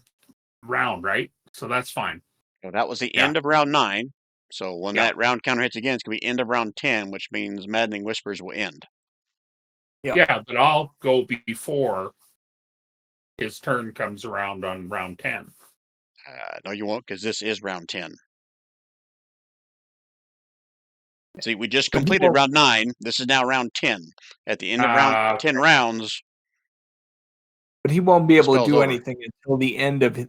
S2: round, right? So that's fine.
S1: So that was the
S2: Yeah.
S1: end of round 9. So when
S2: Yeah.
S1: that round counter hits again, it's going to be end of round 10, which means Maddening Whispers will end.
S3: Yeah.
S2: Yeah, but I'll go before his turn comes around on round 10.
S1: No, you won't, because this is round 10. See, we just
S3: But he
S1: completed
S3: won't-
S1: round 9. This is now round 10. At the end of round 10 rounds,
S3: But he won't be able to
S1: spell's
S3: do
S1: over.
S3: anything until the end of his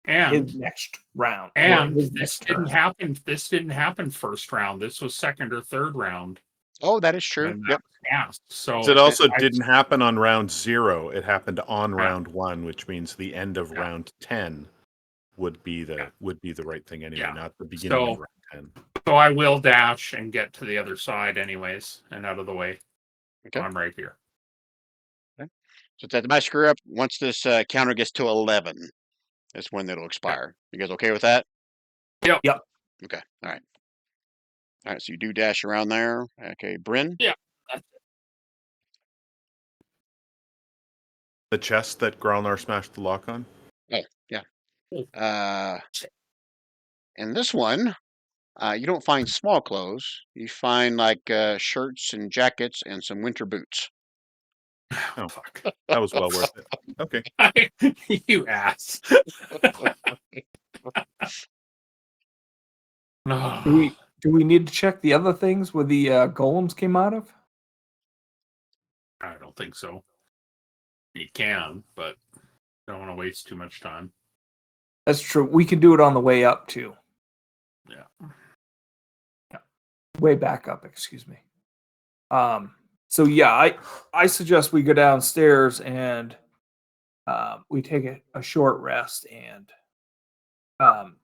S2: And
S3: next round. or
S2: and
S3: his
S2: this
S3: next
S2: didn't
S3: turn.
S2: happen. This didn't happen first round. This was second or third round.
S1: Oh, that is true.
S2: And
S1: Yep.
S2: asked. So
S4: It also
S2: I-
S4: didn't happen on round 0. It happened on
S2: Yeah.
S4: round 1, which means the end of
S2: Yeah.
S4: round 10 would be the
S2: Yeah.
S4: right thing anyway,
S2: Yeah.
S4: not the beginning of
S2: So-
S4: round 10.
S2: So I will dash and get to the other side anyways and out of the way.
S1: Okay.
S2: I'm right here.
S1: So that's my screw up. Once this counter gets to 11, that's when it'll expire. You guys okay with that?
S2: Yep.
S3: Yep.
S1: Okay. All right. All right. So you do dash around there. Okay. Bryn?
S2: Yeah. That's it.
S4: The chest that Gralnar smashed the lock on?
S1: And this one, you don't find small clothes. You find like shirts and jackets and some winter boots.
S4: Oh.
S2: Fuck.
S4: That was well worth it. Okay.
S2: You ass. No.
S3: Do we need to check the other things where the golems came out of?
S2: I don't think so. You can, but don't want to waste too much time.
S3: That's true. We can do it on the way up too.
S2: Yeah.
S3: Way back up, excuse me. So yeah, I suggest we go downstairs and we take a short rest and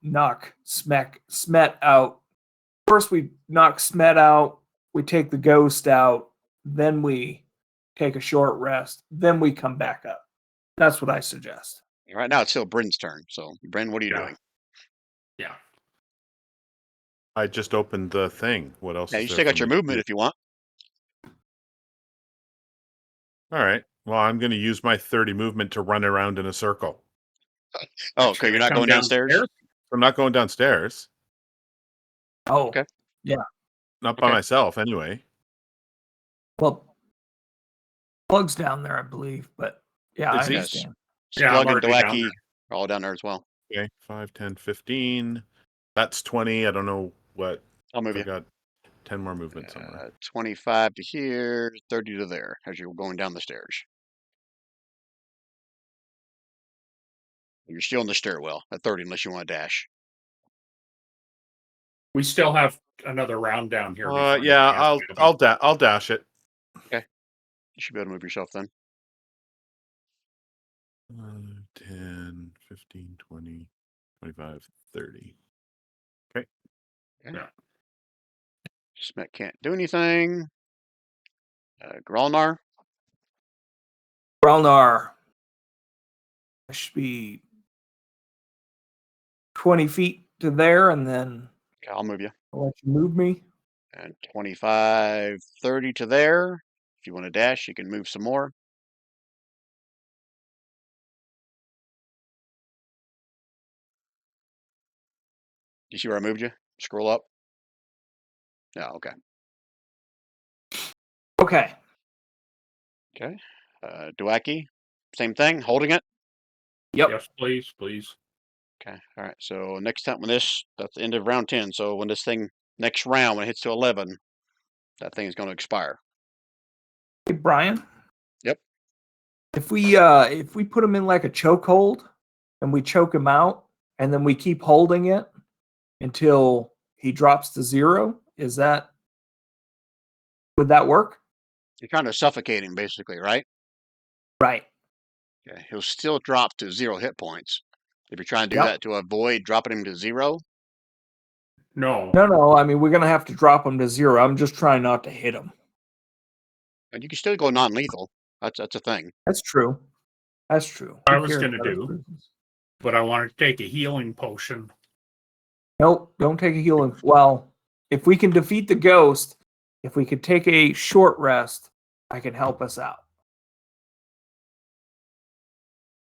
S3: knock Smet out. First we knock Smet out, we take the ghost out, then we take a short rest, then we come back up. That's what I suggest.
S1: Right now, it's still Bryn's turn. So, Bryn, what are you
S2: Yeah.
S1: doing?
S2: Yeah.
S4: I just opened the thing. What else
S1: Yeah,
S4: is
S1: you
S4: there
S1: still got
S4: for
S1: your
S4: me to
S1: movement
S4: do?
S1: if you want.
S4: All right. Well, I'm going to use my 30 movement to run around in a circle.
S1: Oh, okay. You're not
S2: Come
S1: going downstairs?
S4: I'm not going downstairs.
S3: Oh,
S1: Okay.
S4: Not by
S1: Okay.
S4: myself, anyway.
S3: well, Plug's down there, I believe, but yeah, I
S4: Is he?
S1: Yes.
S3: understand.
S2: Yeah, I'm
S1: Splug and
S2: already down
S1: Doake
S2: there.
S1: are all down there as well.
S4: Okay. 5, 10, 15. That's 20. I don't know what.
S1: I'll move
S4: I
S1: you.
S4: got 10 more movement somewhere.
S1: 25 to here, 30 to there as you're going down the stairs. You're still in the stairwell at 30 unless you want to dash.
S2: We still have another round down here. before
S4: Yeah,
S2: anything else happens.
S4: I'll dash it.
S1: You should be able to move yourself then.
S4: 10, 15, 20, 25, 30.
S1: Smet can't do anything. Gralnar.
S3: Gralnar. I should be 20 feet to there, and then
S1: Okay, I'll move you.
S3: I'll let you move me.
S1: And 25, 30 to there. If you want to dash, you can move some more. You see where I moved you? Scroll up. Yeah, okay.
S3: Okay.
S1: Okay. Doake, same thing, holding it.
S3: Yep.
S2: Yes, please, please.
S1: Okay. All right. So next time when that's the end of round 10. So when this thing, next round, when it hits to 11, that thing is going to expire.
S3: Hey, Brian.
S1: Yep.
S3: If we put him in like a chokehold and we choke him out and then we keep holding it until he drops to 0, would that work?
S1: You're trying to suffocate him, basically, right?
S3: Right.
S1: Okay. He'll still drop to 0 hit points. If you're trying to do
S3: Yep.
S1: that to avoid dropping him to 0,
S2: No.
S3: No. I mean, we're gonna have to drop him to 0. I'm just trying not to hit him.
S1: and you can still go non-lethal. That's a thing.
S3: That's true. That's true.
S2: I
S3: Who
S2: was
S3: cares
S2: gonna
S3: about his
S2: do.
S3: bruises?
S2: But I wanted to take a healing potion.
S3: Nope. Don't take a healing. Well, if we can defeat the ghost, if we could take a short rest, I can help us out.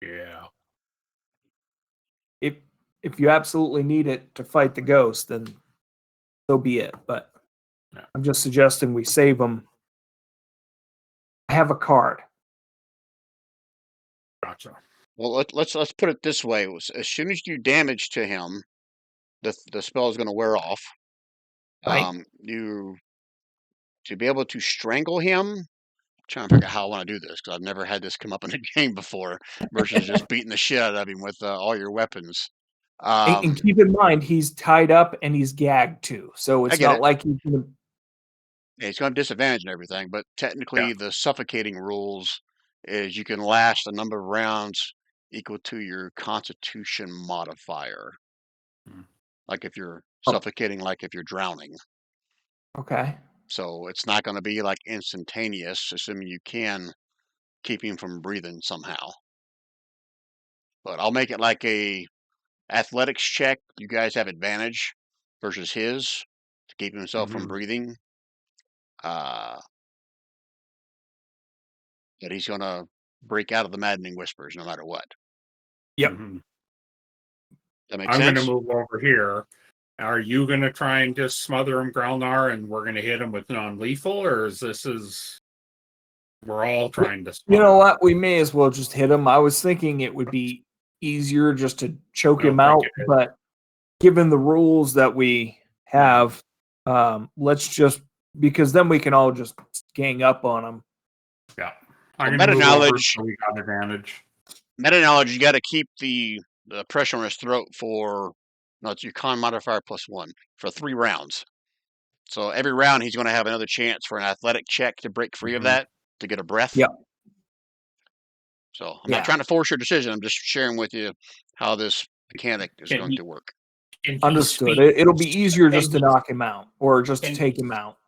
S2: Yeah.
S3: if you absolutely need it to fight the ghost, then so be it. But
S2: Yeah.
S3: I'm just suggesting we save him. I have a card.
S2: Gotcha.
S1: Well, let's put it this way: as soon as you damage to him, the spell is going to wear off.
S3: Right.
S1: You to be able to strangle him. I'm trying to figure out how I want to do this because I've never had this come up in a game before. Versus just beating the shit out of him with all your weapons.
S3: And keep in mind, he's tied up and he's gagged too. So
S1: I
S3: it's
S1: get
S3: not
S1: it.
S3: like he's going to.
S1: Yeah, he's going to have disadvantage and everything, but technically
S2: Yeah.
S1: the suffocating rules is you can last a number of rounds equal to your Constitution modifier.
S2: Hmm.
S1: Like if you're
S3: Oh.
S1: suffocating, like if you're drowning.
S3: Okay.
S1: So it's not going to be like instantaneous, assuming you can keep him from breathing somehow. But I'll make it like a athletics check. You guys have advantage versus his to keep himself from
S2: Mhm.
S1: breathing. That he's going to break out of the maddening whispers no matter what.
S3: Yep.
S2: Mhm.
S1: That makes
S2: I'm going to
S1: sense?
S2: move over here. Are you going to try and just smother him, Gralnar, and we're going to hit him with non-lethal, or we're all trying to
S3: You
S2: smother
S3: know
S2: him?
S3: what? We may as well just hit him. I was thinking it would be easier just to choke
S2: We'll
S3: him
S2: break
S3: out,
S2: it.
S3: but given the rules that we have, let's just because then we can all just gang up on him.
S2: Yeah.
S1: So
S2: I'm going to
S1: meta
S2: move over
S1: knowledge.
S2: so we got advantage.
S1: Meta knowledge. You got to keep the pressure on his throat for not your con modifier +1 for 3 rounds. So every round he's going to have another chance for an athletic check to break free of
S2: Mhm.
S1: that to get a breath.
S3: Yep.
S1: So I'm
S3: Yeah.
S1: not trying to force your decision. I'm just sharing with you how this mechanic is
S2: Can
S1: going
S2: he-
S1: to work.
S2: Can he
S3: Understood.
S2: speak-
S3: It'll be easier
S2: can
S3: just to
S2: he-
S3: knock him out or just to
S2: can-
S3: take him out.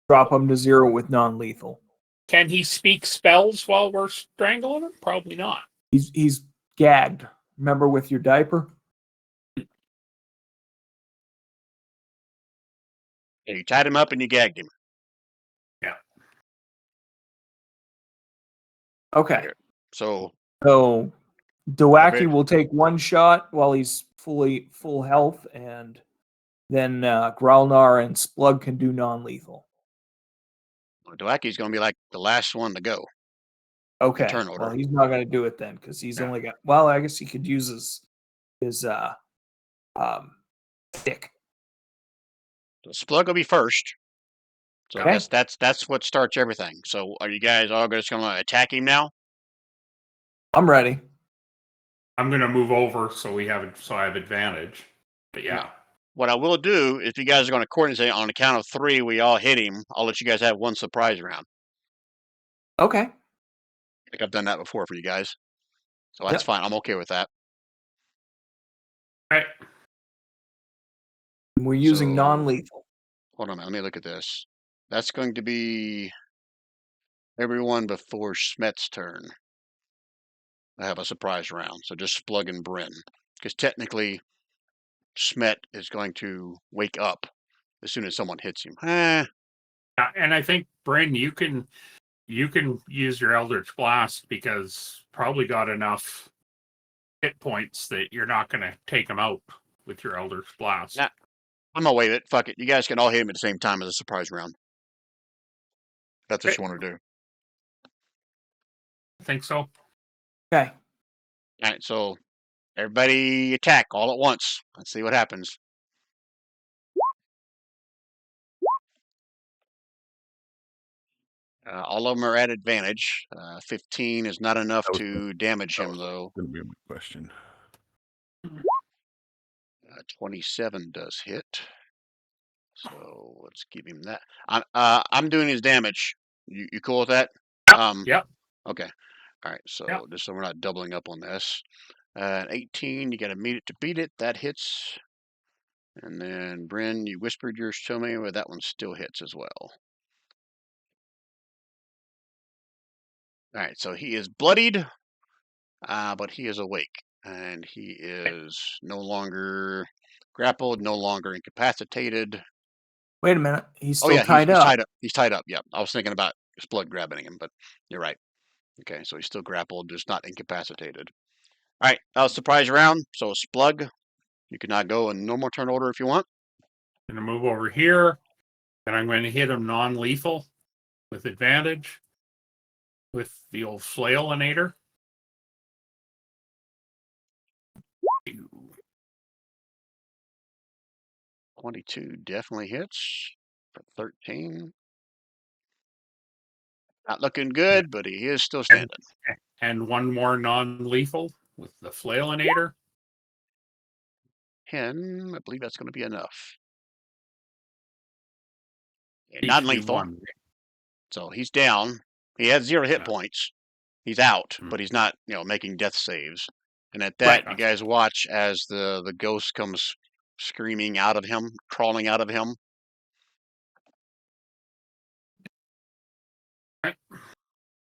S3: Drop him to 0 with non-lethal.
S2: Can he speak spells while we're strangling him? Probably not.
S3: He's gagged. Remember with your diaper?
S1: And you tied him up and you gagged him.
S3: Okay.
S1: So
S3: So Doake
S1: Okay.
S3: will take 1 shot while he's full health, and then Gralnar and Splug can do non-lethal.
S1: Doake's going to be like the last one to go.
S3: Okay.
S1: turn order.
S3: Well, he's not going to do it then because he's
S2: Yeah.
S3: only got. Well, I guess he could use his stick.
S1: So Splug will be first. So
S3: Okay.
S1: I guess that's what starts everything. So are you guys all just going to attack him now?
S3: I'm ready.
S2: I'm going to move over so I have advantage. But yeah.
S1: No. What I will do, if you guys are going to coordinate on the count of 3, we all hit him. I'll let you guys have 1 surprise round.
S3: Okay.
S1: I think I've done that before for you guys. So that's
S3: Yep.
S1: fine. I'm okay with that.
S2: All right.
S3: We're using
S1: So-
S3: non-lethal.
S1: Hold on a minute. Let me look at this. That's going to be everyone before Smet's turn. I have a surprise round. So just Splug and Bryn. Because technically, Smet is going to wake up as soon as someone hits him.
S2: Yeah, and I think Bryn, you can use your Eldritch Blast because probably got enough hit points that you're not going to take him out with your Eldritch Blast.
S1: Yeah. I'm going to waive it. Fuck it. You guys can all hit him at the same time as a surprise round. That's what
S2: Okay.
S1: you want to do.
S2: I think so.
S3: Okay.
S1: All right, so everybody attack all at once. Let's see what happens. All of them are at advantage. 15 is not enough
S4: That was
S1: to damage
S4: that
S1: him,
S4: was
S1: though.
S4: Gonna be my question.
S1: 27 does hit. So let's give him that. I'm doing his damage. You cool with that?
S2: Yep.
S1: Okay. All right. So
S2: Yep.
S1: just so we're not doubling up on this. 18, you got to meet it to beat it. That hits. And then Bryn, you whispered yours to me, but that one still hits as well. All right. So he is bloodied, but he is awake, and he is no longer grappled, no longer incapacitated.
S3: Wait a minute. He's
S1: Oh
S3: still
S1: yeah,
S3: tied
S1: he's
S3: up.
S1: tied up. He's tied up. Yeah, I was thinking about his blood grabbing him, but you're right. Okay, so he's still grappled, just not incapacitated. All right, surprise round. So Splug, you can now go in normal turn order if you want.
S2: Gonna move over here, and I'm going to hit him non-lethal with advantage with the old flailinator.
S1: 22 definitely hits for 13. Not looking good, but he is still standing.
S2: And one more non-lethal with the flailinator.
S1: 10, I believe that's going to be enough.
S2: He
S1: Not
S2: should be
S1: lethal,
S2: one.
S1: so he's down. He has 0 hit
S2: Yeah.
S1: points. He's out,
S2: Hmm.
S1: but he's not, making death saves. And at that,
S2: Right.
S1: you guys watch as the ghost comes screaming out of him, crawling out of him.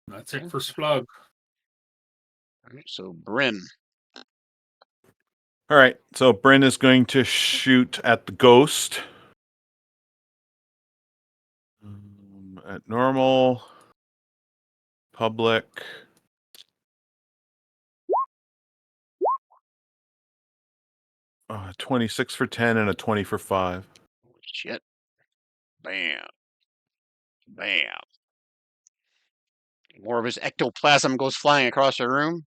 S2: That's it for Splug.
S1: All right, so Bryn.
S4: All right, so Bryn is going to shoot at the ghost. At normal, public. Uh, 26 for 10 and a 20 for 5.
S1: Shit. Bam. Bam. More of his ectoplasm goes flying across the room,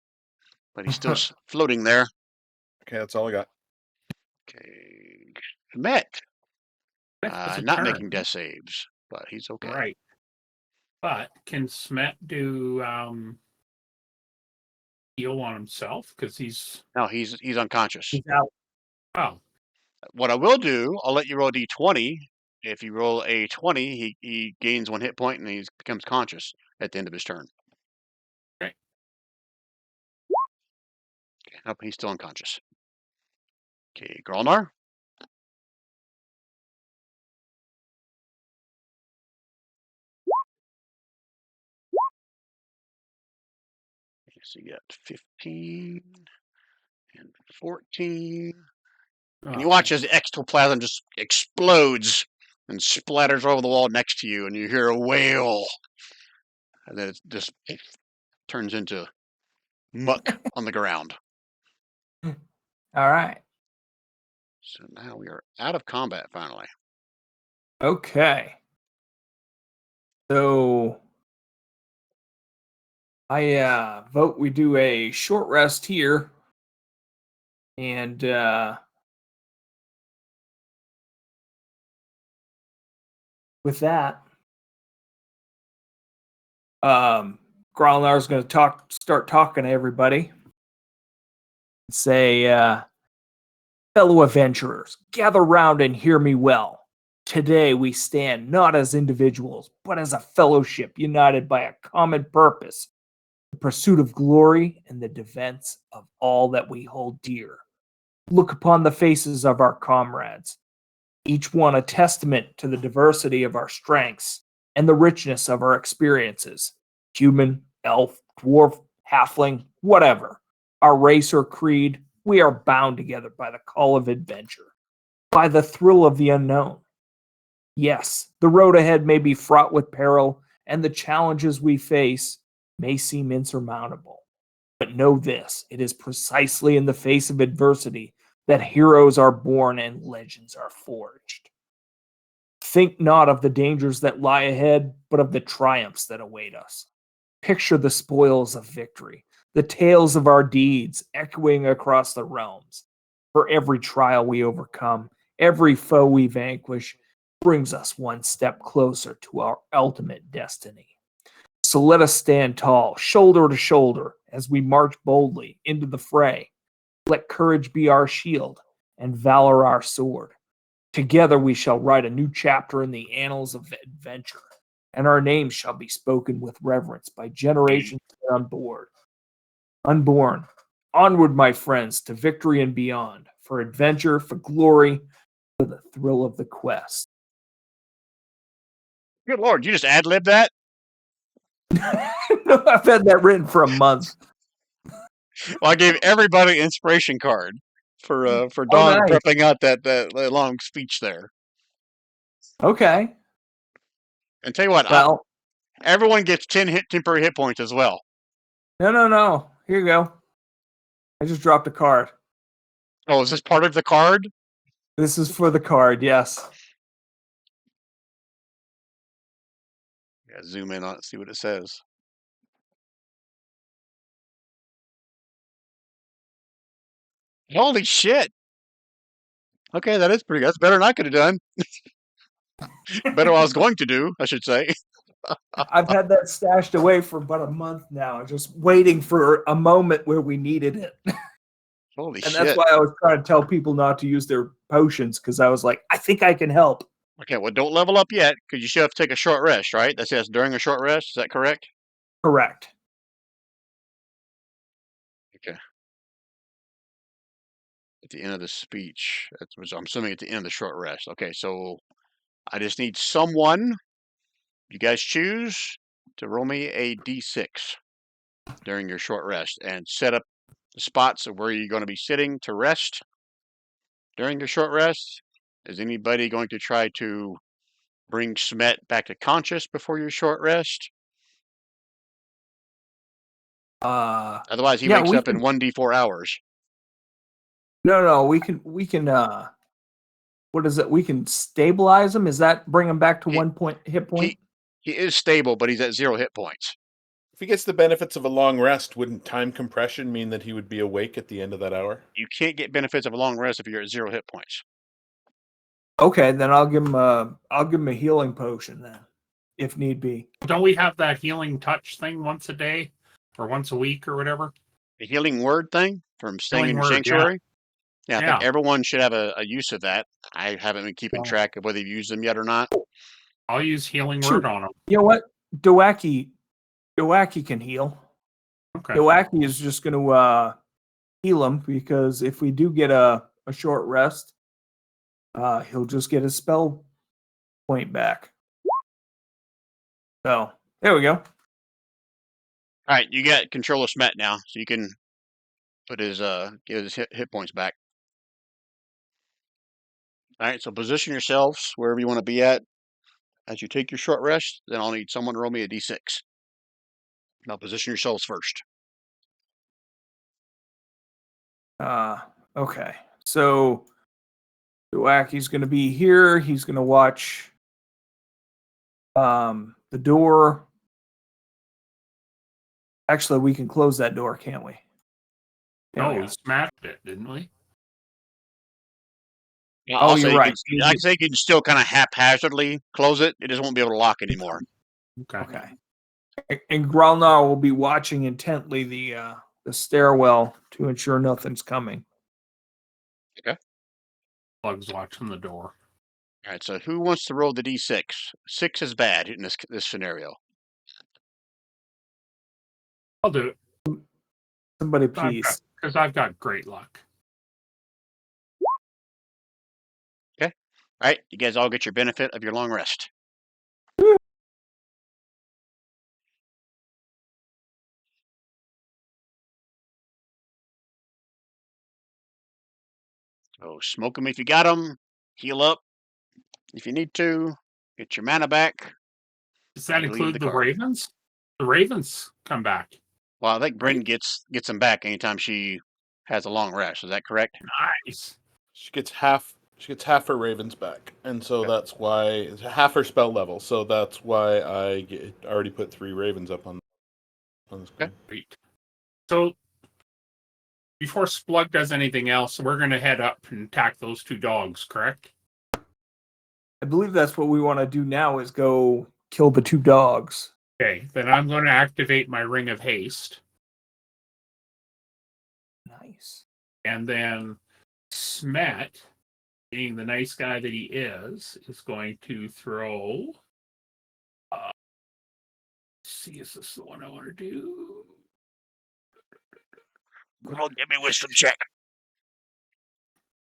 S1: but he's still floating there.
S4: Okay, that's all I got.
S1: Okay. Smet.
S2: It's a
S1: Not
S2: turn.
S1: making death saves, but he's okay.
S2: Right. But can Smet do heal on himself? Because he's
S1: No, he's unconscious.
S3: He's out.
S2: oh,
S1: What I will do, I'll let you roll a d20. If you roll a 20, he gains 1 hit point and he becomes conscious at the end of his turn.
S2: Okay.
S1: Nope, he's still unconscious. Okay, Gralnar. So you got 15 and 14. And you watch as the ectoplasm just explodes and splatters over the wall next to you, and you hear a wail. And then it just turns into muck on the ground.
S3: All right.
S1: So now we are out of combat finally.
S3: Okay. So I vote we do a short rest here. And with that, Gralnar is going to start talking to everybody. Say, fellow adventurers, gather round and hear me well. Today we stand not as individuals, but as a fellowship united by a common purpose, the pursuit of glory and the defense of all that we hold dear. Look upon the faces of our comrades, each one a testament to the diversity of our strengths and the richness of our experiences. Human, elf, dwarf, halfling, whatever, our race or creed, we are bound together by the call of adventure, by the thrill of the unknown. Yes, the road ahead may be fraught with peril, and the challenges we face may seem insurmountable. But know this, it is precisely in the face of adversity that heroes are born and legends are forged. Think not of the dangers that lie ahead, but of the triumphs that await us. Picture the spoils of victory, the tales of our deeds echoing across the realms. For every trial we overcome, every foe we vanquish, brings us one step closer to our ultimate destiny. So let us stand tall, shoulder to shoulder, as we march boldly into the fray. Let courage be our shield and valor our sword. Together we shall write a new chapter in the annals of adventure, and our names shall be spoken with reverence by generations unborn. Onward, my friends, to victory and beyond, for adventure, for glory, for the thrill of the quest.
S1: Good Lord, you just ad-lib that?
S3: No, I've had that written for a month.
S1: Well, I gave everybody an inspiration card for Don
S3: nice.
S1: prepping out that long speech there.
S3: Okay.
S1: And tell you what,
S3: Well,
S1: everyone gets 10 temporary hit points as well.
S3: no. Here you go. I just dropped a card.
S1: Oh, is this part of the card?
S3: This is for the card, yes.
S1: Yeah, zoom in on it, see what it says. Holy shit! Okay, that is pretty good. That's better than I could have done. Better what I was going to do, I should say.
S3: I've had that stashed away for about a month now, just waiting for a moment where we needed it.
S1: Holy
S3: And
S1: shit.
S3: that's why I was trying to tell people not to use their potions, because I was like, I think I can help.
S1: Okay, well, don't level up yet, because you should have to take a short rest, right? That's during a short rest. Is that correct?
S3: Correct.
S1: Okay. At the end of the speech, I'm assuming at the end of the short rest. Okay, so I just need someone, you guys choose, to roll me a d6 during your short rest and set up the spots of where you're going to be sitting to rest during your short rest. Is anybody going to try to bring Smet back to conscious before your short rest? Otherwise, he
S3: Yeah,
S1: wakes
S3: we
S1: up in
S3: can.
S1: 1d4 hours.
S3: No, we can. What is it? We can stabilize him. Is that bring him back to
S1: He-
S3: 1 hit point?
S1: He is stable, but he's at 0 hit points.
S4: If he gets the benefits of a long rest, wouldn't time compression mean that he would be awake at the end of that hour?
S1: You can't get benefits of a long rest if you're at 0 hit points.
S3: Okay, then I'll give him a healing potion then, if need be.
S2: Don't we have that healing touch thing once a day or once a week or whatever?
S1: The healing word thing from staying
S2: Healing
S1: in your
S2: word, yeah.
S1: sanctuary. Yeah, I think
S2: Yeah.
S1: everyone should have a use of that. I haven't been keeping
S2: Yeah.
S1: track of whether you've used them yet or not.
S2: I'll use healing
S3: Sure.
S2: word on him.
S3: You know what? Doake can heal.
S2: Okay.
S3: Doake is just going to heal him, because if we do get a short rest, he'll just get his spell point back. So there we go.
S1: All right, you got control of Smet now, so you can put his get his hit points back. All right, so position yourselves wherever you want to be at as you take your short rest. Then I'll need someone to roll me a d6. Now position yourselves first.
S3: Okay. So Doaki's going to be here. He's going to watch the door. Actually, we can close that door, can't we? There we
S2: No,
S3: go.
S2: we smashed it, didn't we?
S1: Yeah,
S3: Oh,
S1: also,
S3: you're
S1: you
S3: right.
S1: can, I think you can still kind of haphazardly close it. It just won't be able to lock anymore.
S2: Okay.
S3: And Gralnar will be watching intently the stairwell to ensure nothing's coming.
S2: Plug's watching the door.
S1: All right, so who wants to roll the d6? 6 is bad in this scenario.
S2: I'll do it.
S3: Somebody, please.
S2: Because I've got great luck.
S1: All right, you guys all get your benefit of your long rest. So smoke them if you got them. Heal up if you need to. Get your mana back.
S2: Does that
S1: You leave
S2: include
S1: the
S2: the
S1: card.
S2: Ravens? The Ravens come back.
S1: Well, I think Bryn
S2: Right.
S1: gets them back anytime she has a long rest. Is that correct?
S2: Nice.
S4: She gets half her ravens back, and so that's why it's half her spell level. So that's why I already put 3 ravens up on the screen.
S2: Great. So before Splug does anything else, we're going to head up and attack those 2 dogs, correct?
S3: I believe that's what we want to do now, is go kill the 2 dogs.
S2: Okay, then I'm going to activate my Ring of Haste.
S3: Nice.
S2: And then Smet, being the nice guy that he is going to throw. See, is this the one I want to do?
S1: Everyone give me a wisdom check.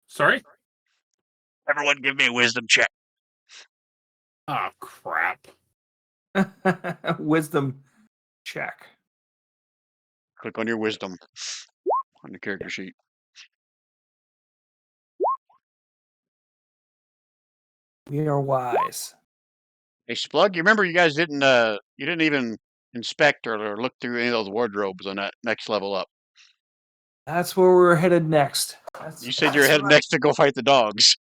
S2: Sorry?
S1: Everyone give me a wisdom check.
S2: Oh, crap.
S3: Wisdom check.
S1: Click on your wisdom on the character sheet.
S3: We are wise.
S1: Hey, Splug, you remember you guys didn't even inspect or look through any of those wardrobes on that next level up.
S3: That's where we're headed next.
S1: You said you're headed next to go fight the dogs.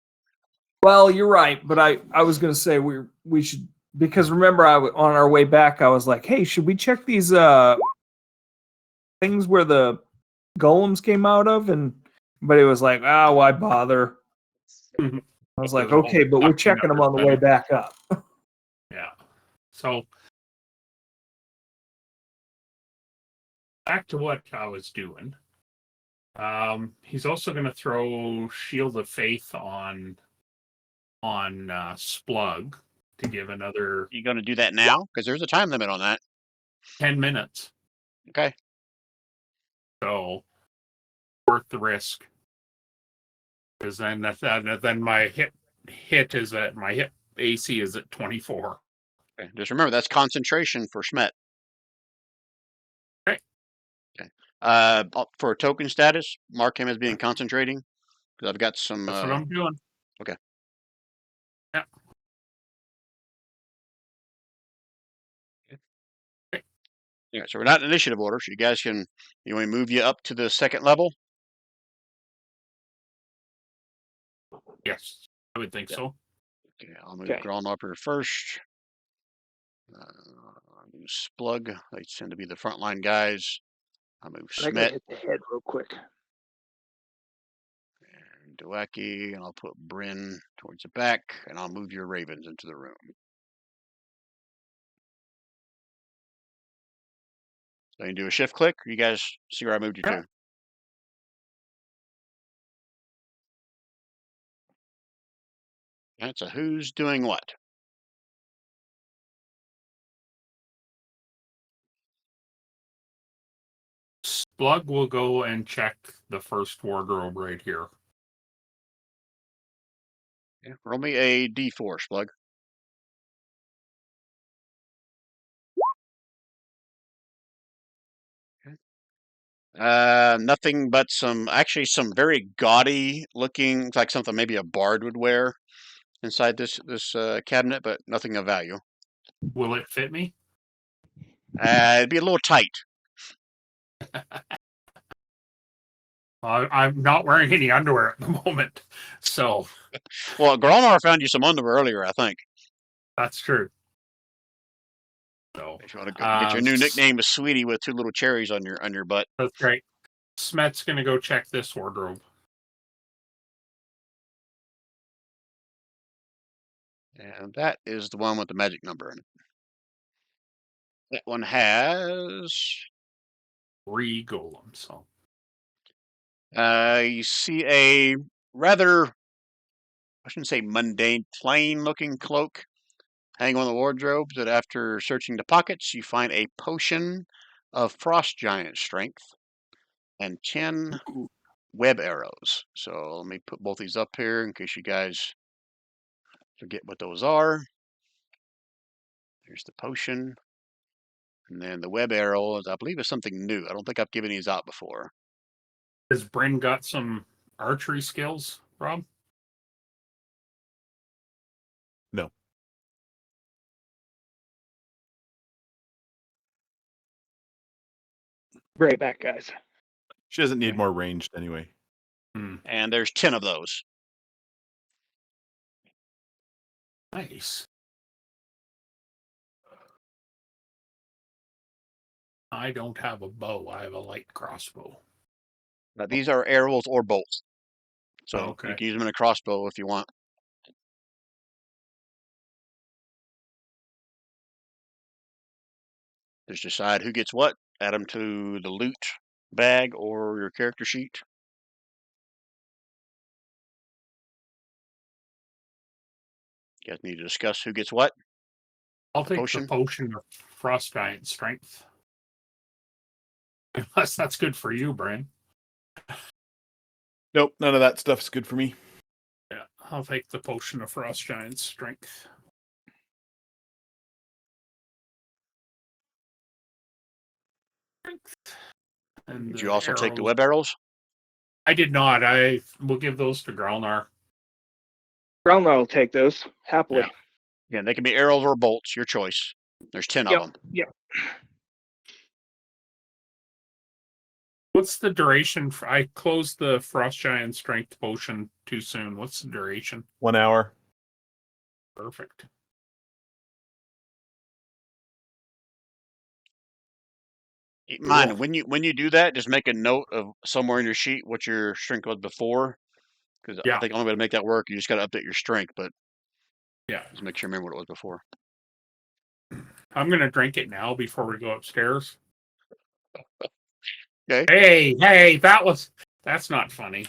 S3: Well, you're right, but I was going to say we should, because remember on our way back I was like, hey, should we check these things where the golems came out of? And but it was like, why bother? I was like, okay, but we're checking them on the way back up.
S2: Yeah. So back to what I was doing. He's also going to throw Shield of Faith on Splug to give another
S1: You going to do that now? Because there's a time limit on that.
S2: 10 minutes.
S1: Okay.
S2: So worth the risk. Because then my hit is at my hit AC is at 24.
S1: Okay. Just remember that's concentration for Smet.
S2: Okay.
S1: For token status, mark him as being concentrating. Because I've got some.
S2: That's what I'm doing.
S1: Okay.
S2: Yeah.
S1: Yeah, so we're not in initiative order, so you guys can. You want me to move you up to the second level?
S2: Yes, I would think so.
S1: Okay, I'll move Gralnar up here first. Splug, they tend to be the frontline guys. I'll move
S3: I gotta
S1: Smet
S3: hit the head real quick.
S1: and Doake, and I'll put Bryn towards the back, and I'll move your ravens into the room. So you can do a shift click, or you guys see where I moved you to? That's a who's doing what?
S2: Splug will go and check the first wardrobe right here.
S1: Yeah, roll me a D4, Splug. Nothing but some very gaudy looking, like something maybe a bard would wear inside this cabinet, but nothing of value.
S2: Will it fit me?
S1: It'd be a little tight.
S2: I'm not wearing any underwear at the moment, so.
S1: Well, Gralnar found you some underwear earlier, I think.
S2: That's true. So,
S1: if you want to get your new nickname is Sweetie with two little cherries on your butt.
S2: That's great. Smet's gonna go check this wardrobe.
S1: And that is the one with the magic number in it. That one has
S2: 3 golems. So
S1: you see a rather, I shouldn't say mundane, plain looking cloak hanging on the wardrobe, that after searching the pockets, you find a potion of frost giant strength and 10 web arrows. So let me put both these up here in case you guys forget what those are. Here's the potion. And then the web arrows, I believe, is something new. I don't think I've given these out before.
S2: has Bryn got some archery skills, Rob?
S4: No.
S5: Right back, guys.
S4: She doesn't need more ranged anyway.
S1: And there's 10 of those.
S2: Nice. I don't have a bow. I have a light crossbow.
S1: Now, these are arrows or bolts. So
S2: Okay.
S1: you can use them in a crossbow if you want. Just decide who gets what. Add them to the loot bag or your character sheet. You guys need to discuss who gets what.
S2: I'll take
S1: potion?
S2: the potion of frost giant strength. Unless that's good for you, Bryn.
S4: Nope, none of that stuff's good for me.
S2: Yeah, I'll take the potion of frost giant strength. And
S1: Did you also take the
S2: arrows.
S1: web arrows?
S2: I did not. I will give those to Gralnar.
S5: Gralnar will take those happily.
S1: Yeah, they can be arrows or bolts, your choice. There's 10 of them.
S5: Yep.
S2: What's the duration? I closed the Frost Giant Strength Potion too soon. What's the duration?
S4: 1 hour.
S2: Perfect.
S1: Mind
S2: Cool.
S1: when you do that, just make a note of somewhere in your sheet what your strength was before, because I
S2: Yeah.
S1: think the only way to make that work, you just got to update your strength, but
S2: Yeah.
S1: just make sure you remember what it was before.
S2: I'm going to drink it now before we go upstairs.
S1: Okay,
S2: Hey, that's not funny.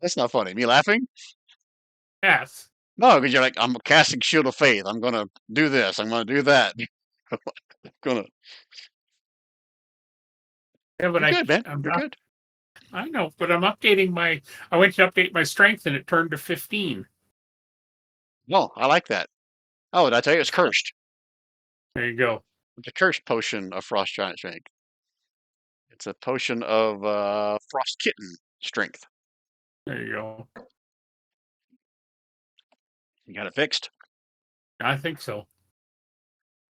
S1: that's not funny. Me laughing?
S2: Yes.
S1: No, because you're like, I'm casting Shield of Faith. I'm gonna do this. I'm gonna do that. gonna.
S2: Yeah, but
S1: You're good, man.
S2: I'm
S1: You're
S2: not,
S1: good.
S2: I know, but I'm updating I went to update my strength and it turned to 15.
S1: No, I like that. Oh, did I tell you it's cursed?
S2: There you go.
S1: It's a cursed potion of Frost Giant Strength. It's a potion of Frost Kitten Strength.
S2: There you go.
S1: You got it fixed?
S2: I think so.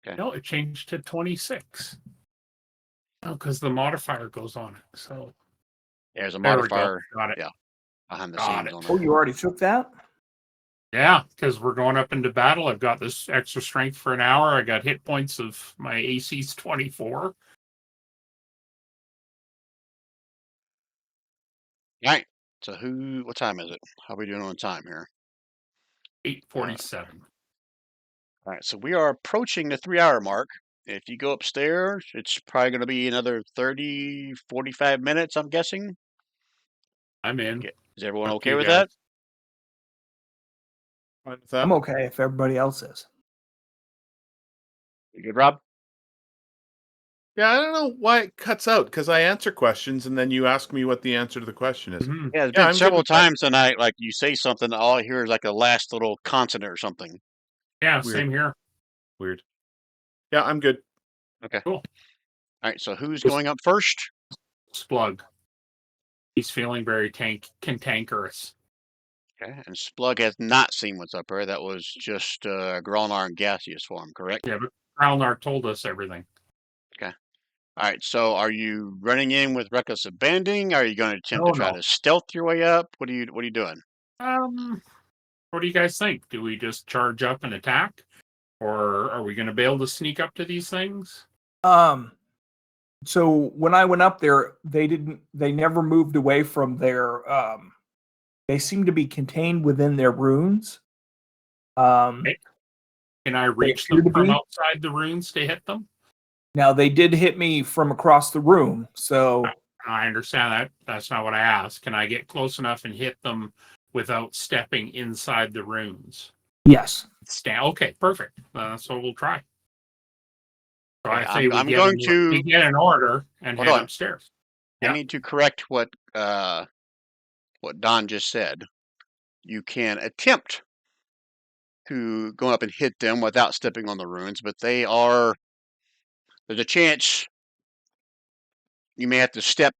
S1: Okay.
S2: No, it changed to 26. Oh, because the modifier goes on it. So
S1: There's a
S2: there we go.
S1: modifier.
S2: Got it.
S1: Yeah, behind the
S2: Got
S1: scenes
S2: it.
S1: on
S3: Oh,
S1: it.
S3: you already took that?
S2: Yeah, because we're going up into battle. I've got this extra strength for an hour. I got hit points of my AC's 24.
S1: All right. So what time is it? How are we doing on time here?
S2: 8:47.
S1: All right. So we are approaching the 3-hour mark. If you go upstairs, it's probably going to be another 30, 45 minutes, I'm guessing.
S2: I'm in.
S1: Okay. Is everyone
S2: Up to
S1: okay
S2: you
S1: with
S2: guys.
S1: that?
S4: Fine with that?
S3: I'm okay if everybody else is.
S1: You good, Rob?
S4: Yeah, I don't know why it cuts out because I answer questions and then you ask me what the answer to the question is.
S2: Mhm.
S1: Yeah, it's
S4: Yeah,
S1: been
S4: I'm good
S1: several
S4: with that.
S1: times tonight. Like you say something, all I hear is like a last little consonant or something.
S2: Yeah,
S4: Weird.
S2: same here.
S4: Weird. Yeah, I'm good.
S1: Okay.
S2: Cool.
S1: All right. So who's
S2: Just-
S1: going up first?
S2: Splug. He's feeling very cantankerous.
S1: Okay. And Splug has not seen what's up there. That was just Gralnar in gaseous form, correct?
S2: Yeah, but Gralnar told us everything.
S1: All right. So are you running in with reckless abandon? Are you going to attempt
S2: Oh,
S1: to try
S2: no.
S1: to stealth your way up? What are you doing?
S2: What do you guys think? Do we just charge up and attack? Or are we going to be able to sneak up to these things?
S3: So when I went up there, they never moved away from their they seem to be contained within their runes.
S2: Okay. Can I reach
S3: appear
S2: them
S3: to
S2: from
S3: be.
S2: outside the runes to hit them?
S3: Now they did hit me from across the room, so
S2: I understand that. That's not what I asked. Can I get close enough and hit them without stepping inside the runes?
S3: yes.
S2: Okay, perfect. That's what we'll try. So
S1: Okay,
S2: I say
S1: I'm going to.
S2: we get an order and
S1: Hold
S2: head
S1: on.
S2: upstairs.
S1: I
S2: Yeah.
S1: need to correct what Don just said. You can attempt to go up and hit them without stepping on the runes, but there's a chance you may have to step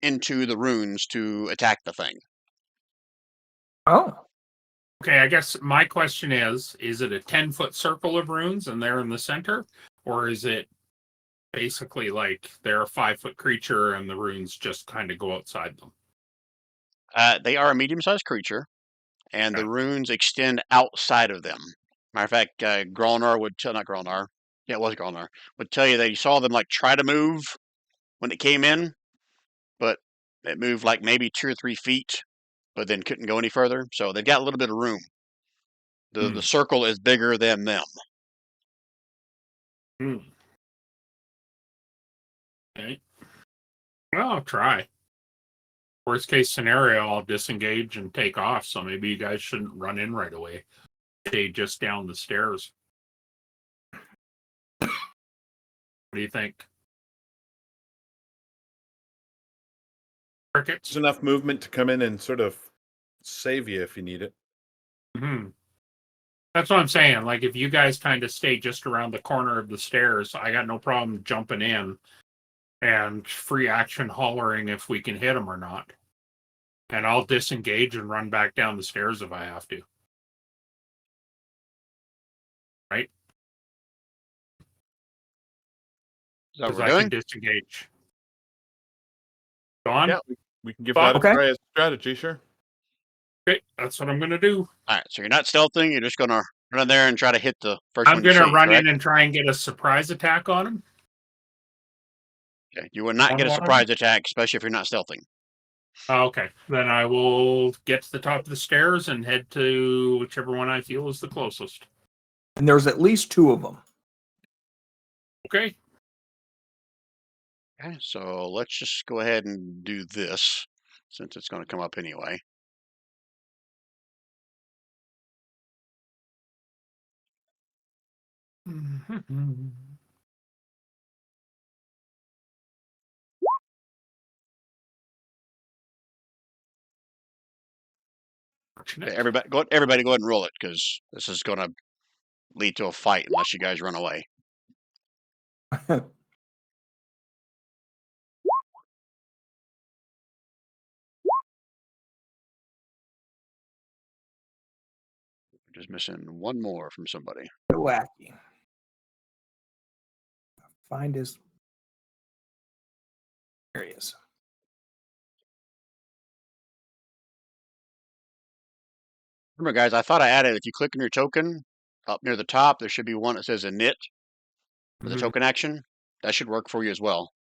S1: into the runes to attack the thing.
S3: Oh.
S2: Okay, I guess my question is it a 10-foot circle of runes and they're in the center? Or is it basically like they're a 5-foot creature and the runes just kind of go outside them?
S1: They are a medium-sized creature, and the
S2: Okay.
S1: runes extend outside of them. Matter of fact, Gralnar would tell, not Gralnar, yeah, it was Gralnar, would tell you that he saw them like try to move when it came in, but it moved like maybe 2 or 3 feet, but then couldn't go any further. So they've got a little bit of room. The circle is bigger than them.
S2: Okay. Well, I'll try. Worst case scenario, I'll disengage and take off. So maybe you guys shouldn't run in right away. Stay just down the stairs. What do you think? Crickets?
S4: There's enough movement to come in and sort of save you if you need it.
S2: That's what I'm saying. Like, if you guys kind of stay just around the corner of the stairs, I got no problem jumping in and free action hollering if we can hit them or not. And I'll disengage and run back down the stairs if I have to. Right?
S1: Is that what
S2: Because
S1: we're
S2: I
S1: doing?
S2: can disengage. on?
S4: Yeah, we can give
S2: Bob?
S4: that a
S3: Okay.
S4: try as a strategy, sure.
S2: Okay, that's what I'm gonna do.
S1: All right, so you're not stealthing. You're just gonna run in there and try to hit the first
S2: I'm
S1: one you
S2: gonna
S1: see,
S2: run
S1: correct?
S2: in and try and get a surprise attack on him.
S1: Okay. You will not
S2: On
S1: get a
S2: one of
S1: surprise attack, especially if you're not stealthing.
S2: Okay, then I will get to the top of the stairs and head to whichever one I feel is the closest.
S3: And there's at least 2 of them.
S2: Okay.
S1: Okay, so let's just go ahead and do this since it's going to come up anyway. Okay, everybody go ahead and roll it because this is going to lead to a fight unless you guys run away. Just missing one more from somebody.
S3: Wacky. Find his. There he is.
S1: Remember, guys, I thought I added if you click on your token up near the top, there should be one that says init for the
S2: Mhm.
S1: token action. That should work for you as well.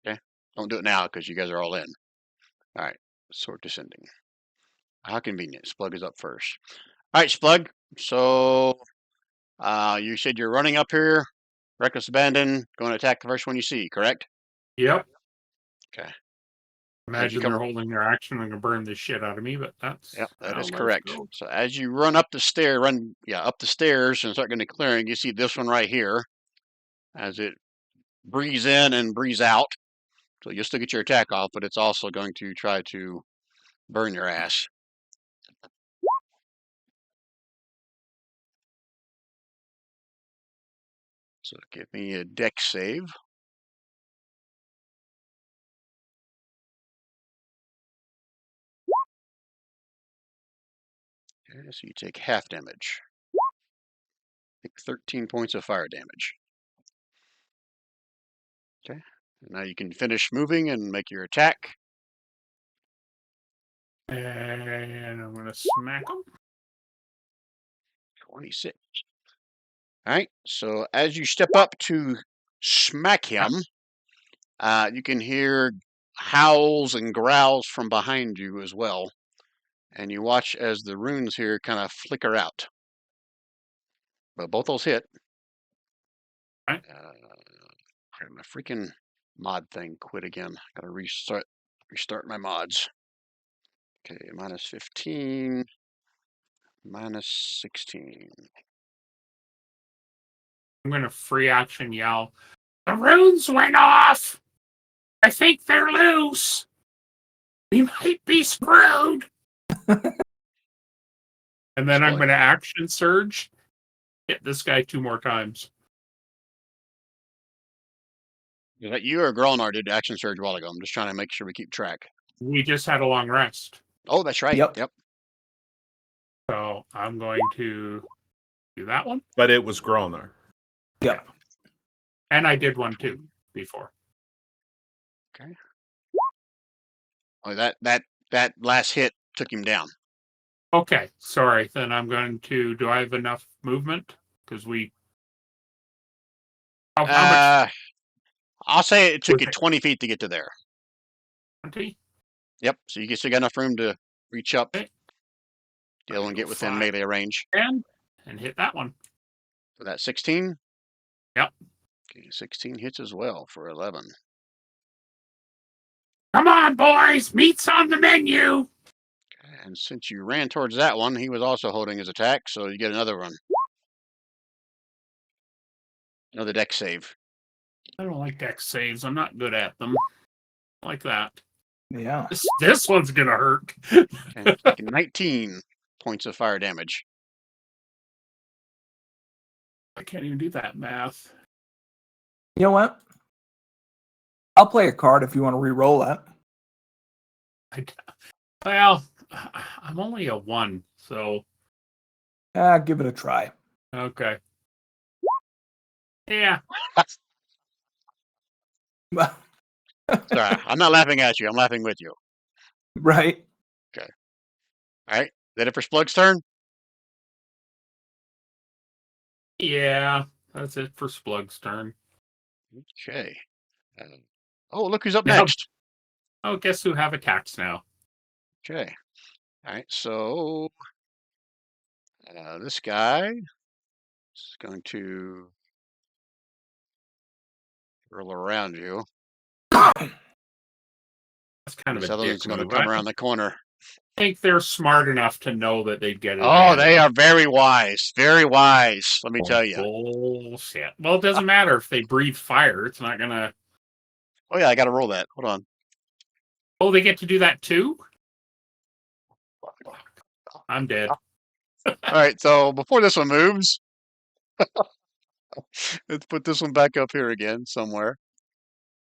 S1: Okay, don't do it now because you guys are all in. All right, sort descending. How convenient. Splug is up first. All right, Splug. So you said you're running up here, reckless abandon, going to attack the first one you see, correct?
S2: Yep.
S1: Okay. As you
S2: Imagine
S1: come,
S2: they're holding their action and gonna burn the shit out of me, but that's
S1: yep, that
S2: how
S1: is
S2: life
S1: correct.
S2: goes.
S1: So as you run up the stair, up the stairs and start getting to clearing, you see this one right here as it breeze in and breeze out. So you'll still get your attack off, but it's also going to try to burn your ass. So give me a deck save. Okay, so you take half damage. Take 13 points of fire damage. Okay. Now you can finish moving and make your attack.
S2: And I'm gonna smack him.
S1: 26. All right. So as you step up to smack him, you can hear howls and growls from behind you as well. And you watch as the runes here kind of flicker out. But both those hit.
S2: Right.
S1: My freaking mod thing quit again. Gotta restart my mods. Okay, minus 15, minus 16.
S2: I'm gonna free action yell. The runes went off! I think they're loose! We might be screwed! And then I'm
S1: Splug.
S2: gonna action surge. Hit this guy 2 more times.
S1: Is that you or Gralnar did action surge a while ago? I'm just trying to make sure we keep track.
S2: We just had a long rest.
S1: Oh, that's right.
S3: Yep.
S1: Yep.
S2: So I'm going to do that one.
S4: But it was Gralnar.
S3: Yeah.
S2: And I did one too before.
S1: Okay. Oh, that last hit took him down.
S2: Okay, sorry. Then I'm going to. Do I have enough movement? Because we. How much?
S1: I'll say it took
S2: Was
S1: you
S2: it-
S1: 20 feet to get to there.
S2: 20?
S1: Yep. So you still got enough room to reach up,
S2: Okay.
S1: deal and get within
S2: 5,
S1: melee range.
S2: 10, and hit that one.
S1: For that 16.
S2: Yep.
S1: Okay, 16 hits as well for 11.
S2: Come on, boys! Meat's on the menu!
S1: And since you ran towards that one, he was also holding his attack, so you get another one. Another deck save.
S2: I don't like dex saves. I'm not good at them. Like that.
S3: Yeah.
S2: This one's gonna hurt.
S1: Okay, taking 19 points of fire damage.
S2: I can't even do that math.
S3: You know what? I'll play a card if you want to re-roll that.
S2: Well, I'm only a 1, so
S3: Give it a try.
S2: okay. Yeah.
S1: Sorry, I'm not laughing at you. I'm laughing with you.
S3: Right.
S1: All right. Is that it for Splug's turn?
S2: Yeah, that's it for Splug's turn.
S1: Okay. Oh, look who's up
S2: Now,
S1: next.
S2: oh, guess who have attacks now?
S1: Okay. All right. So this guy is going to roll around you.
S2: That's kind of
S1: This
S2: a
S1: other
S2: dick
S1: one's going to
S2: move.
S1: come
S2: I
S1: around the corner.
S2: think they're smart enough to know that they'd get
S1: Oh,
S2: advantage.
S1: they are very wise. Very wise. Let me tell you.
S2: Bullshit. Well, it doesn't matter if they breathe fire. It's not gonna.
S1: Oh yeah, I got to roll that. Hold on.
S2: Oh, they get to do that too? I'm dead.
S1: All right. So before this one moves, let's put this one back up here again somewhere.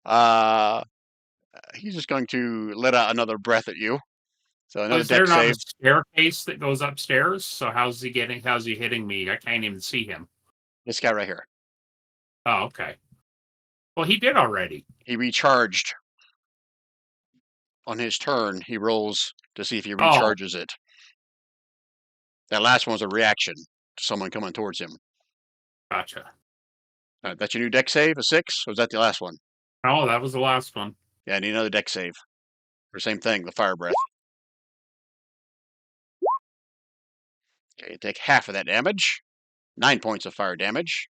S1: Uh, he's just going to let out another breath at you. So another
S2: Is there
S1: deck
S2: not a
S1: save.
S2: staircase that goes upstairs? So how's he hitting me? I can't even see him.
S1: This guy right here.
S2: Oh, okay. Well, he did already.
S1: He recharged. On his turn, he rolls to see if he
S2: Oh,
S1: recharges it. That last one was a reaction to someone coming towards him.
S2: gotcha.
S1: All right, that's your new deck save, a 6? Or was that the last one?
S2: Oh, that was the last one.
S1: Yeah, I need another deck save. Or same thing, the fire breath. Okay, you take half of that damage. 9 points of fire damage.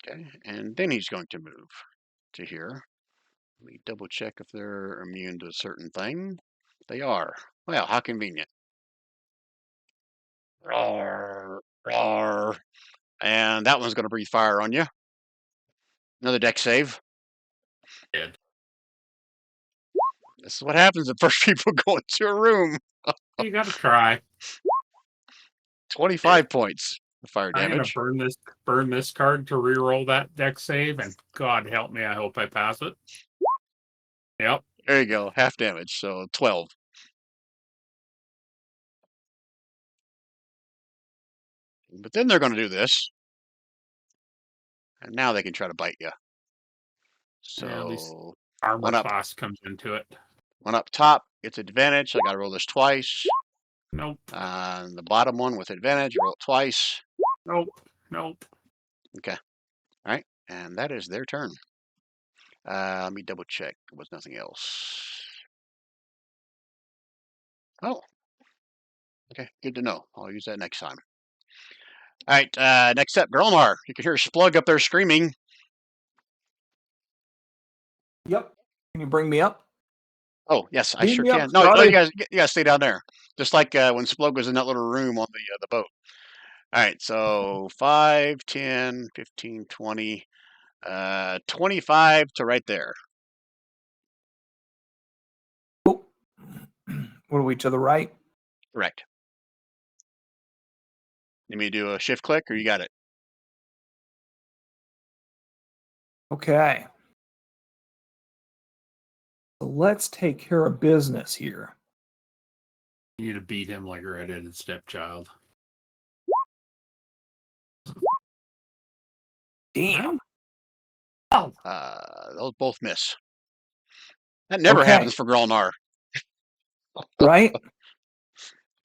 S1: Okay, and then he's going to move to here. Let me double check if they're immune to a certain thing. They are. Well, how convenient. Roar, roar. And that one's going to breathe fire on you. Another deck save.
S2: Dead.
S1: This is what happens if first people go into a room.
S2: You got to try.
S1: 25 points of fire
S2: I'm gonna
S1: damage.
S2: burn this card to reroll that deck save, and God help me, I hope I pass it. Yep.
S1: There you go, half damage, so 12. But then they're going to do this. And now they can try to bite you.
S2: Yeah, at least
S1: So
S2: armor
S1: one up,
S2: class comes into it.
S1: one up top gets advantage. I got to roll this twice.
S2: Nope.
S1: And the bottom one with advantage, roll it twice.
S2: Nope. Nope.
S1: Okay. All right. And that is their turn. Let me double check. There was nothing else. Oh. Okay. Good to know. I'll use that next time. All right. Next up, Gralnar. You can hear Splug up there screaming.
S3: Yep. Can you bring me up?
S1: Oh, yes, I
S3: Beam
S1: sure
S3: me up,
S1: can. No,
S3: Scotty.
S1: you guys stay down there. Just like when Splug was in that little room on the boat. All right, so 5, 10, 15, 20, 25 to right there.
S3: Oh. What are we to the right?
S1: Correct. You me to do a shift click or you got it?
S3: Okay. So let's take care of business here.
S2: You need to beat him like a redheaded stepchild.
S3: Damn.
S1: Those both miss. That never
S3: Okay.
S1: happens for Gralnar.
S3: Right?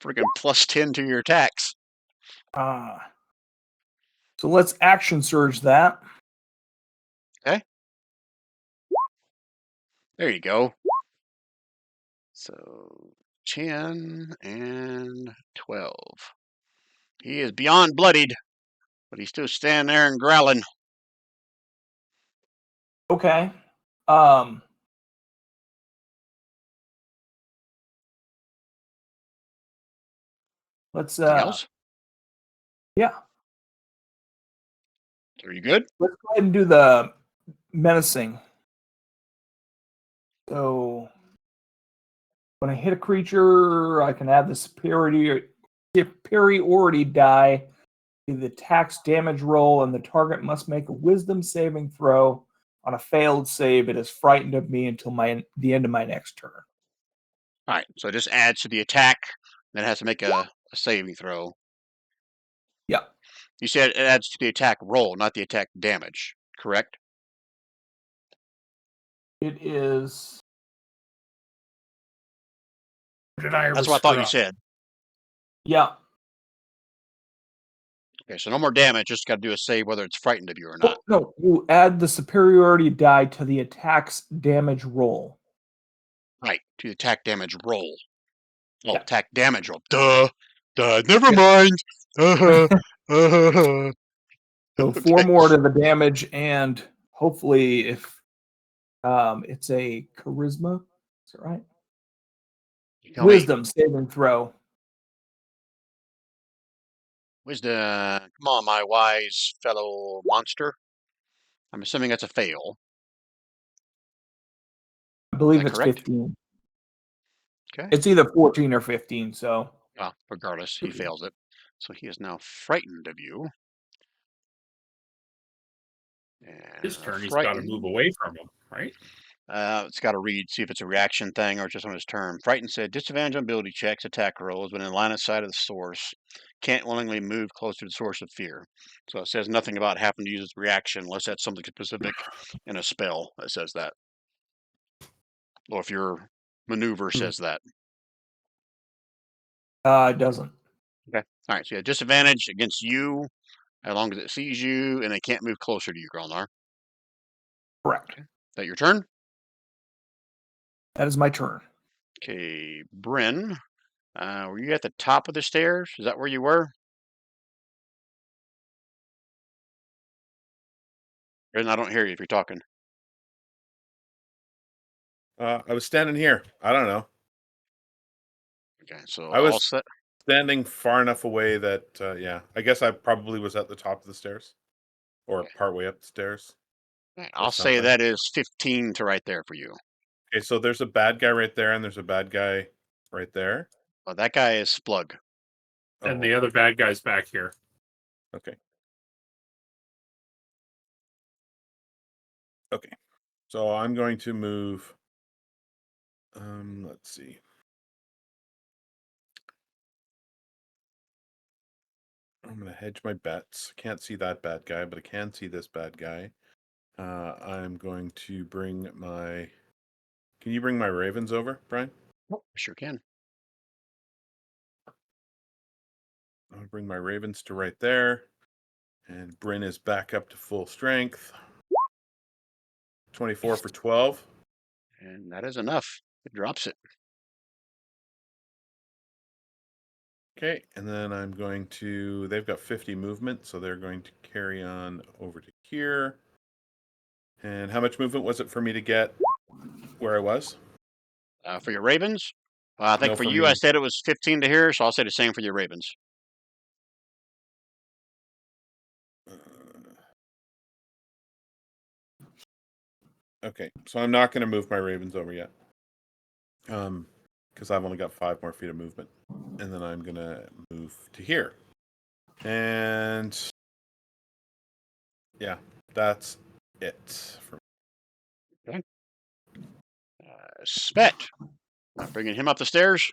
S1: Freaking plus 10 to your attacks.
S3: So let's action surge that.
S1: There you go. So 10 and 12. He is beyond bloodied, but he's still standing there and growling.
S3: Okay. Let's
S1: Anything else?
S3: yeah.
S1: Are you good?
S3: Let's go ahead and do the menacing. So when I hit a creature, I can add the superiority die to the attack's damage roll, and the target must make a wisdom saving throw. On a failed save, it is frightened of me until the end of my next turn.
S1: All right, so it just adds to the attack. Then it has to make a saving throw.
S3: Yeah.
S1: You said it adds to the attack roll, not the attack damage, correct?
S3: It is.
S2: Did I ever
S1: That's what I thought
S2: screw
S1: you
S2: up?
S1: said.
S3: Yeah.
S1: Okay, so no more damage. Just got to do a save whether it's frightened of you or
S3: Oh,
S1: not.
S3: no, you add the superiority die to the attack's damage roll.
S1: Right, to the attack damage roll. Oh,
S3: Yeah.
S1: attack damage roll. Duh. Never
S3: Yeah.
S1: mind. Uh-huh.
S3: So 4 more to the damage, and hopefully, if it's a charisma, is that right?
S1: Tell me.
S3: Wisdom saving throw.
S1: Wisdom. Come on, my wise fellow monster. I'm assuming that's a fail.
S3: I believe
S1: that
S3: it's
S1: correct?
S3: 15.
S1: Okay.
S3: It's either 14 or 15. So
S1: Well, regardless, he fails it. So he is now frightened of you.
S2: His
S1: And
S2: turn, he's got to
S1: frightened.
S2: move away from him, right?
S1: It's got to read, see if it's a reaction thing or just on his turn. Frightened said, disadvantage on ability checks, attack rolls when in line of sight of the source. Can't willingly move close to the source of fear. So it says nothing about having to use its reaction unless that's something specific in a spell that says that. Or if your maneuver says that.
S3: it doesn't.
S1: Okay. All right. So you have disadvantage against you as long as it sees you and it can't move closer to you, Gralnar.
S3: Correct.
S1: Okay. Is that your turn?
S3: That is my turn.
S1: Okay. Bryn, were you at the top of the stairs? Is that where you were? Bryn, I don't hear you if you're talking.
S4: I was standing here. I don't know.
S1: Okay. So
S4: I
S1: all
S4: was
S1: set.
S4: standing far enough away that, yeah, I guess I probably was at the top of the stairs or
S1: Okay.
S4: partway up the stairs
S1: Right,
S4: or
S1: I'll say
S4: something.
S1: that is 15 to right there for you.
S4: Okay, so there's a bad guy right there and there's a bad guy right there.
S1: Well, that guy is Splug.
S2: And
S4: Oh,
S2: the other bad guy's back here.
S4: okay. Okay. So I'm going to move. Let's see. I'm going to hedge my bets. Can't see that bad guy, but I can see this bad guy. I'm going to bring my. Can you bring my ravens over, Brian?
S1: Oh, sure can.
S4: I'll bring my ravens to right there. And Bryn is back up to full strength. 24 for 12.
S1: And that is enough. It drops it.
S4: Okay, and then I'm going to. They've got 50 movement, so they're going to carry on over to here. And how much movement was it for me to get where I was?
S1: For your Ravens, I think
S4: No,
S1: for
S4: for
S1: you, I
S4: me.
S1: said it was 15 to here, so I'll say the same for your Ravens.
S4: Okay, so I'm not going to move my ravens over yet. Because I've only got 5 more feet of movement. And then I'm going to move to here. And yeah, that's it for me.
S1: Okay. Smet, bringing him up the stairs.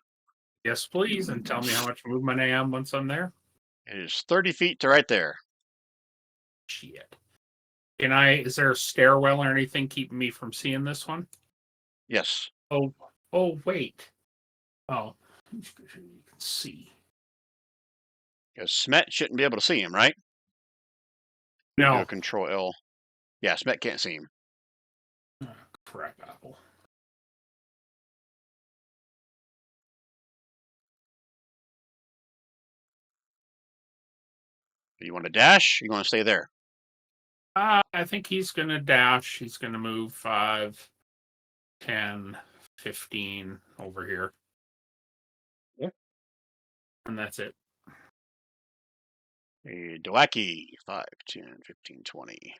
S2: Yes, please, and tell me how much movement I am once I'm there.
S1: It is 30 feet to right there.
S2: Shit. Is there a stairwell or anything keeping me from seeing this one?
S1: Yes.
S2: Oh, wait. Oh, you can see.
S1: Because Smet shouldn't be able to see him, right?
S2: No.
S1: Go Control L. Yeah, Smet can't see him.
S2: Crap apple.
S1: Do you want to dash? Or you want to stay there?
S2: I think he's going to dash. He's going to move 5, 10, 15 over here.
S1: Yeah.
S2: And that's it.
S1: Doake, 5, 10, 15, 20.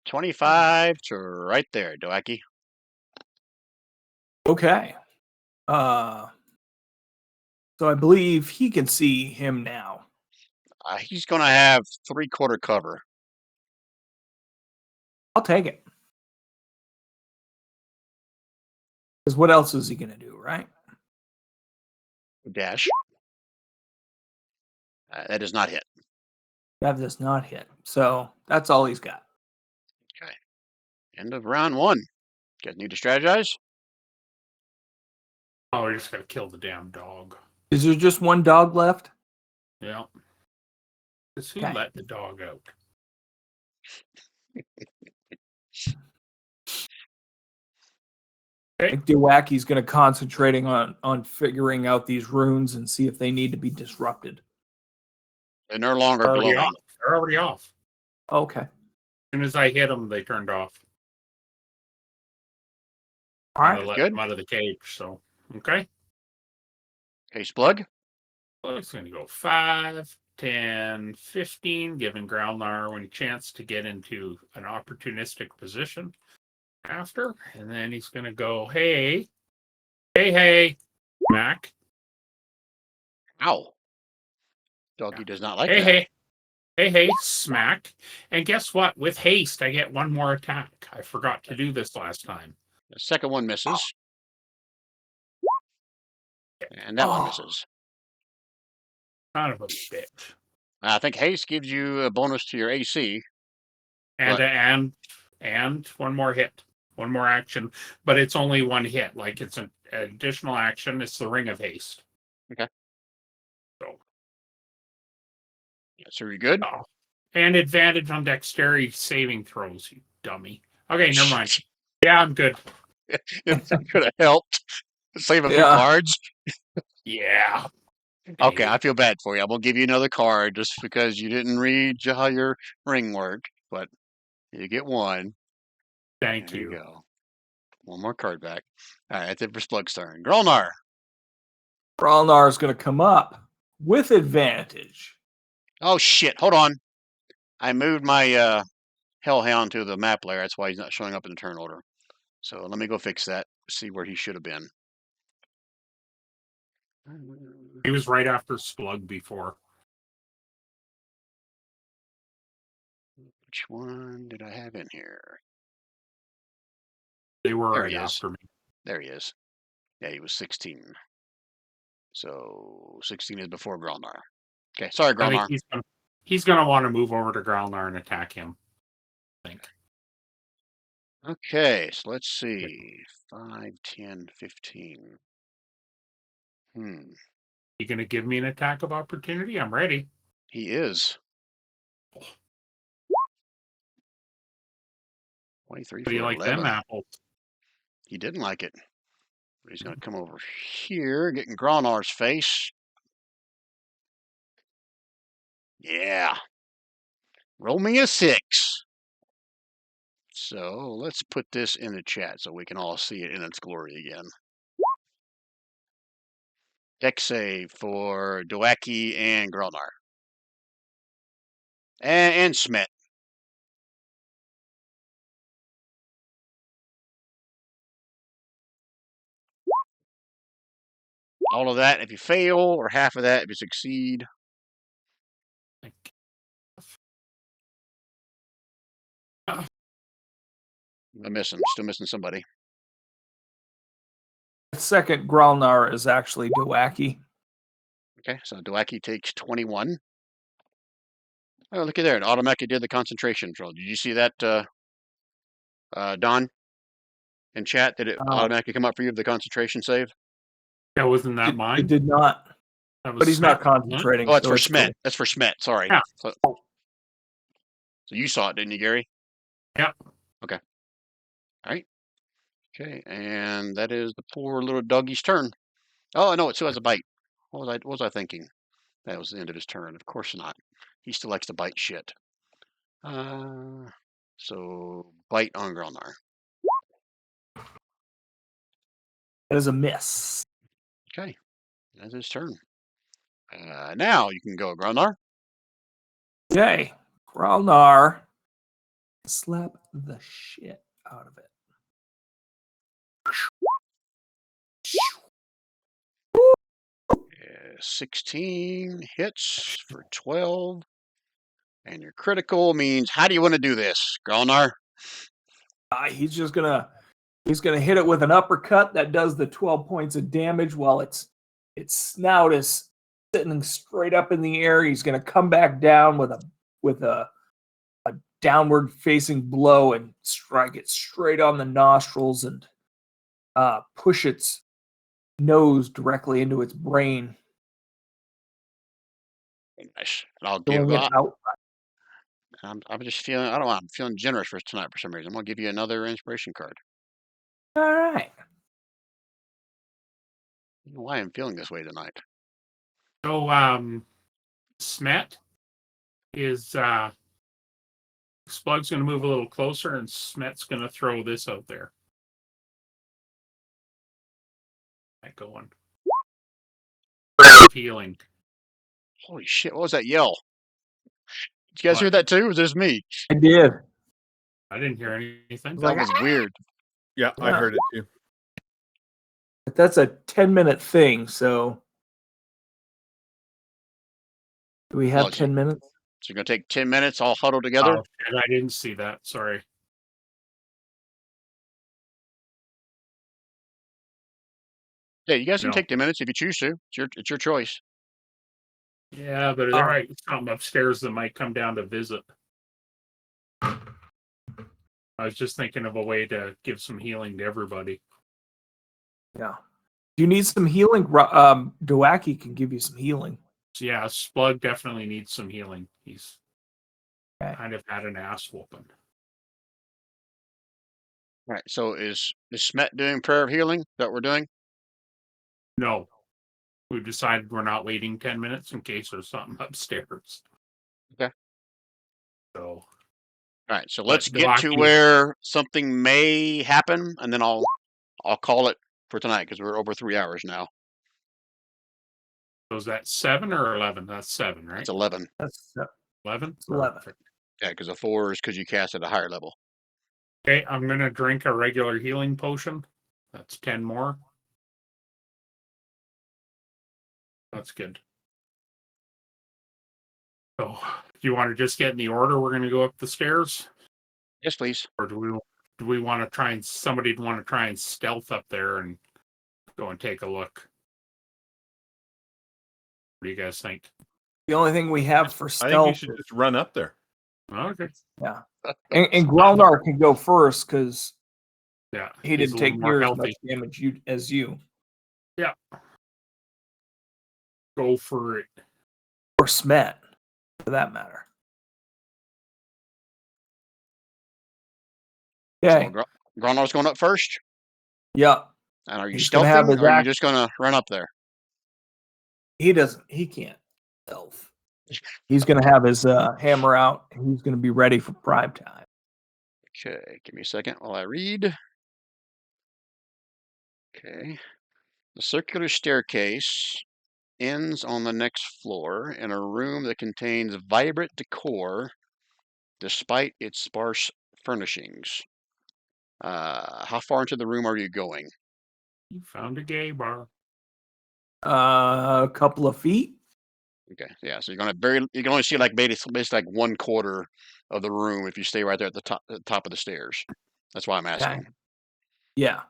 S1: 25 to right there, Doake.
S3: Okay. So I believe he can see him now.
S1: He's going to have 3/4 cover.
S3: I'll take it. Because what else is he going to do, right?
S1: Dash. That does not hit.
S3: That does not hit. So that's all he's got.
S1: Okay. End of round 1. Guys need to strategize?
S2: Oh, we just gotta kill the damn dog.
S3: Is there just one dog left?
S2: Yeah. Because who
S3: Okay.
S2: let the dog out?
S3: I think Doake's going to concentrating on figuring out these runes and see if they need to be disrupted.
S1: They're no longer
S2: They're already
S1: glowing.
S2: off. They're already off.
S3: Okay.
S2: As soon as I hit them, they turned off.
S3: All
S2: I
S3: right.
S2: let
S1: Good.
S2: them out of the cage. So, okay.
S1: Okay, Splug.
S2: Well, it's going to go 5, 10, 15, giving Gralnar a chance to get into an opportunistic position after. And then he's going to go, hey, Mac.
S1: Ow. Doggy does not like
S2: Hey,
S1: that.
S2: hey, smack. And guess what? With haste, I get one more attack. I forgot to do this last time.
S1: The second one misses. And that one
S3: Oh.
S1: misses.
S2: Son of a bitch.
S1: I think haste gives you a bonus to your AC.
S2: And
S1: What?
S2: and one more hit. One more action. But it's only one hit. Like it's an additional action. It's the Ring of Haste.
S1: Okay.
S2: So
S1: So you're good?
S2: oh. And advantage on dexterity saving throws, you dummy. Okay, never mind. Yeah, I'm good.
S1: That could have helped. Save a few
S3: Yeah.
S1: cards.
S2: Yeah.
S1: Okay, I feel bad for you. I'm gonna give you another card just because you didn't read how your ring worked, but you get one.
S2: Thank
S1: There you
S2: you.
S1: go. One more card back. All right, that's it for Splug's turn. Gralnar.
S3: Gralnar is going to come up with advantage.
S1: Oh shit! Hold on. I moved my Hellhound to the map layer. That's why he's not showing up in the turn order. So let me go fix that. See where he should have been.
S2: He was right after Splug before.
S1: Which one did I have in here?
S2: They were
S1: There
S2: right
S1: he is.
S2: after me.
S1: There he is. Yeah, he was 16. So 16 is before Gralnar. Okay, sorry,
S2: I
S1: Gralnar.
S2: think he's gonna want to move over to Gralnar and attack him. I think.
S1: Okay, so let's see. 5, 10, 15.
S2: You gonna give me an attack of opportunity? I'm ready.
S1: He is. 23
S2: How do you
S1: for
S2: like
S1: 11.
S2: them apples?
S1: He didn't like it. But he's going to come over here, getting Gralnar's face. Yeah. Roll me a 6. So let's put this in the chat so we can all see it in its glory again. Dex save for Doake and Gralnar. And Smet. All of that if you fail, or half of that if you succeed. I'm missing. Still missing somebody.
S3: Second Gralnar is actually Doake.
S1: Okay, so Doake takes 21. Oh, looky there. It automatically did the concentration control. Did you see that, Don? In chat, did it automatically come up for you, the concentration save?
S2: Yeah, wasn't that mine?
S3: It did not.
S2: That was
S3: But he's not
S2: Smet, wasn't it?
S3: concentrating.
S1: Oh, that's
S3: so
S1: for
S3: it's
S1: Smet.
S3: cool.
S1: That's for Smet. Sorry.
S2: Yeah.
S1: So you saw it, didn't you, Gary?
S2: Yep.
S1: Okay. All right. Okay, and that is the poor little doggy's turn. Oh, no, it still has a bite. What was I thinking? That was the end of his turn. Of course not. He still likes to bite shit. So bite on Gralnar.
S3: That is a miss.
S1: Okay, that's his turn. Now you can go, Gralnar.
S3: Okay. Gralnar. Slap the shit out of it.
S1: 16 hits for 12. And your critical means, how do you want to do this, Gralnar?
S3: He's gonna hit it with an uppercut that does the 12 points of damage while its snout is sitting straight up in the air. He's gonna come back down with a downward facing blow and strike it straight on the nostrils and push its nose directly into its brain,
S1: Nice. And I'll give
S3: killing it
S1: up.
S3: out.
S1: I'm just feeling, I don't know, I'm feeling generous for tonight for some reason. I'm going to give you another inspiration card.
S3: All right.
S1: I don't know why I'm feeling this way tonight.
S2: So, Smet is Splug's going to move a little closer, and Smet's going to throw this out there. Going. Healing.
S1: Holy shit, what was that yell? Did you guys hear that too? Or was it just me?
S3: I did.
S2: I didn't hear anything.
S1: That was weird.
S4: Yeah, I heard it too.
S3: But that's a 10-minute thing, so do we have 10 minutes?
S1: So you're going to take 10 minutes all huddled together?
S2: Oh, shit, I didn't see that. Sorry.
S1: Yeah, you guys can
S2: No.
S1: take 10 minutes if you choose to. It's your choice.
S2: Yeah, but there might be something upstairs that might come down to visit. I was just thinking of a way to give some healing to everybody.
S3: Yeah. Do you need some healing? Doake can give you some healing.
S2: So yeah, Splug definitely needs some healing. He's
S3: Okay.
S2: kind of had an ass whooping.
S1: All right, so is Smet doing prayer of healing that we're doing?
S2: No. We've decided we're not waiting 10 minutes in case there's something upstairs.
S1: Okay.
S2: So.
S1: All right, so let's
S2: But
S1: get to
S2: Doake-
S1: where something may happen, and then I'll call it for tonight because we're over 3 hours now.
S2: So is that 7 or 11? That's 7, right?
S1: It's 11.
S3: That's
S2: 11?
S3: 11.
S2: Perfect.
S1: Yeah, because a 4 is because you cast at a higher level.
S2: Okay, I'm going to drink a regular healing potion. That's 10 more. That's good. So, do you want to just get in the order we're going to go up the stairs?
S1: Yes, please.
S2: Or do we want to try and somebody want to try and stealth up there and go and take a look? What do you guys think?
S3: The only thing we have for
S4: I
S3: stealth.
S4: think you should just run up there.
S2: Okay.
S3: Yeah. And Gralnar can go first because
S2: Yeah.
S3: he
S2: he's
S3: didn't
S2: a
S3: take
S2: little more
S3: near as
S2: healthy.
S3: much damage as you.
S2: Yeah. Go for it.
S3: Or Smet, for that matter. Okay.
S1: So Gralnar's going up first?
S3: Yeah.
S1: And are you
S3: He's gonna have
S1: stealthing,
S3: his
S1: or are you
S3: axe.
S1: just going to run up there?
S3: He can't stealth. He's going to have his hammer out. And he's going to be ready for prime time.
S1: Okay, give me a second while I read. Okay. The circular staircase ends on the next floor in a room that contains vibrant decor despite its sparse furnishings. How far into the room are you going?
S2: You found a gay bar.
S3: A couple of feet.
S1: Okay, yeah, so you can only see like basically like 1/4 of the room if you stay right there at the top of the stairs. That's why I'm asking.
S3: Yeah.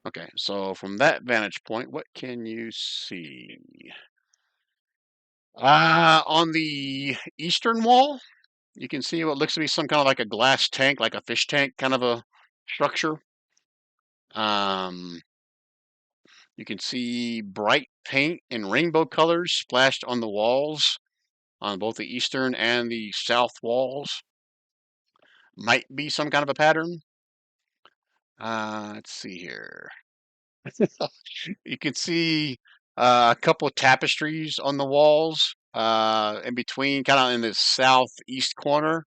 S1: Okay, so from that vantage point, what can you see? On the eastern wall, you can see what looks to be some kind of like a glass tank, like a fish tank kind of a structure. You can see bright paint in rainbow colors splashed on the walls on both the eastern and the south walls. Might be some kind of a pattern. Let's see here. You can see a couple of tapestries on the walls. In between, kind of in the southeast corner,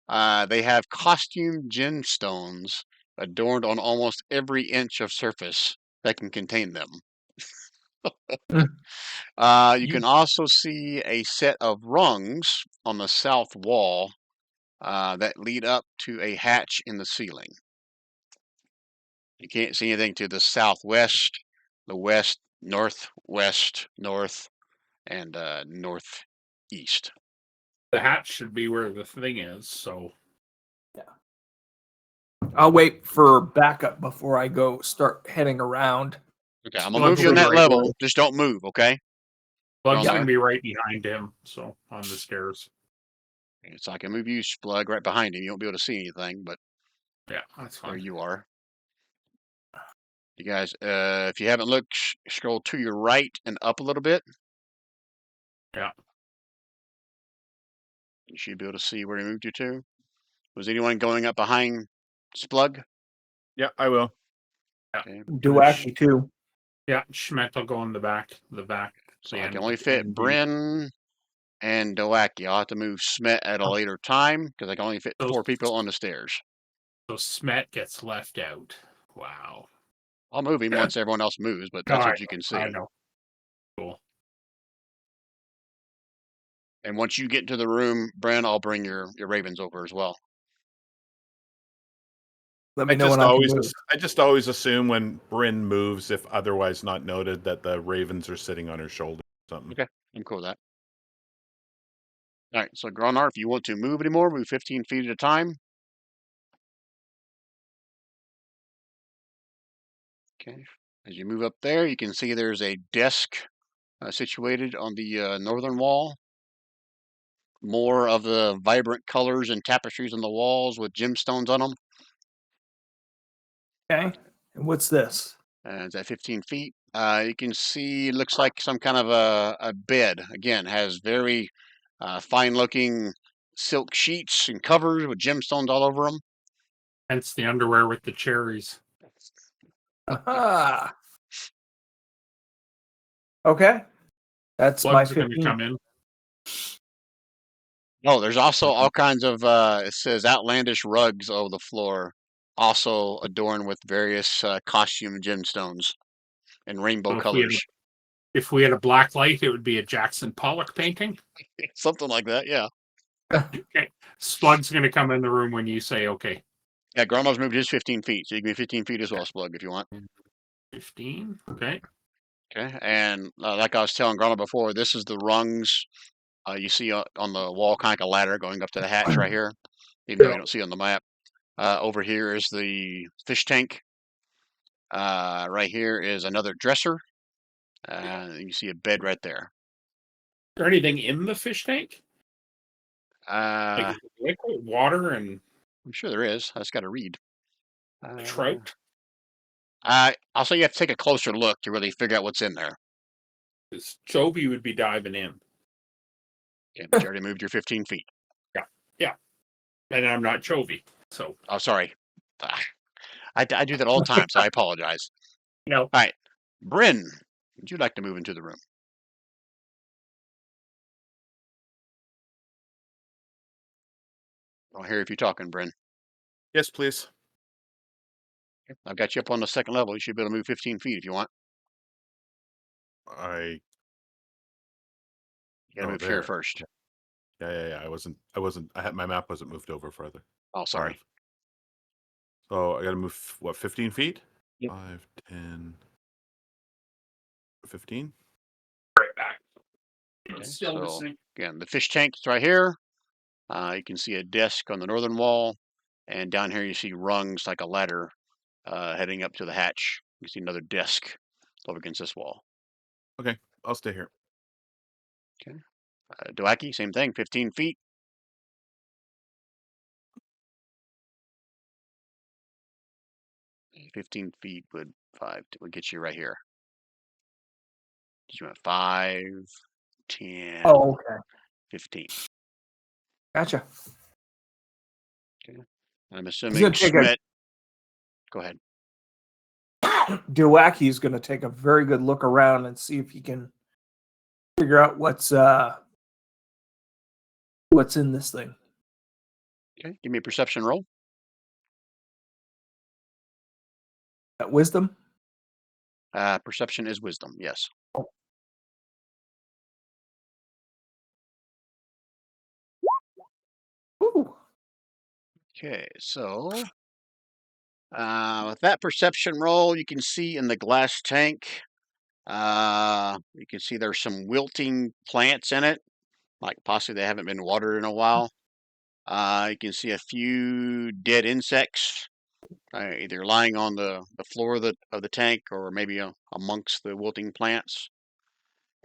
S1: they have costume gemstones adorned on almost every inch of surface that can contain them. You can also see a set of rungs on the south wall that lead up to a hatch in the ceiling. You can't see anything to the southwest, the west, northwest, north, and northeast.
S2: The hatch should be where the thing is, so
S3: I'll wait for backup before I go start heading around.
S1: Okay, I'm gonna move you on that level. Just don't move, okay?
S2: Plug's
S1: Yeah.
S2: gonna be right behind him, so on the stairs.
S1: So I can move you, Splug, right behind him. You won't be able to see anything, but
S2: Yeah, that's
S1: there
S2: fine.
S1: you are. You guys, if you haven't looked, scroll to your right and up a little bit.
S2: Yeah.
S1: You should be able to see where he moved you to. Was anyone going up behind Splug?
S4: Yeah, I will.
S1: Okay.
S3: Doake too.
S2: Yeah, Schmet will go in the back.
S1: So
S2: The
S1: I can
S2: end.
S1: only fit Bryn and Doake. I'll have to move Smet at a later time because I can only fit
S2: So-
S1: 4 people on the stairs.
S2: So Smet gets left out. Wow.
S1: I'll move him once everyone else moves, but that's what you can see.
S2: I know. Cool.
S1: And once you get into the room, Bryn, I'll bring your ravens over as well.
S3: Let me know when I can move.
S4: I just always assume when Bryn moves, if otherwise not noted, that the ravens are sitting on her shoulder or something.
S1: Okay, I'm cool with that. All right, so Gralnar, if you want to move anymore, move 15 feet at a time. Okay, as you move up there, you can see there's a desk situated on the northern wall. More of the vibrant colors and tapestries on the walls with gemstones on them.
S3: Okay. And what's this?
S1: It's at 15 feet. You can see, it looks like some kind of a bed. Again, has very fine-looking silk sheets and covers with gemstones all over them.
S2: Hence the underwear with the cherries.
S3: Aha. Okay. That's my
S2: Plugs are going to
S3: 15.
S2: come in.
S1: Oh, there's also all kinds of, it says outlandish rugs over the floor, also adorned with various costume gemstones and rainbow
S2: So
S1: colors.
S2: if we had a black light, it would be a Jackson Pollock painting.
S1: Something like that, yeah.
S2: Okay. Splug's going to come in the room when you say okay.
S1: Yeah, Grandma's moved his 15 feet, so you can be 15 feet as well, Splug, if you want.
S2: 15. Okay.
S1: Okay, and like I was telling Grandma before, this is the rungs you see on the wall, kind of like a ladder going up to the hatch right here, even though you don't see it on the map. Over here is the fish tank. Right here is another dresser. You see a bed right there.
S2: Is there anything in the fish tank? Like liquid water and
S1: I'm sure there is. I just got to read.
S2: trout?
S1: Also, you have to take a closer look to really figure out what's in there.
S2: Because Joby would be diving in.
S1: Okay, but you already moved your 15 feet.
S2: Yeah. And I'm not Chovy. So,
S1: Oh, sorry. I do that all the time, so I apologize.
S2: no.
S1: All right. Bryn, would you like to move into the room? I'll hear if you're talking, Bryn.
S4: Yes, please.
S1: I've got you up on the second level. You should be able to move 15 feet if you want.
S4: I
S1: You gotta
S4: Oh,
S1: move here
S4: there.
S1: first.
S4: Yeah. My map wasn't moved over further.
S1: Oh, sorry.
S4: 5. So I got to move what, 15 feet?
S1: Yep.
S4: 5, 10, 15.
S2: Right back.
S1: Okay,
S2: Still
S1: so
S2: listening.
S1: again, the fish tank is right here. You can see a desk on the northern wall, and down here you see rungs like a ladder heading up to the hatch. You see another desk over against this wall.
S4: Okay, I'll stay here.
S1: Doake, same thing, 15 feet. And 15 feet would get you right here. You want 5, 10,
S3: Oh, okay.
S1: 15.
S3: Gotcha.
S1: I'm
S3: gonna
S1: assuming
S3: take a-
S1: Smet. Go ahead.
S3: Doake's going to take a very good look around and see if he can figure out what's in this thing.
S1: Okay, give me a perception roll.
S3: Wisdom?
S1: Perception is wisdom, yes.
S3: Ooh.
S1: Okay, so with that perception roll, you can see in the glass tank, you can see there's some wilting plants in it, like possibly they haven't been watered in a while. You can see a few dead insects, either lying on the floor of the tank or maybe amongst the wilting plants,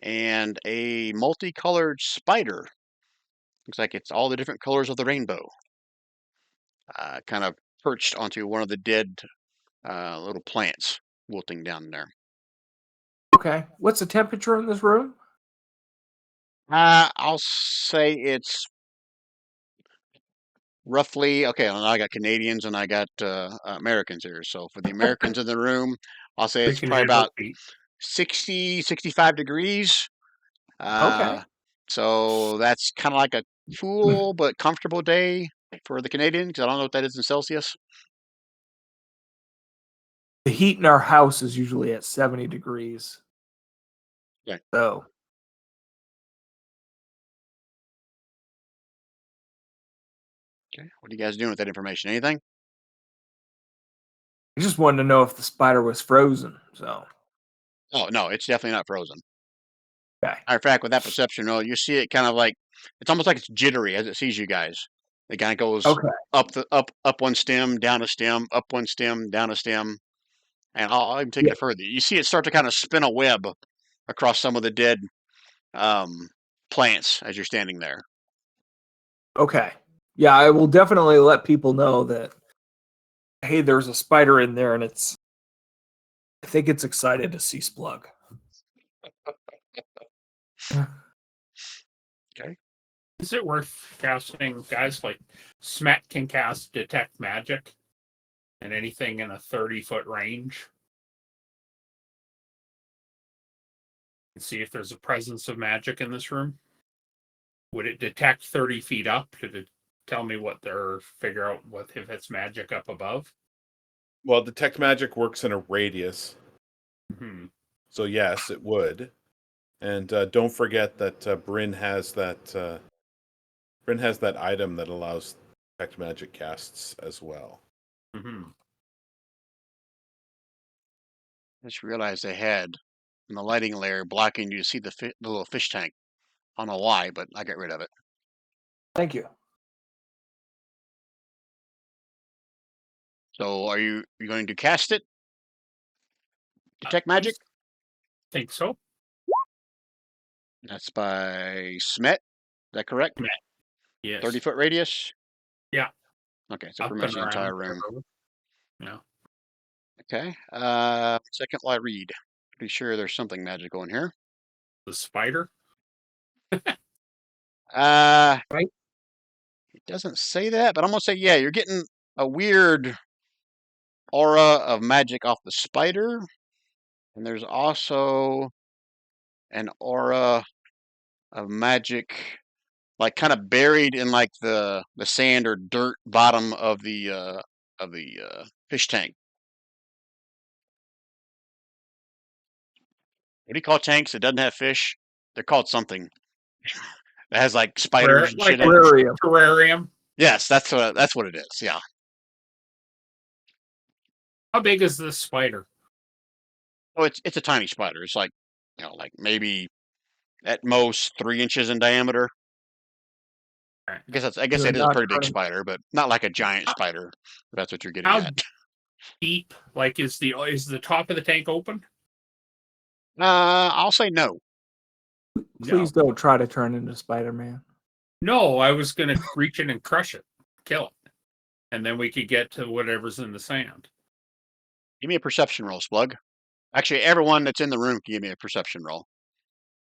S1: and a multicolored spider Looks like it's all the different colors of the rainbow. Kind of perched onto one of the dead little plants wilting down there.
S3: Okay. What's the temperature in this room?
S1: I'll say it's roughly okay. I got Canadians and I got Americans here. So for the Americans in the room, I'll say
S2: We
S1: it's
S2: can
S1: probably
S2: hit
S1: about
S2: repeat.
S1: 60, 65 degrees.
S3: Okay.
S1: So that's kind of like a cool but comfortable day for the Canadians. Because I don't know what that is in Celsius.
S3: The heat in our house is usually at 70 degrees.
S1: Yeah.
S3: So
S1: Okay. What are you guys doing with that information? Anything?
S3: I just wanted to know if the spider was frozen. So
S1: Oh no, it's definitely not frozen.
S3: okay.
S1: Matter of fact, with that perception roll, you see it kind of like it's almost like it's jittery as it sees you guys. It kind of goes
S3: Okay.
S1: up one stem, down a stem, up one stem, down a stem, and I'll even take
S3: Yeah.
S1: it further. You see it start to kind of spin a web across some of the dead plants as you're standing there.
S3: Okay. Yeah, I will definitely let people know that hey, there's a spider in there and I think it's excited to see Splug.
S1: Okay.
S2: Is it worth casting, guys? Like Smet can cast detect magic and anything in a 30-foot range. And see if there's a presence of magic in this room. Would it detect 30 feet up to tell me what they're figure out what if it's magic up above?
S4: Well, detect magic works in a radius,
S2: Hmm.
S4: so yes, it would. And don't forget that Bryn has that item that allows detect magic casts as well.
S2: Hmm.
S1: I just realized they had in the lighting layer blocking you to see the little fish tank. I don't know why, but I got rid of it.
S3: Thank you.
S1: So are you going to cast it? Detect magic?
S2: Think so.
S1: That's by Smet. Is that correct?
S2: Smet. Yes.
S1: 30-foot radius?
S2: Yeah.
S1: Okay, so
S2: Up
S1: pretty much
S2: and
S1: the entire
S2: around.
S1: room.
S2: Yeah.
S1: Okay. Second while I read. Pretty sure there's something magical in here.
S2: The spider.
S3: Right?
S1: It doesn't say that, but I'm gonna say yeah. You're getting a weird aura of magic off the spider, and there's also an aura of magic, like kind of buried in like the sand or dirt bottom of the fish tank. What do you call tanks that doesn't have fish? They're called something. That has like spiders and
S2: Like
S1: shit
S2: a
S1: in it.
S3: Terrarium.
S2: terrarium.
S1: Yes, that's what it is. Yeah.
S2: How big is this spider?
S1: Oh, it's a tiny spider. It's like like maybe at most 3 inches in diameter.
S2: Right.
S1: I guess
S3: You're
S1: that is a
S3: not
S1: pretty big
S3: turning.
S1: spider, but not like a giant spider. If that's what you're getting
S2: How
S1: at.
S2: deep? Like is the top of the tank open?
S1: I'll say no.
S3: Please don't try to turn into Spider-Man.
S2: No, I was gonna reach in and crush it, kill it, and then we could get to whatever's in the sand.
S1: Give me a perception roll, Splug. Actually, everyone that's in the room can give me a perception roll.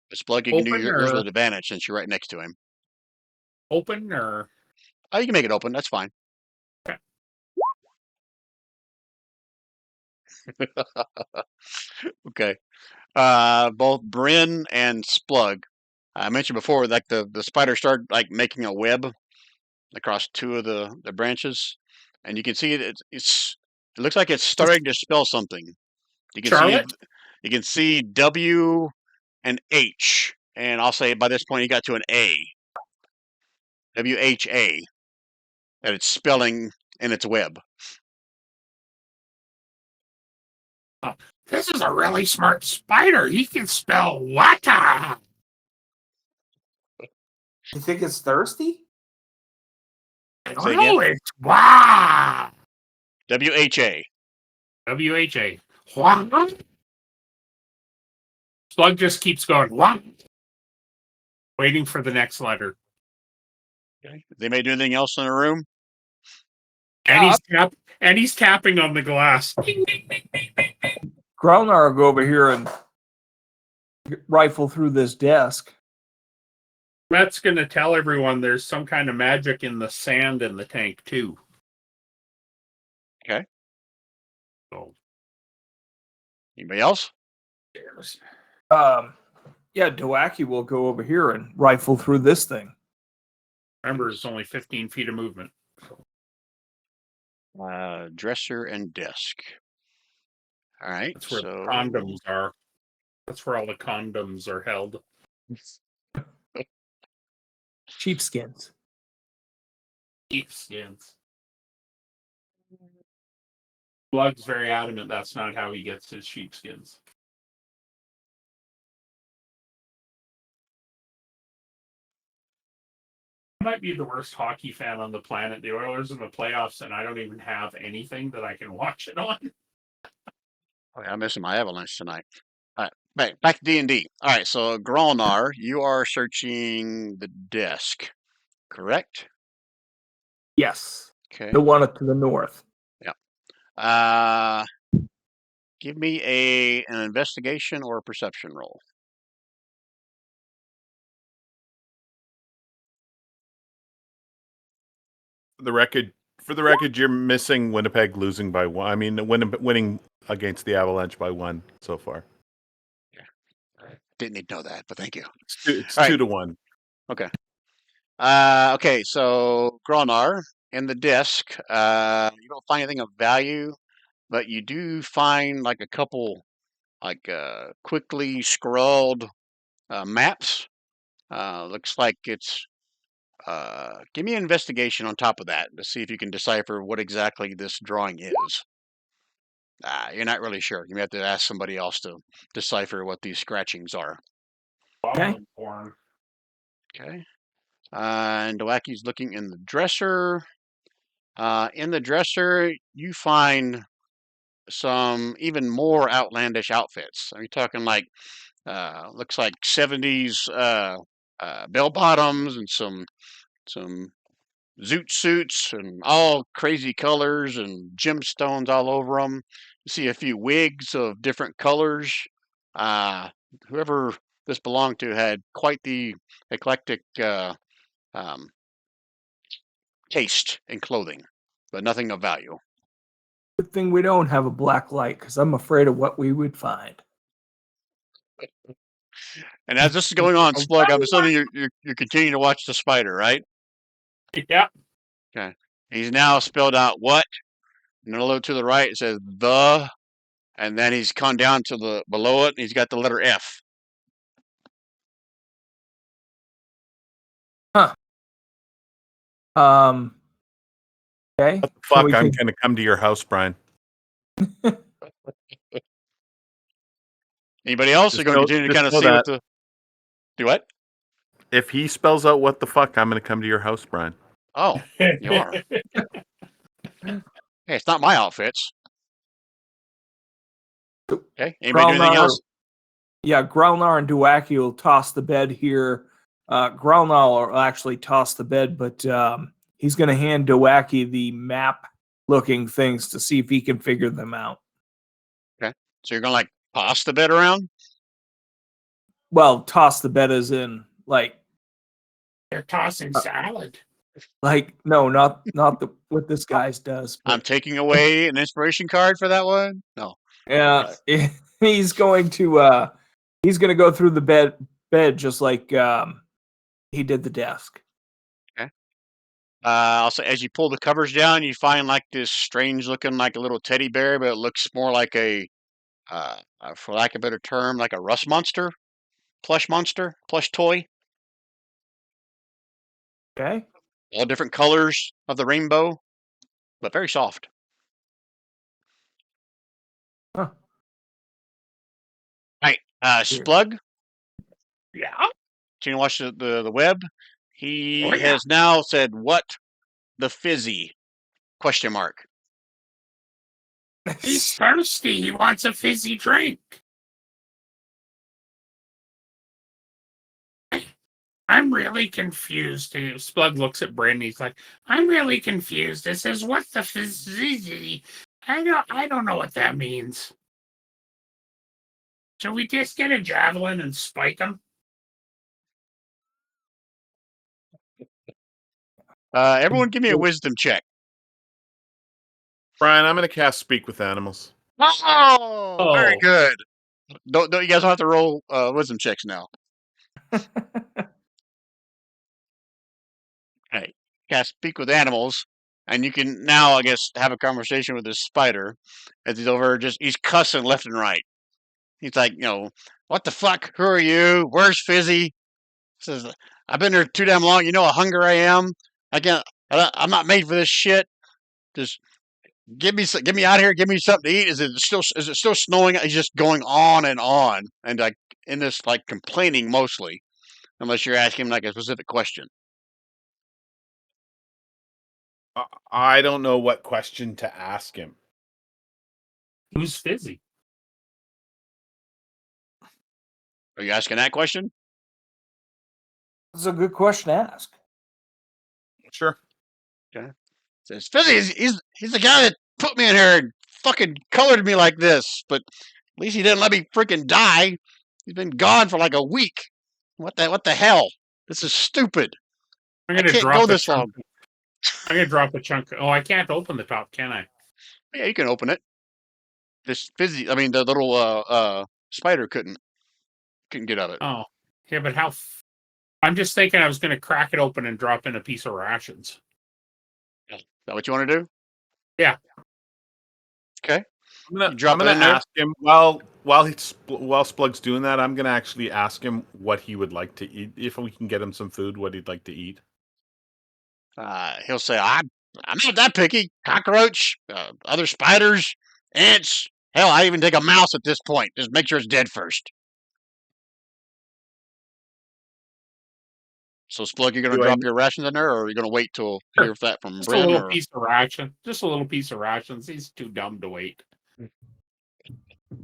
S1: But Splug, you can do
S2: Open
S1: yours
S2: or
S1: with advantage since you're right next to him.
S2: open or
S1: Oh, you can make it open. That's fine.
S2: okay.
S1: Okay. Both Bryn and Splug. I mentioned before, like the spider started like making a web across two of the branches, and you can see it looks like it's starting to spell something. You can see
S2: Charlotte?
S1: you can see W and H, and I'll say by this point you got to an A. WHA that it's spelling in its web.
S2: This is a really smart spider. He can spell water.
S3: You think it's thirsty?
S2: I
S1: Say
S2: don't
S1: again?
S2: know. It's wow.
S1: WHA.
S2: WHA. What? Slug just keeps going. What? Waiting for the next letter.
S1: Okay. They may do anything else in the room.
S2: And he's tapping on the glass.
S3: Gralnar will go over here and rifle through this desk.
S2: Smet's going to tell everyone there's some kind of magic in the sand in the tank too.
S1: Okay.
S2: So
S1: Anybody else?
S3: Yeah, Doake will go over here and rifle through this thing.
S2: remember, it's only 15 feet of movement. So
S1: Dresser and desk. All right.
S2: that's where
S1: So
S2: the condoms are. That's where all the condoms are held.
S3: Sheepskins.
S2: Sheepskins. Splug's very adamant that's not how he gets his sheepskins. I might be the worst hockey fan on the planet. The Oilers in the playoffs, and I don't even have anything that I can watch it on.
S1: Oh, yeah, I'm missing my Avalanche tonight. All right, back to D&D. All right, so Gralnar, you are searching the desk, correct?
S3: Yes.
S1: Okay.
S3: The one to the north.
S1: Uh, give me an investigation or a perception roll.
S4: For the record, you're missing Winnipeg losing by one. I mean, winning against the Avalanche by one so far.
S1: Didn't need to know that, but thank you.
S4: It's
S1: All right.
S4: 2-1.
S1: Okay. Okay, so Gralnar, in the desk, you don't find anything of value, but you do find like a couple like quickly scrawled maps. Looks like it's give me an investigation on top of that to see if you can decipher what exactly this drawing is. You're not really sure. You may have to ask somebody else to decipher what these scratchings are.
S3: Okay.
S1: Okay. And Doake's looking in the dresser. In the dresser, you find some even more outlandish outfits. Are you talking like looks like 70s bell bottoms and some zoot suits and all crazy colors and gemstones all over them. You see a few wigs of different colors. Whoever this belonged to had quite the eclectic um, taste in clothing, but nothing of value.
S3: Good thing we don't have a black light, because I'm afraid of what we would find.
S1: And as this is going on, Splug, I'm assuming you're continuing to watch the spider, right?
S2: Yeah.
S1: Okay. He's now spelled out what? And a little to the right, it says the, and then he's gone down to the below it, and he's got the letter F.
S3: Huh. Okay.
S4: What the fuck?
S3: we
S4: I'm
S3: can-
S4: going to come to your house, Brian.
S1: Anybody else?
S4: Just
S1: Are going to
S4: know-
S1: continue to
S4: just
S1: kind of
S4: know
S1: see what
S4: that.
S1: the. Do what?
S4: If he spells out what the fuck, I'm going to come to your house, Brian.
S1: Oh, you are. Hey, it's not my outfits. Okay. Anybody do anything else?
S3: Yeah, Gralnar and Doake will toss the bed here. Gralnar will actually toss the bed, but he's going to hand Doake the map-looking things to see if he can figure them out.
S1: Okay. So you're going to like toss the bed around?
S3: Well, toss the bed as in like
S2: They're tossing salad.
S3: no, not the what this guy's does.
S1: I'm
S3: But,
S1: taking away an inspiration card for that one? No.
S3: yeah, he's going to go through the bed just like he did the desk.
S1: Also, as you pull the covers down, you find like this strange looking, like a little teddy bear, but it looks more like a, for lack of a better term, like a rust monster, plush toy.
S3: Okay.
S1: All different colors of the rainbow, but very soft.
S3: Huh.
S1: Right. Splug,
S2: Yeah.
S1: can you watch the web? He
S2: Oh, yeah.
S1: has now said, "What the fizzy?" Question mark.
S2: He's thirsty. He wants a fizzy drink. I'm really confused. And Splug looks at Bryn. He's like, I'm really confused. It says, what's the physicity? I don't know what that means. Shall we just get a javelin and spike him?
S1: Everyone give me a wisdom check.
S4: Brian, I'm going to cast Speak with Animals.
S1: Oh, very
S2: Oh.
S1: good. Don't you guys don't have to roll wisdom checks now. Hey, cast speak with animals, and you can now, I guess, have a conversation with this spider as he's over he's cussing left and right. He's like, what the fuck? Who are you? Where's Fizzy? Says, I've been here too damn long. You know how hungry I am. I'm not made for this shit. Just get me out of here. Give me something to eat. Is it still snowing? He's just going on, and like in this like complaining mostly, unless you're asking him like a specific question.
S4: I don't know what question to ask him.
S2: Who's Fizzy?
S1: Are you asking that question?
S3: That's a good question to ask.
S4: Sure.
S1: Says Fizzy, he's the guy that put me in here and fucking colored me like this, but at least he didn't let me freaking die. He's been gone for like a week. What the hell? This is stupid.
S2: I'm
S1: I
S2: gonna
S1: can't
S2: drop
S1: go
S2: a
S1: this
S2: chunk.
S1: long.
S2: I'm gonna drop a chunk. Oh, I can't open the top, can I?
S1: Yeah, you can open it. This Fizzy, I mean the little spider couldn't get of it.
S2: Oh, yeah, but how? I'm just thinking I was gonna crack it open and drop in a piece of rations.
S1: Is that what you want to do?
S2: Yeah.
S1: Okay.
S4: I'm
S1: drop it
S4: gonna
S1: in there?
S4: ask him while Splug's doing that. I'm gonna actually ask him what he would like to eat. If we can get him some food, what he'd like to eat.
S1: He'll say, I'm not that picky. Cockroach, other spiders, ants. Hell, I even take a mouse at this point. Just make sure it's dead first. So, Splug, you're going to
S4: Do I?
S1: drop your rations in there, or are you going to wait till
S2: Sure.
S1: hear that from
S2: Just a
S1: Bryn?
S2: little
S1: Or
S2: piece of ration. Just a little piece of rations. He's too dumb to wait.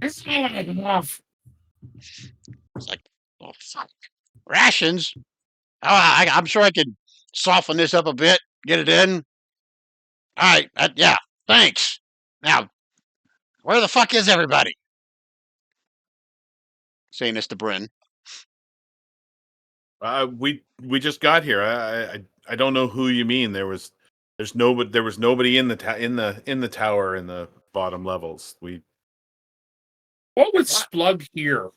S2: It's all I have.
S1: it's like, oh fuck, rations. Oh, I'm sure I could soften this up a bit, get it in. All right, yeah, thanks. Now, where the fuck is everybody? Saying this to Bryn.
S4: We just got here. I don't know who you mean. There was nobody in the tower in the bottom levels.
S2: What would Splug hear?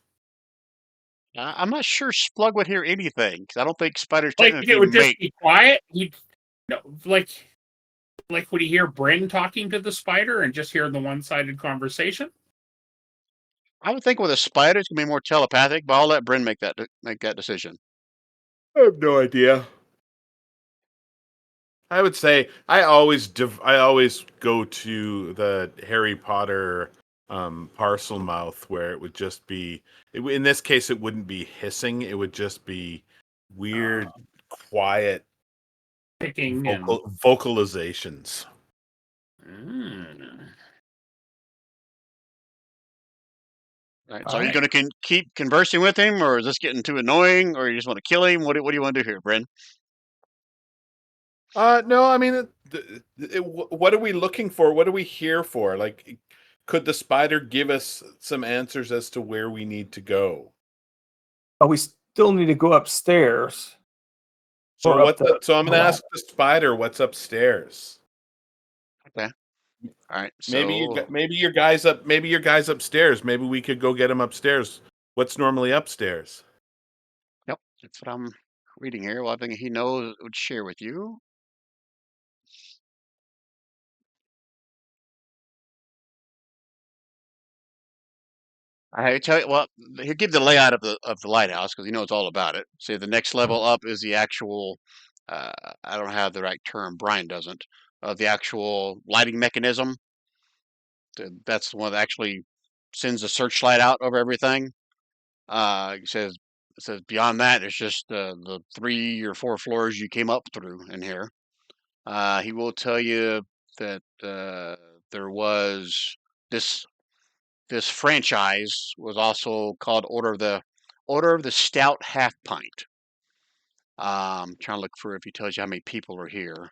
S1: I'm not sure Splug would hear anything because I don't think spiders
S2: Like
S1: technically
S2: it would just
S1: mate.
S2: be quiet. He'd no, like would he hear Bryn talking to the spider and just hear the one-sided conversation?
S1: I would think with a spider it's gonna be more telepathic, but I'll let Bryn make that decision.
S4: I have no idea. I would say I always go to the Harry Potter parcel mouth where it would just be. In this case, it wouldn't be hissing. It would just be weird, quiet
S2: Picking and
S4: vocalizations.
S1: Right.
S3: All
S1: So are you
S3: right.
S1: going to keep conversing with him, or is this getting too annoying, or you just want to kill him? What do you want to do here, Bryn?
S4: No, I mean, what are we looking for? What are we here for? Like, could the spider give us some answers as to where we need to go?
S3: Oh, we still need to go upstairs.
S4: So
S3: Or up the
S4: so I'm going to
S3: ladder.
S4: ask the spider what's upstairs.
S1: Okay. All right.
S4: Maybe your guys upstairs. Maybe we could go get him upstairs. What's normally upstairs?
S1: Yep, that's what I'm reading here. Well, I think he knows would share with you. I tell you, well, he'll give the layout of the lighthouse because he knows all about it. Say the next level up is the actual. Uh, I don't have the right term. Brian doesn't. The actual lighting mechanism. That's the one that actually sends a searchlight out over everything. It says beyond that, it's just the 3 or 4 floors you came up through in here. He will tell you that there was this franchise was also called Order of the Stout Half Pint. Trying to look for if he tells you how many people are here.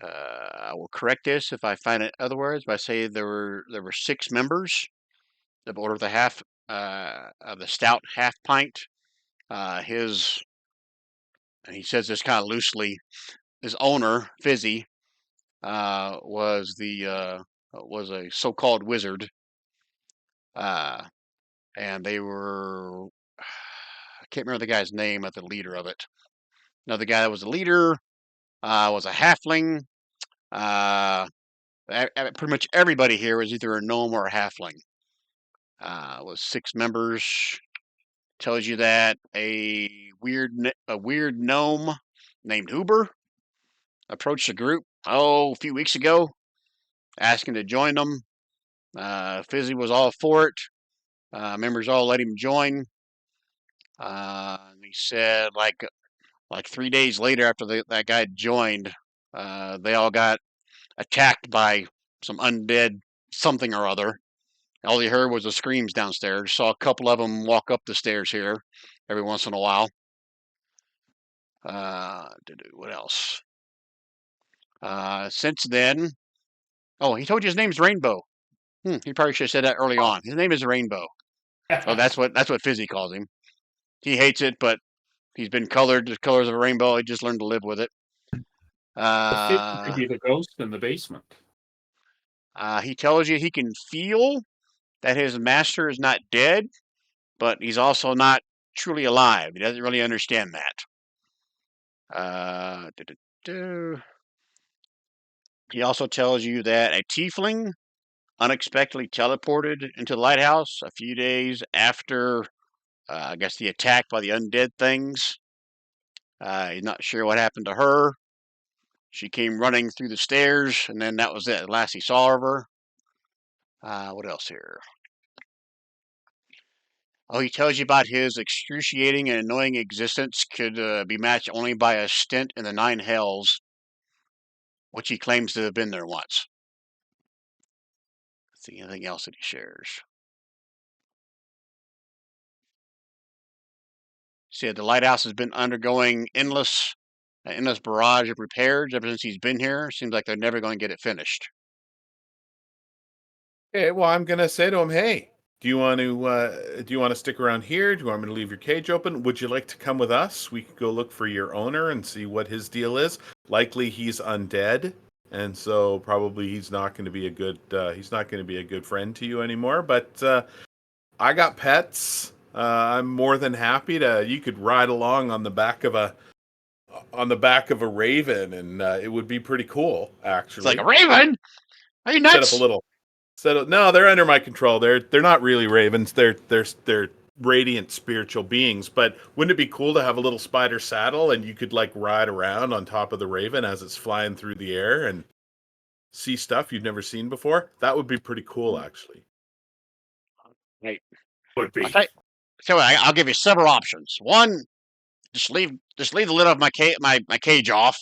S1: I will correct this if I find it otherwise. But I say there were 6 members of Order of the Stout Half Pint. And he says this kind of loosely. His owner, Fizzy, was a so-called wizard, and they were I can't remember the guy's name of the leader of it. Another guy that was the leader was a halfling. Pretty much everybody here was either a gnome or a halfling. Was 6 members. Tells you that a weird gnome named Uber approached the group a few weeks ago, asking to join them. Fizzy was all for it. Members all let him join. He said like 3 days later after that guy joined, they all got attacked by some undead something or other. All he heard was the screams downstairs. Saw a couple of them walk up the stairs here every once in a while. What else? Since then, he told you his name's Rainbow. He probably should have said that early on. His name is Rainbow. Oh, that's what Fizzy calls him. He hates it, but he's been colored the colors of a rainbow. He just learned to live with it.
S2: Could be the ghost in the basement.
S1: He tells you he can feel that his master is not dead, but he's also not truly alive. He doesn't really understand that. He also tells you that a tiefling unexpectedly teleported into the lighthouse a few days after, I guess, the attack by the undead things. He's not sure what happened to her. She came running through the stairs, and then that was it. The last he saw of her. What else here? He tells you about his excruciating and annoying existence could be matched only by a stint in the 9 hells, which he claims to have been there once. Let's see anything else that he shares. He said the lighthouse has been undergoing endless barrage of repairs ever since he's been here. Seems like they're never going to get it finished.
S4: Okay, well, I'm gonna say to him, "Hey, do you want to stick around here? Do you want me to leave your cage open? Would you like to come with us? We could go look for your owner and see what his deal is. Likely he's undead, and so probably he's not going to be a good friend to you anymore. But I got pets. I'm more than happy to. You could ride along on the back of a raven, and it would be pretty cool,
S1: It's like
S4: actually.
S1: a raven. Are you nuts?
S4: Set up a little. No, they're under my control. They're not really ravens. They're radiant spiritual beings. But wouldn't it be cool to have a little spider saddle and you could like ride around on top of the raven as it's flying through the air and see stuff you've never seen before? That would be pretty cool, actually.
S1: Right.
S2: Would be.
S1: So I'll give you several options. One, just leave the lid of my cage off.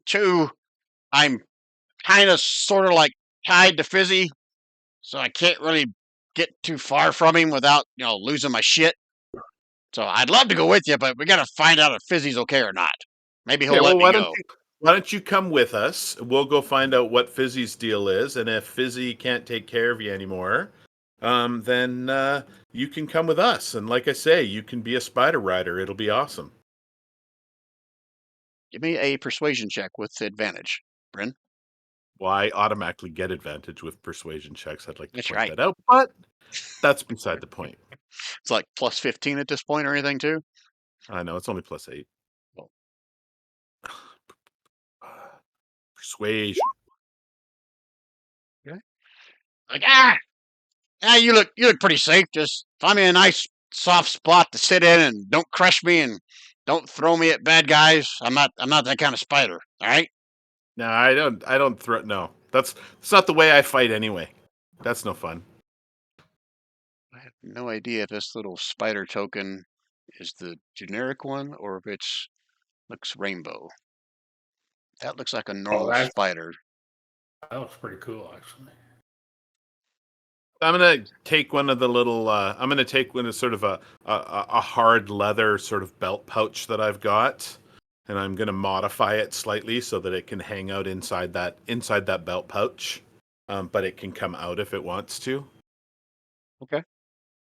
S1: 2, I'm kind of sort of like tied to Fizzy, so I can't really get too far from him without losing my shit. So I'd love to go with you, but we got to find out if Fizzy's okay or not. Maybe he'll let me go.
S4: Why don't you come with us? We'll go find out what Fizzy's deal is, and if Fizzy can't take care of you anymore, then you can come with us. And like I say, you can be a spider rider. It'll be awesome.
S1: Give me a persuasion check with advantage, Bryn.
S4: Well, I automatically get advantage with persuasion checks. I'd like to
S1: That's
S4: point
S1: right.
S4: that out, but that's beside the point.
S1: It's like plus 15 at this point or anything too.
S4: I know it's only plus 8.
S1: Well.
S4: Persuasion.
S1: Okay. Like you look pretty safe. Just find me a nice soft spot to sit in and don't crush me and don't throw me at bad guys. I'm not that kind of spider. All right.
S4: No, I don't throw. No, that's not the way I fight anyway. That's no fun.
S1: I have no idea if this little spider token is the generic one or if looks rainbow. That looks like a normal spider.
S2: That looks pretty cool, actually.
S4: I'm gonna take one of the little. I'm gonna take one of sort of a hard leather sort of belt pouch that I've got, and I'm gonna modify it slightly so that it can hang out inside that belt pouch, but it can come out if it wants to.
S1: Okay.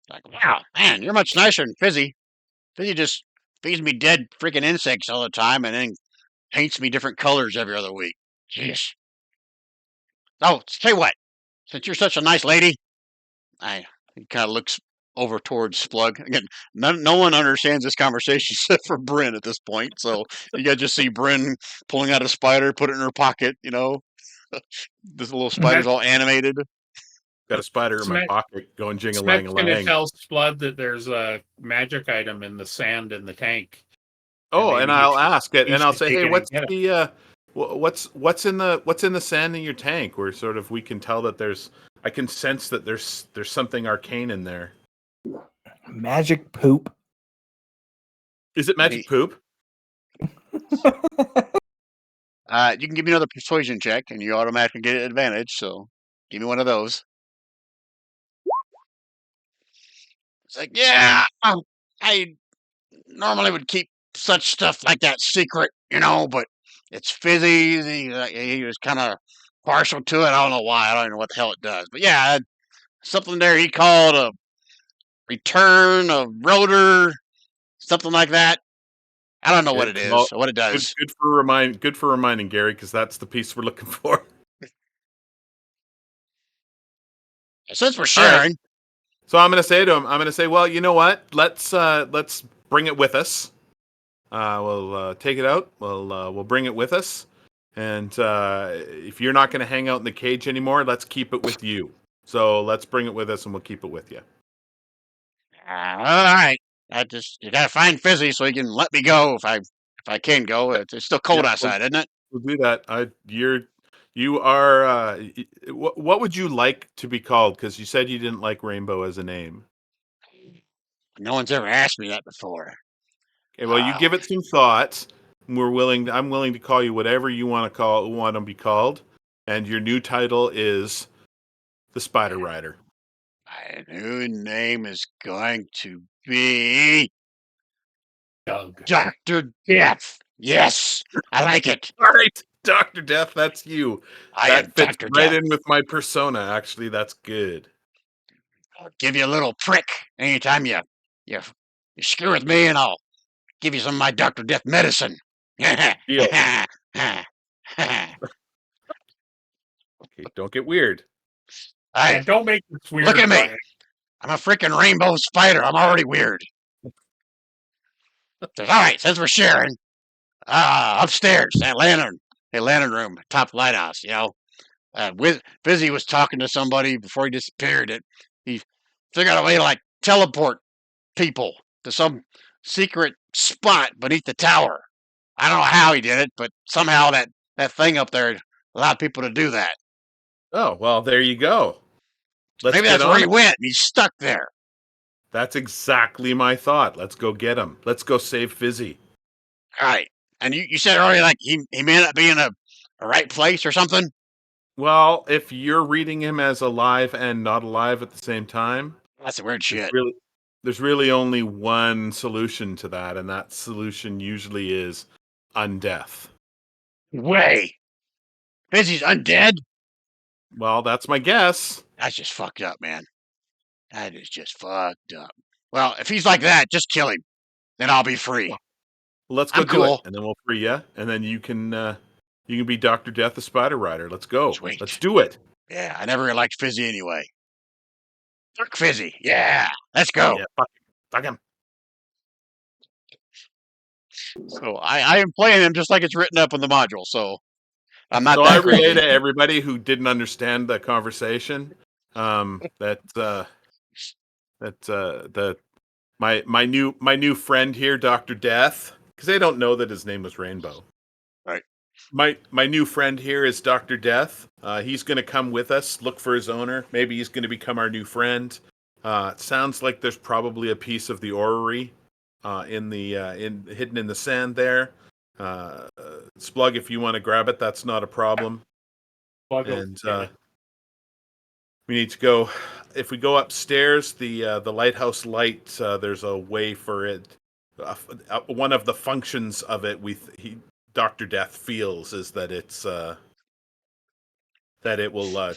S1: Like, wow, man, you're much nicer than Fizzy. Fizzy just feeds me dead freaking insects all the time and then paints me different colors every other week. Jeez. Oh, tell you what, since you're such a nice lady, he kind of looks over towards Splug. Again, no one understands this conversation except for Bryn at this point. So you guys just see Bryn pulling out a spider, put it in her pocket. This little spider's
S2: Smet,
S1: all animated.
S4: Got a spider in my
S2: Smet,
S4: pocket going
S2: Smet's going to
S4: jing-a-lang-a-lang.
S2: tell Splud that there's a magic item in the sand in the tank, and
S4: Oh, and
S2: maybe
S4: I'll ask it,
S2: he
S4: and I'll
S2: should
S4: say,
S2: take
S4: "Hey,
S2: it and
S4: what's
S2: get it.
S4: the what's in the sand in your tank?" Where sort of we can tell that I can sense that there's something arcane in there.
S3: Magic poop.
S4: Is it magic poop?
S1: You can give me another persuasion check, and you automatically get an advantage. So give me one of those. It's like, yeah, I normally would keep such stuff like that secret, but it's Fizzy. He was kind of partial to it. I don't know why. I don't even know what the hell it does. But yeah, something there he called a return of rotor, something like that. I don't know what
S4: Okay,
S1: it is
S4: well,
S1: or what it does.
S4: good for reminding Gary, because that's the piece we're looking for.
S1: Since we're
S4: All right.
S1: sharing,
S4: So I'm going to say to him, well, you know what? Let's bring it with us. We'll take it out. We'll bring it with us. And if you're not going to hang out in the cage anymore, let's keep it with you. So let's bring it with us, and we'll keep it with you.
S1: all right. You gotta find Fizzy so he can let me go if I can go. It's still cold
S4: Yeah,
S1: outside, isn't it?
S4: we'll do that. You are. What would you like to be called? Because you said you didn't like Rainbow as a name.
S1: No one's ever asked me that before.
S4: Okay, well, you give it some thought. I'm willing to call you whatever you want to be called, and your new title is the Spider Rider.
S1: My new name is going to be
S2: Doug.
S1: Dr. Death. Yes, I like it.
S4: All right, Dr. Death, that's you.
S1: I am
S4: That fits
S1: Dr.
S4: right
S1: Death.
S4: in with my persona. Actually, that's good.
S1: I'll give you a little prick anytime you screw with me, and I'll give you some of my Dr. Death medicine.
S4: Deal. Okay, don't get weird.
S2: Yeah, don't make this weird.
S1: Look at me.
S2: Brian.
S1: I'm a freaking rainbow spider. I'm already weird. All right, since we're sharing, upstairs, that lantern room, top lighthouse, Fizzy was talking to somebody before he disappeared. He figured out a way to like teleport people to some secret spot beneath the tower. I don't know how he did it, but somehow that thing up there allowed people to do that.
S4: Oh, well, there you go. Let's
S1: Maybe
S4: get
S1: that's where
S4: on
S1: he
S4: it.
S1: went. He's stuck there.
S4: That's exactly my thought. Let's go get him. Let's go save Fizzy.
S1: All right. And you said earlier like he may not be in a right place or something.
S4: Well, if you're reading him as alive and not alive at the same time,
S1: That's a weird
S4: there's
S1: shit.
S4: really there's really only one solution to that, and that solution usually is undeath.
S1: Way. Fizzy's undead?
S4: Well, that's my guess.
S1: That's just fucked up, man. That is just fucked up. Well, if he's like that, just kill him. Then I'll be free.
S4: Let's go
S1: I'm
S4: do it,
S1: cool.
S4: and then we'll free you, and then you can be Dr. Death, the Spider Rider. Let's go.
S1: Sweet.
S4: Let's do it.
S1: Yeah, I never really liked Fizzy anyway. Fuck Fizzy. Yeah, let's go.
S4: Yeah, fuck him.
S1: So I am playing him just like it's written up in the module. So I'm not
S4: So I
S1: that
S4: relay
S1: crazy.
S4: to everybody who didn't understand the conversation that my new friend here, Dr. Death, because they don't know that his name was Rainbow.
S1: Right.
S4: My new friend here is Dr. Death. He's going to come with us, look for his owner. Maybe he's going to become our new friend. It sounds like there's probably a piece of the orrery hidden in the sand there. Splug, if you want to grab it, that's not a problem.
S2: Plug
S4: And
S2: it.
S4: we need to go. if we go upstairs, the lighthouse light, there's a way for it. One of the functions of it, Dr. Death feels, is that it will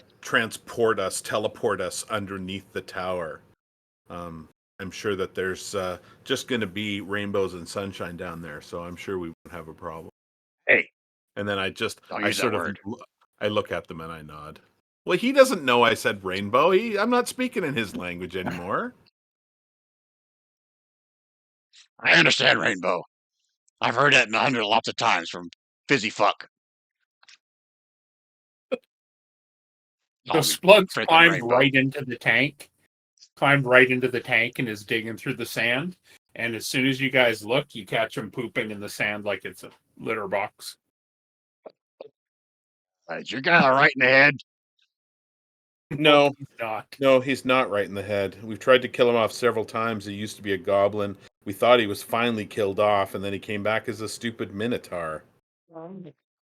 S4: teleport us underneath the tower. I'm sure that there's just going to be rainbows and sunshine down there, so I'm sure we won't have a problem.
S1: Hey,
S4: And then
S1: don't
S4: I
S1: use that
S4: sort of,
S1: word.
S4: I look at them and I nod. Well, he doesn't know I said rainbow. I'm not speaking in his language anymore.
S1: I understand rainbow. I've heard that in 100 lots of times from fizzy fuck.
S2: So
S1: Oh,
S2: Splug's
S1: freaking
S2: climbed
S1: rainbow.
S2: right into the tank. And is digging through the sand. And as soon as you guys look, you catch him pooping in the sand like it's a litter box.
S1: Is your guy all right in the head?
S4: No,
S2: He's not.
S4: no, he's not right in the head. We've tried to kill him off several times. He used to be a goblin. We thought he was finally killed off, and then he came back as a stupid minotaur.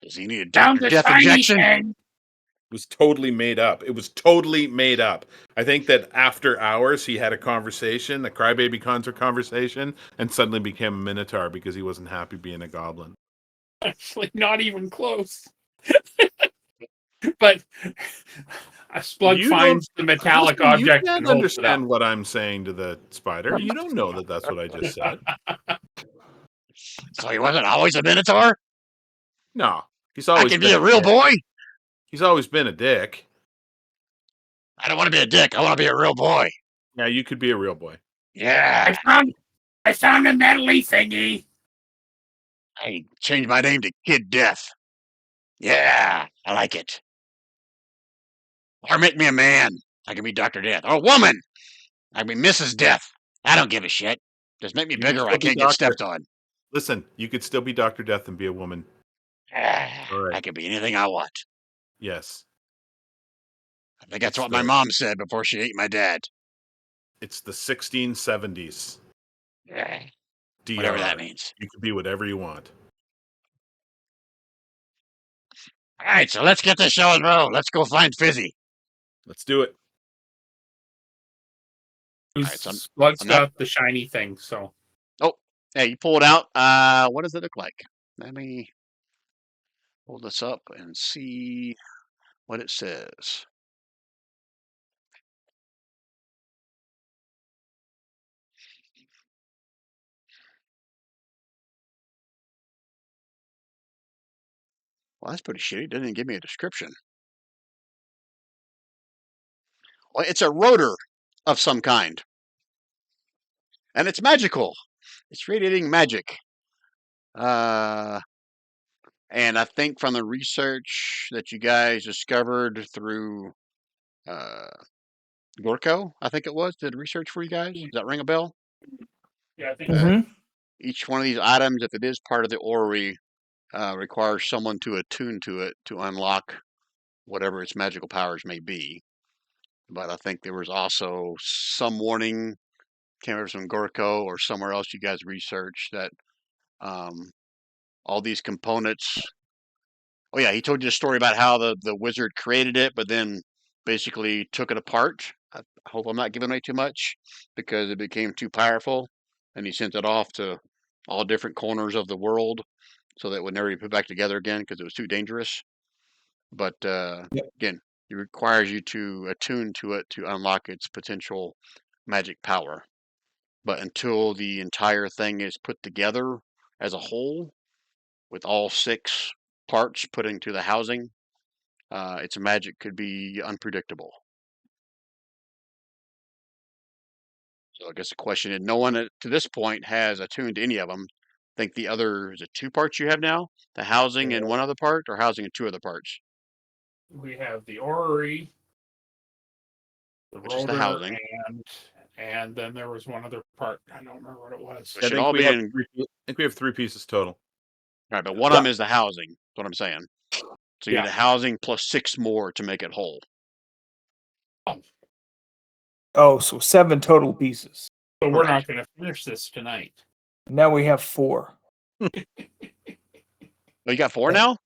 S1: Does he need a
S2: Found
S1: Dr.
S2: the
S1: Death
S2: shiny
S1: injection?
S2: thing.
S4: It was totally made up. It was totally made up. I think that after hours, he had a conversation, a crybaby concert conversation, and suddenly became a minotaur because he wasn't happy being a goblin.
S2: Actually, not even close. But Splug finds the metallic
S4: Listen,
S2: object
S4: you
S2: and
S4: can't
S2: holds it up.
S4: understand what I'm saying to the spider. You don't know that that's what I just said.
S1: So he wasn't always a Minotaur?
S4: No, he's
S1: I
S4: always
S1: can
S4: been
S1: be a real
S4: dick.
S1: boy?
S4: He's always been a dick.
S1: I don't want to be a dick. I want to be a real boy.
S4: Yeah, you could be a real boy.
S1: Yeah.
S2: I found a metally thingy.
S1: I changed my name to Kid Death. Yeah, I like it. Or make me a man. I can be Dr. Death. Or a woman. I can be Mrs. Death. I don't give a shit. Just make me
S4: You can
S1: bigger where
S4: still
S1: I
S4: be
S1: can't get
S4: Doctor.
S1: stepped on.
S4: Listen, you could still be Dr. Death and be a woman. All right.
S1: I can be anything I want.
S4: Yes.
S1: I think that's
S4: It's
S1: what my mom said before she ate my dad.
S4: It's the 1670s. DR.
S1: Whatever that means.
S4: You can be whatever you want.
S1: All right, so let's get this show on the road. Let's go find Fizzy.
S4: Let's do it.
S1: Alright, so
S2: Splug's
S1: I'm not-
S2: got the shiny thing, so
S1: Oh, hey, you pull it out. What does it look like? Let me pull this up and see what it says. Well, that's pretty shitty. It didn't even give me a description. Well, it's a rotor of some kind. And it's magical. It's radiating magic. And I think from the research that you guys discovered through Gorko, I think it was, did research for you guys. Does that ring a bell?
S2: yeah, I think
S3: Mhm.
S1: Each one of these items, if it is part of the orrery, requires someone to attune to it to unlock whatever its magical powers may be. But I think there was also some warning, can't remember from Gorko or somewhere else you guys researched that all these components. Oh yeah, he told you a story about how the wizard created it, but then basically took it apart. I hope I'm not giving away too much because it became too powerful, and he sent it off to all different corners of the world so that it would never be put back together again because it was too dangerous. But
S3: Yep.
S1: again, it requires you to attune to it to unlock its potential magic power. But until the entire thing is put together as a whole, with all 6 parts put into the housing, its magic could be unpredictable. So I guess the question is, no one to this point has attuned to any of them. I think the other, is it 2 parts you have now? The housing and one other part, or housing and 2 other parts?
S2: we have the orrery, the
S1: Which is the
S2: rotor,
S1: housing.
S2: and then there was one other part. I don't remember what it was.
S1: It should all be in.
S4: I think we have 3 pieces total.
S1: Right, but one of them is the housing. That's what I'm saying. So you
S2: Yeah.
S1: need a housing plus 6 more to make it whole.
S3: Oh, so 7 total pieces.
S2: So we're
S1: Correct.
S2: not going to finish this tonight.
S3: Now we have 4.
S1: Oh, you got 4 now?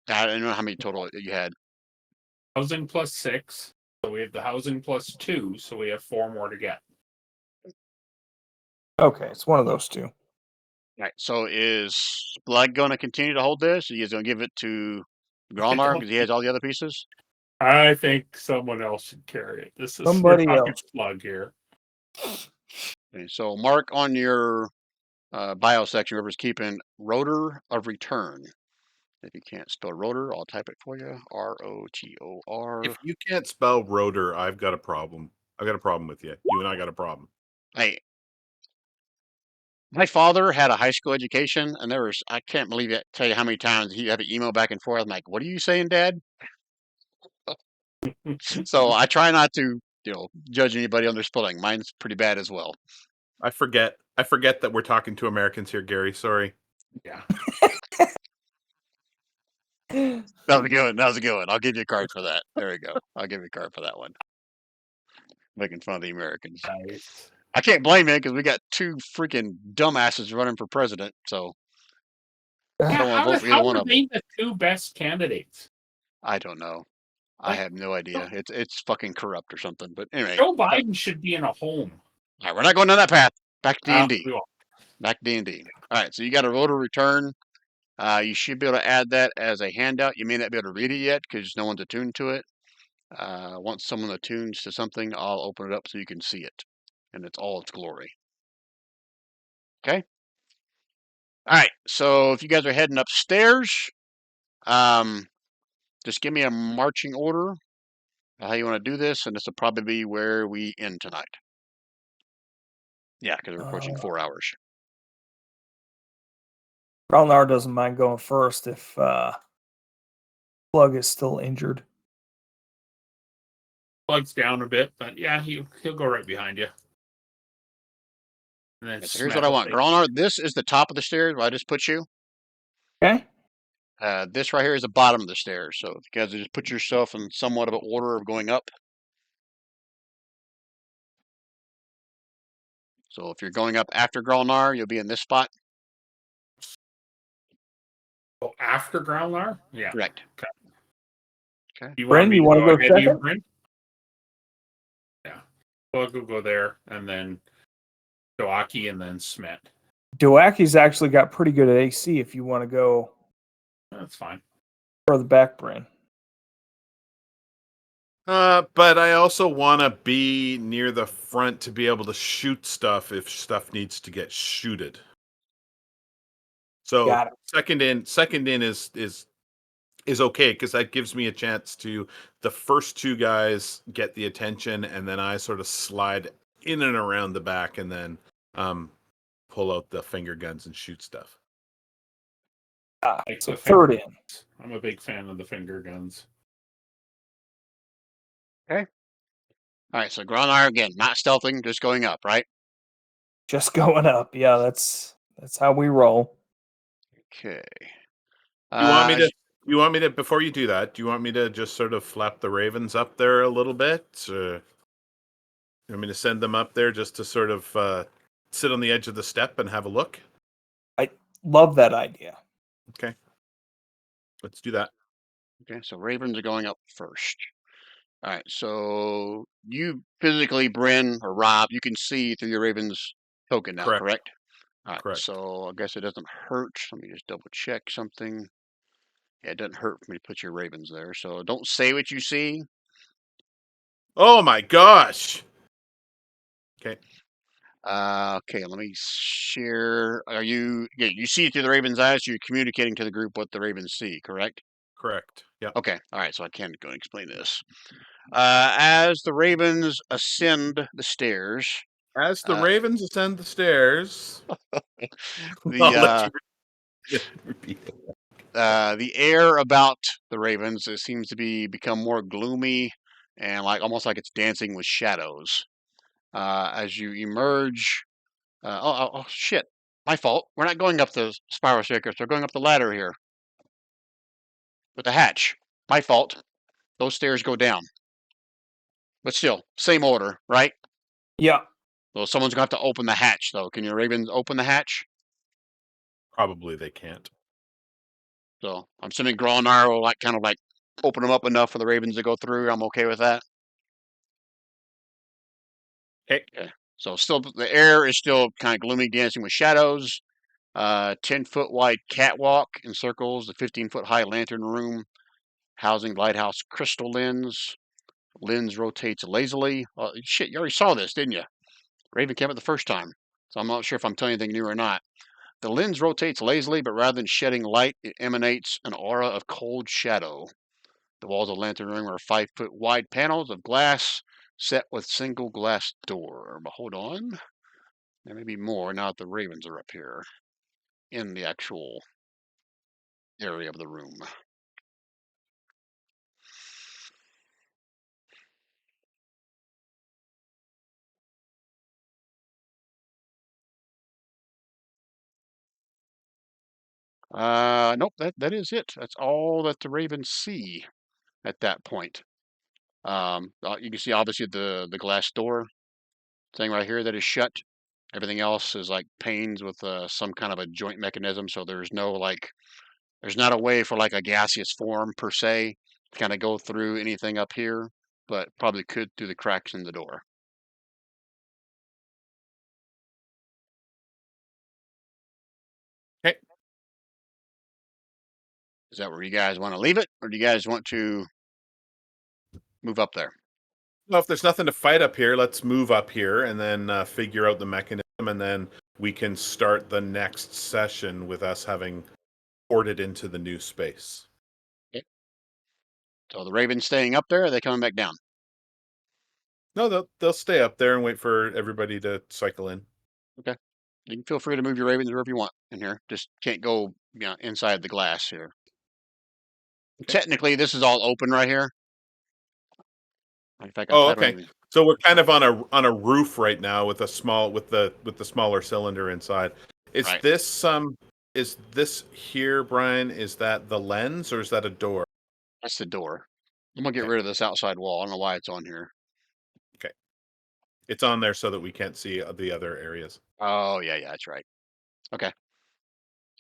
S1: I don't know how many total you had.
S2: Housing plus 6. So we have the housing plus 2, so we have 4 more to get.
S3: Okay, it's one of those two.
S1: All right. So is Splug going to continue to hold this? Or are you going to give it to Gralnar because he has all the other pieces?
S2: I think someone else should carry it. This is
S3: Somebody
S2: we're talking
S3: else.
S2: Splug here.
S1: Okay, so mark on your bio section whoever's keeping rotor of return. If you can't spell rotor, I'll type it for you. ROTOR.
S4: If you can't spell rotor, I've got a problem. I've got a problem with you. You and I got a problem.
S1: Hey, my father had a high school education, and I can't believe it, tell you how many times he had to email back and forth. I'm like, what are you saying, Dad? So I try not to, judge anybody on their spelling. Mine's pretty bad as well.
S4: I forget that we're talking to Americans here, Gary. Sorry.
S2: Yeah.
S1: That was a good one. That was a good one. I'll give you a card for that. There we go. I'll give you a card for that one. Making fun of the Americans.
S2: Nice.
S1: I can't blame him because we got two freaking dumbasses running for president. So I
S2: Yeah,
S1: don't want to vote for either
S2: how
S1: one
S2: are
S1: of them.
S2: they the 2 best candidates?
S1: I don't know. I have no idea. It's fucking corrupt or something. But anyway,
S2: Joe Biden should be in a home.
S1: all right, we're not going down that path. Back to D&D.
S2: We won't.
S1: Back to D&D. All right, so you got a rotor return. You should be able to add that as a handout. You may not be able to read it yet because no one's attuned to it. Once someone attunes to something, I'll open it up so you can see it. And it's all its glory. Okay? All right, so if you guys are heading upstairs, just give me a marching order how you want to do this, and this will probably be where we end tonight. Yeah, because we're approaching 4 hours.
S3: Gralnar doesn't mind going first if Plug is still injured.
S2: Plugs down a bit, but yeah, he'll go right behind you. And then
S1: So here's what I want. Gralnar, this is the top of the stairs where I just put you.
S3: Okay.
S1: This right here is the bottom of the stairs. So if you guys just put yourself in somewhat of an order of going up. So if you're going up after Gralnar, you'll be in this spot.
S2: Oh, after Gralnar? Yeah.
S1: Correct.
S2: Okay.
S1: Okay.
S3: Bryn, you want to go
S2: ahead of you,
S3: second?
S2: Bryn? Yeah. Plug will go there, and then Doake, and then Smet.
S3: Doake's actually got pretty good at AC if you want to go
S2: That's fine.
S3: further back, Bryn.
S4: But I also want to be near the front to be able to shoot stuff if stuff needs to get shooted. So
S3: Got it.
S4: second in is okay because that gives me a chance to the first 2 guys get the attention, and then I sort of slide in and around the back, and then pull out the finger guns and shoot stuff.
S2: Like
S3: So
S2: the
S3: third
S2: finger
S3: in.
S2: guns. I'm a big fan of the finger guns.
S1: All right, so Gralnar again, not stealthing, just going up, right?
S3: Just going up. Yeah, that's how we roll.
S1: Okay.
S4: You want me to? You want me to? Before you do that, do you want me to just sort of flap the ravens up there a little bit? You want me to send them up there just to sort of sit on the edge of the step and have a look?
S3: I love that idea.
S4: Okay, let's do that.
S1: Okay, so ravens are going up first. All right, so you physically, Bryn or Rob, you can see through your raven's token now, correct? All right,
S4: Correct.
S1: so I guess it doesn't hurt. Let me just double check something. Yeah, it doesn't hurt for me to put your ravens there. So don't say what you see.
S4: Oh my gosh! Okay.
S1: Okay, let me share. Yeah, you see through the raven's eyes, you're communicating to the group what the ravens see, correct?
S4: Correct. Yeah.
S1: Okay, all right, so I can go and explain this. As the ravens ascend the stairs,
S4: As the
S1: uh,
S4: ravens ascend the stairs,
S1: the
S4: repeat it.
S1: the air about the ravens seems to become more gloomy and almost like it's dancing with shadows. As you emerge, oh shit, my fault. We're not going up the spiral staircase. We're going up the ladder here with the hatch. My fault. Those stairs go down, but still, same order, right?
S3: Yeah.
S1: Well, someone's gonna have to open the hatch, though. Can your ravens open the hatch?
S4: Probably they can't.
S1: So I'm assuming Gralnar will kind of open them up enough for the ravens to go through. I'm okay with that.
S4: Okay.
S1: So still, the air is still kind of gloomy, dancing with shadows. 10-foot wide catwalk encircles the 15-foot high lantern room, housing lighthouse crystal lens. Lens rotates lazily. Shit, you already saw this, didn't you? Raven came up the first time, so I'm not sure if I'm telling anything new or not. The lens rotates lazily, but rather than shedding light, it emanates an aura of cold shadow. The walls of the lantern room are 5-foot wide panels of glass set with single glass door. But hold on. There may be more now that the ravens are up here in the actual area of the room. Nope, that is it. That's all that the ravens see at that point. You can see obviously the glass door thing right here that is shut. Everything else is like panes with some kind of a joint mechanism, so there's no like, there's not a way for like a gaseous form per se to kind of go through anything up here, but probably could through the cracks in the door.
S4: Okay.
S1: Is that where you guys want to leave it, or do you guys want to move up there?
S4: Well, if there's nothing to fight up here, let's move up here and then figure out the mechanism, and then we can start the next session with us having ported into the new space.
S1: So the ravens staying up there, or are they coming back down?
S4: No, they'll stay up there and wait for everybody to cycle in.
S1: Okay. You can feel free to move your ravens wherever you want in here. Just can't go, inside the glass here.
S4: Okay.
S1: Technically, this is all open right here. In fact,
S4: Oh,
S1: I don't
S4: okay.
S1: even.
S4: So we're kind of on a roof right now with a small with the smaller cylinder inside. Is
S1: Right.
S4: this here, Brian? Is that the lens or is that a door?
S1: That's the door. I'm gonna get
S4: Okay.
S1: rid of this outside wall. I don't know why it's on here.
S4: Okay. It's on there so that we can't see the other areas.
S1: Oh yeah, that's right. Okay. All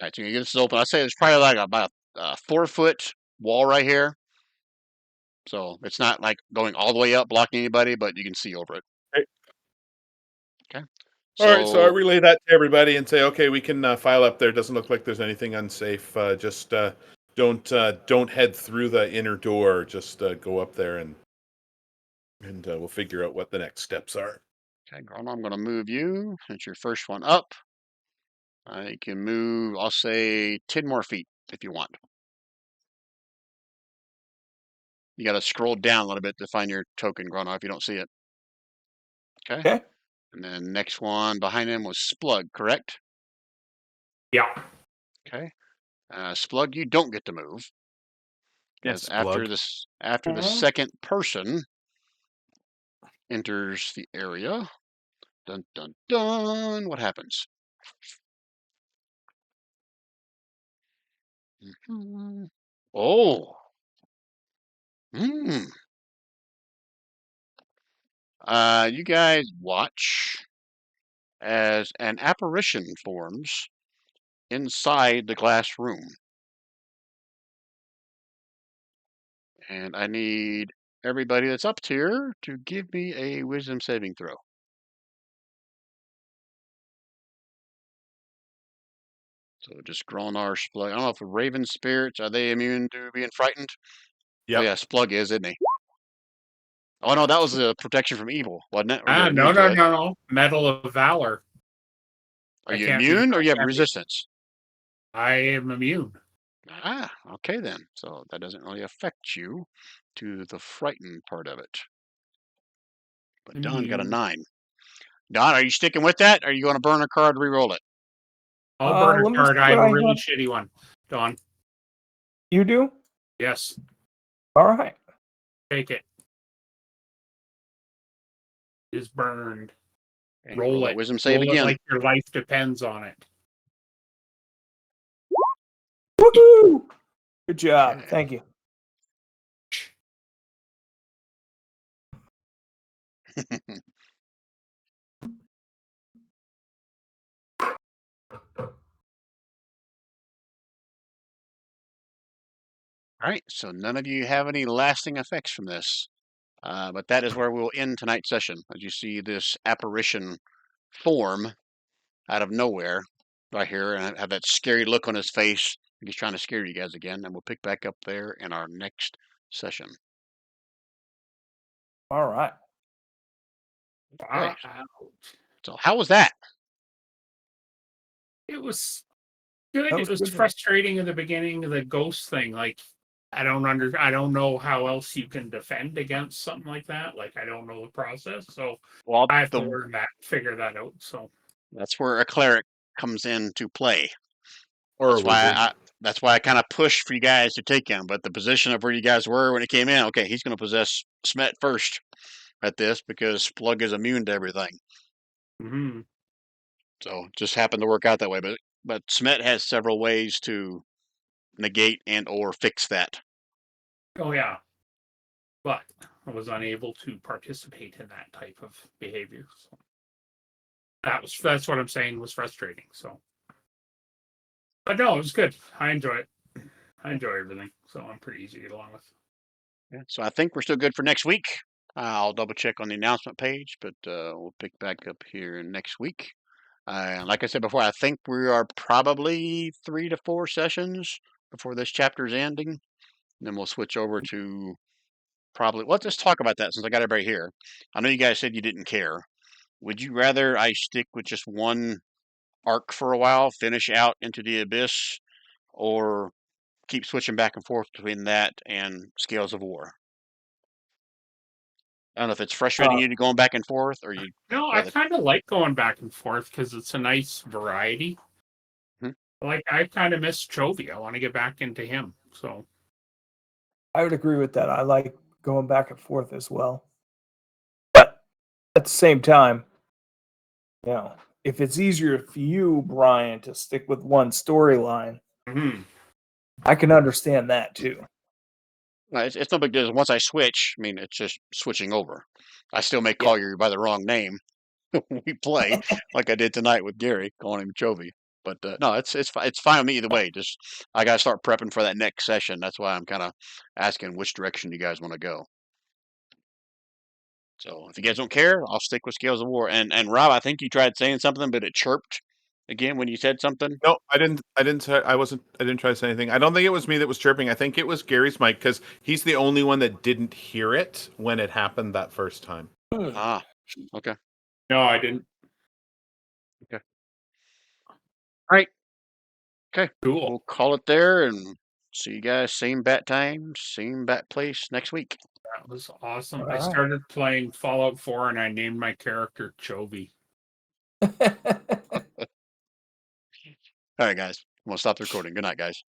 S1: right, so you get this open. I say there's probably like about a 4-foot wall right here. So it's not like going all the way up, blocking anybody, but you can see over it.
S4: Okay.
S1: Okay.
S4: All right, so I
S1: So
S4: relay that to everybody and say, okay, we can file up there. Doesn't look like there's anything unsafe. Just don't head through the inner door. Just go up there and we'll figure out what the next steps are.
S1: okay, Gralnar, I'm gonna move you since you're first one up. You can move, I'll say 10 more feet if you want. You gotta scroll down a little bit to find your token, Gralnar, if you don't see it. Okay.
S3: Okay.
S1: And then next one behind him was Splug, correct?
S2: Yeah.
S1: Okay. Splug, you don't get to move.
S4: Yes,
S1: Because after
S4: plug.
S1: this, after the
S3: Mhm.
S1: second person enters the area, dun dun dun, what happens? Mhm. Oh. Hmm. You guys watch as an apparition forms inside the glass room. And I need everybody that's up here to give me a wisdom saving throw. So just Gralnar, Splug. I don't know if the Raven spirits, are they immune to being frightened? Oh
S4: Yep.
S1: yeah, Splug is, isn't he? Oh no, that was the protection from evil, wasn't it? Or you're
S2: No,
S1: immune to
S2: no,
S1: it.
S2: no. Medal of Valor.
S1: Are
S2: I
S1: you
S2: can't be.
S1: immune or
S2: I
S1: you have
S2: can't be.
S1: resistance?
S2: I am immune.
S1: Ah, okay then. So that doesn't really affect you to the frightened part of it. But Don got a
S2: Immune.
S1: 9. Don, are you sticking with that? Or are you going to burn a card, re-roll it?
S2: I'll burn
S3: Let
S2: a
S3: me
S2: card.
S3: see
S2: I
S3: what
S2: have a
S3: I
S2: really
S3: have.
S2: shitty one. Don.
S3: You do?
S2: Yes.
S3: All right.
S2: Take it. Is burned.
S1: Okay,
S2: Roll
S1: that
S2: it.
S1: wisdom save
S2: Roll it
S1: again.
S2: like your life depends on it.
S3: Woohoo! Good job.
S1: Okay.
S3: Thank you.
S1: All right, so none of you have any lasting effects from this. But that is where we'll end tonight's session. As you see this apparition form out of nowhere right here and have that scary look on his face. He's trying to scare you guys again, and we'll pick back up there in our next session.
S3: All right.
S1: Okay.
S2: Wow.
S1: So how was that?
S2: It was good.
S3: That
S2: It
S3: was
S2: was
S3: good.
S2: frustrating in the beginning, the ghost thing. Like, I don't know how else you can defend against something like that. Like, I don't know the process, so
S1: Well,
S2: I have to learn that, figure that out. So
S1: that's where a cleric comes into play.
S4: Or
S1: That's
S4: a
S1: why
S4: wizard.
S1: that's why I kind of pushed for you guys to take him. But the position of where you guys were when it came in, okay, he's going to possess Smet first at this because Splug is immune to everything.
S2: mm-hmm.
S1: So just happened to work out that way. But Smet has several ways to negate and or fix that.
S2: Oh yeah, but I was unable to participate in that type of behavior. So that's what I'm saying was frustrating. So, but no, it was good. I enjoy it. I enjoy everything, so I'm pretty easy to get along with.
S1: Yeah, so I think we're still good for next week. I'll double check on the announcement page, but we'll pick back up here next week. Like I said before, I think we are probably 3 to 4 sessions before this chapter is ending. And then we'll switch over to probably. Well, let's talk about that since I got everybody here. I know you guys said you didn't care. Would you rather I stick with just one arc for a while, finish out into the abyss, or keep switching back and forth between that and Scales of War? I don't know if it's frustrating you to going back and forth, or you
S2: No, I
S1: rather.
S2: kind of like going back and forth because it's a nice variety.
S1: Hmm?
S2: Like I kind of miss Chovy. I want to get back into him. So
S3: I would agree with that. I like going back and forth as well. But at the same time, you know, if it's easier for you, Brian, to stick with one storyline,
S2: mhm.
S3: I can understand that too.
S1: No, it's no big deal. Once I switch, I mean, it's just switching over. I still may
S3: Yeah.
S1: call you by the wrong name when we play, like I did tonight with Gary, calling him Chovy. But no, it's fine with me either way. Just I gotta start prepping for that next session. That's why I'm kind of asking which direction you guys want to go. So if you guys don't care, I'll stick with Scales of War. And Rob, I think you tried saying something, but it chirped again when you said something.
S4: No, I didn't. I didn't. I didn't try to say anything. I don't think it was me that was chirping. I think it was Gary's mic because he's the only one that didn't hear it when it happened that first time.
S1: Ah, okay.
S2: No, I didn't.
S1: Okay. All right. Okay.
S2: Cool.
S1: We'll call it there and see you guys same bat time, same bat place next week.
S2: That was awesome.
S3: All
S2: I
S3: right.
S2: started playing Fallout 4 and I named my character Chovy.
S1: All right, guys. I'm gonna stop the recording. Good night, guys.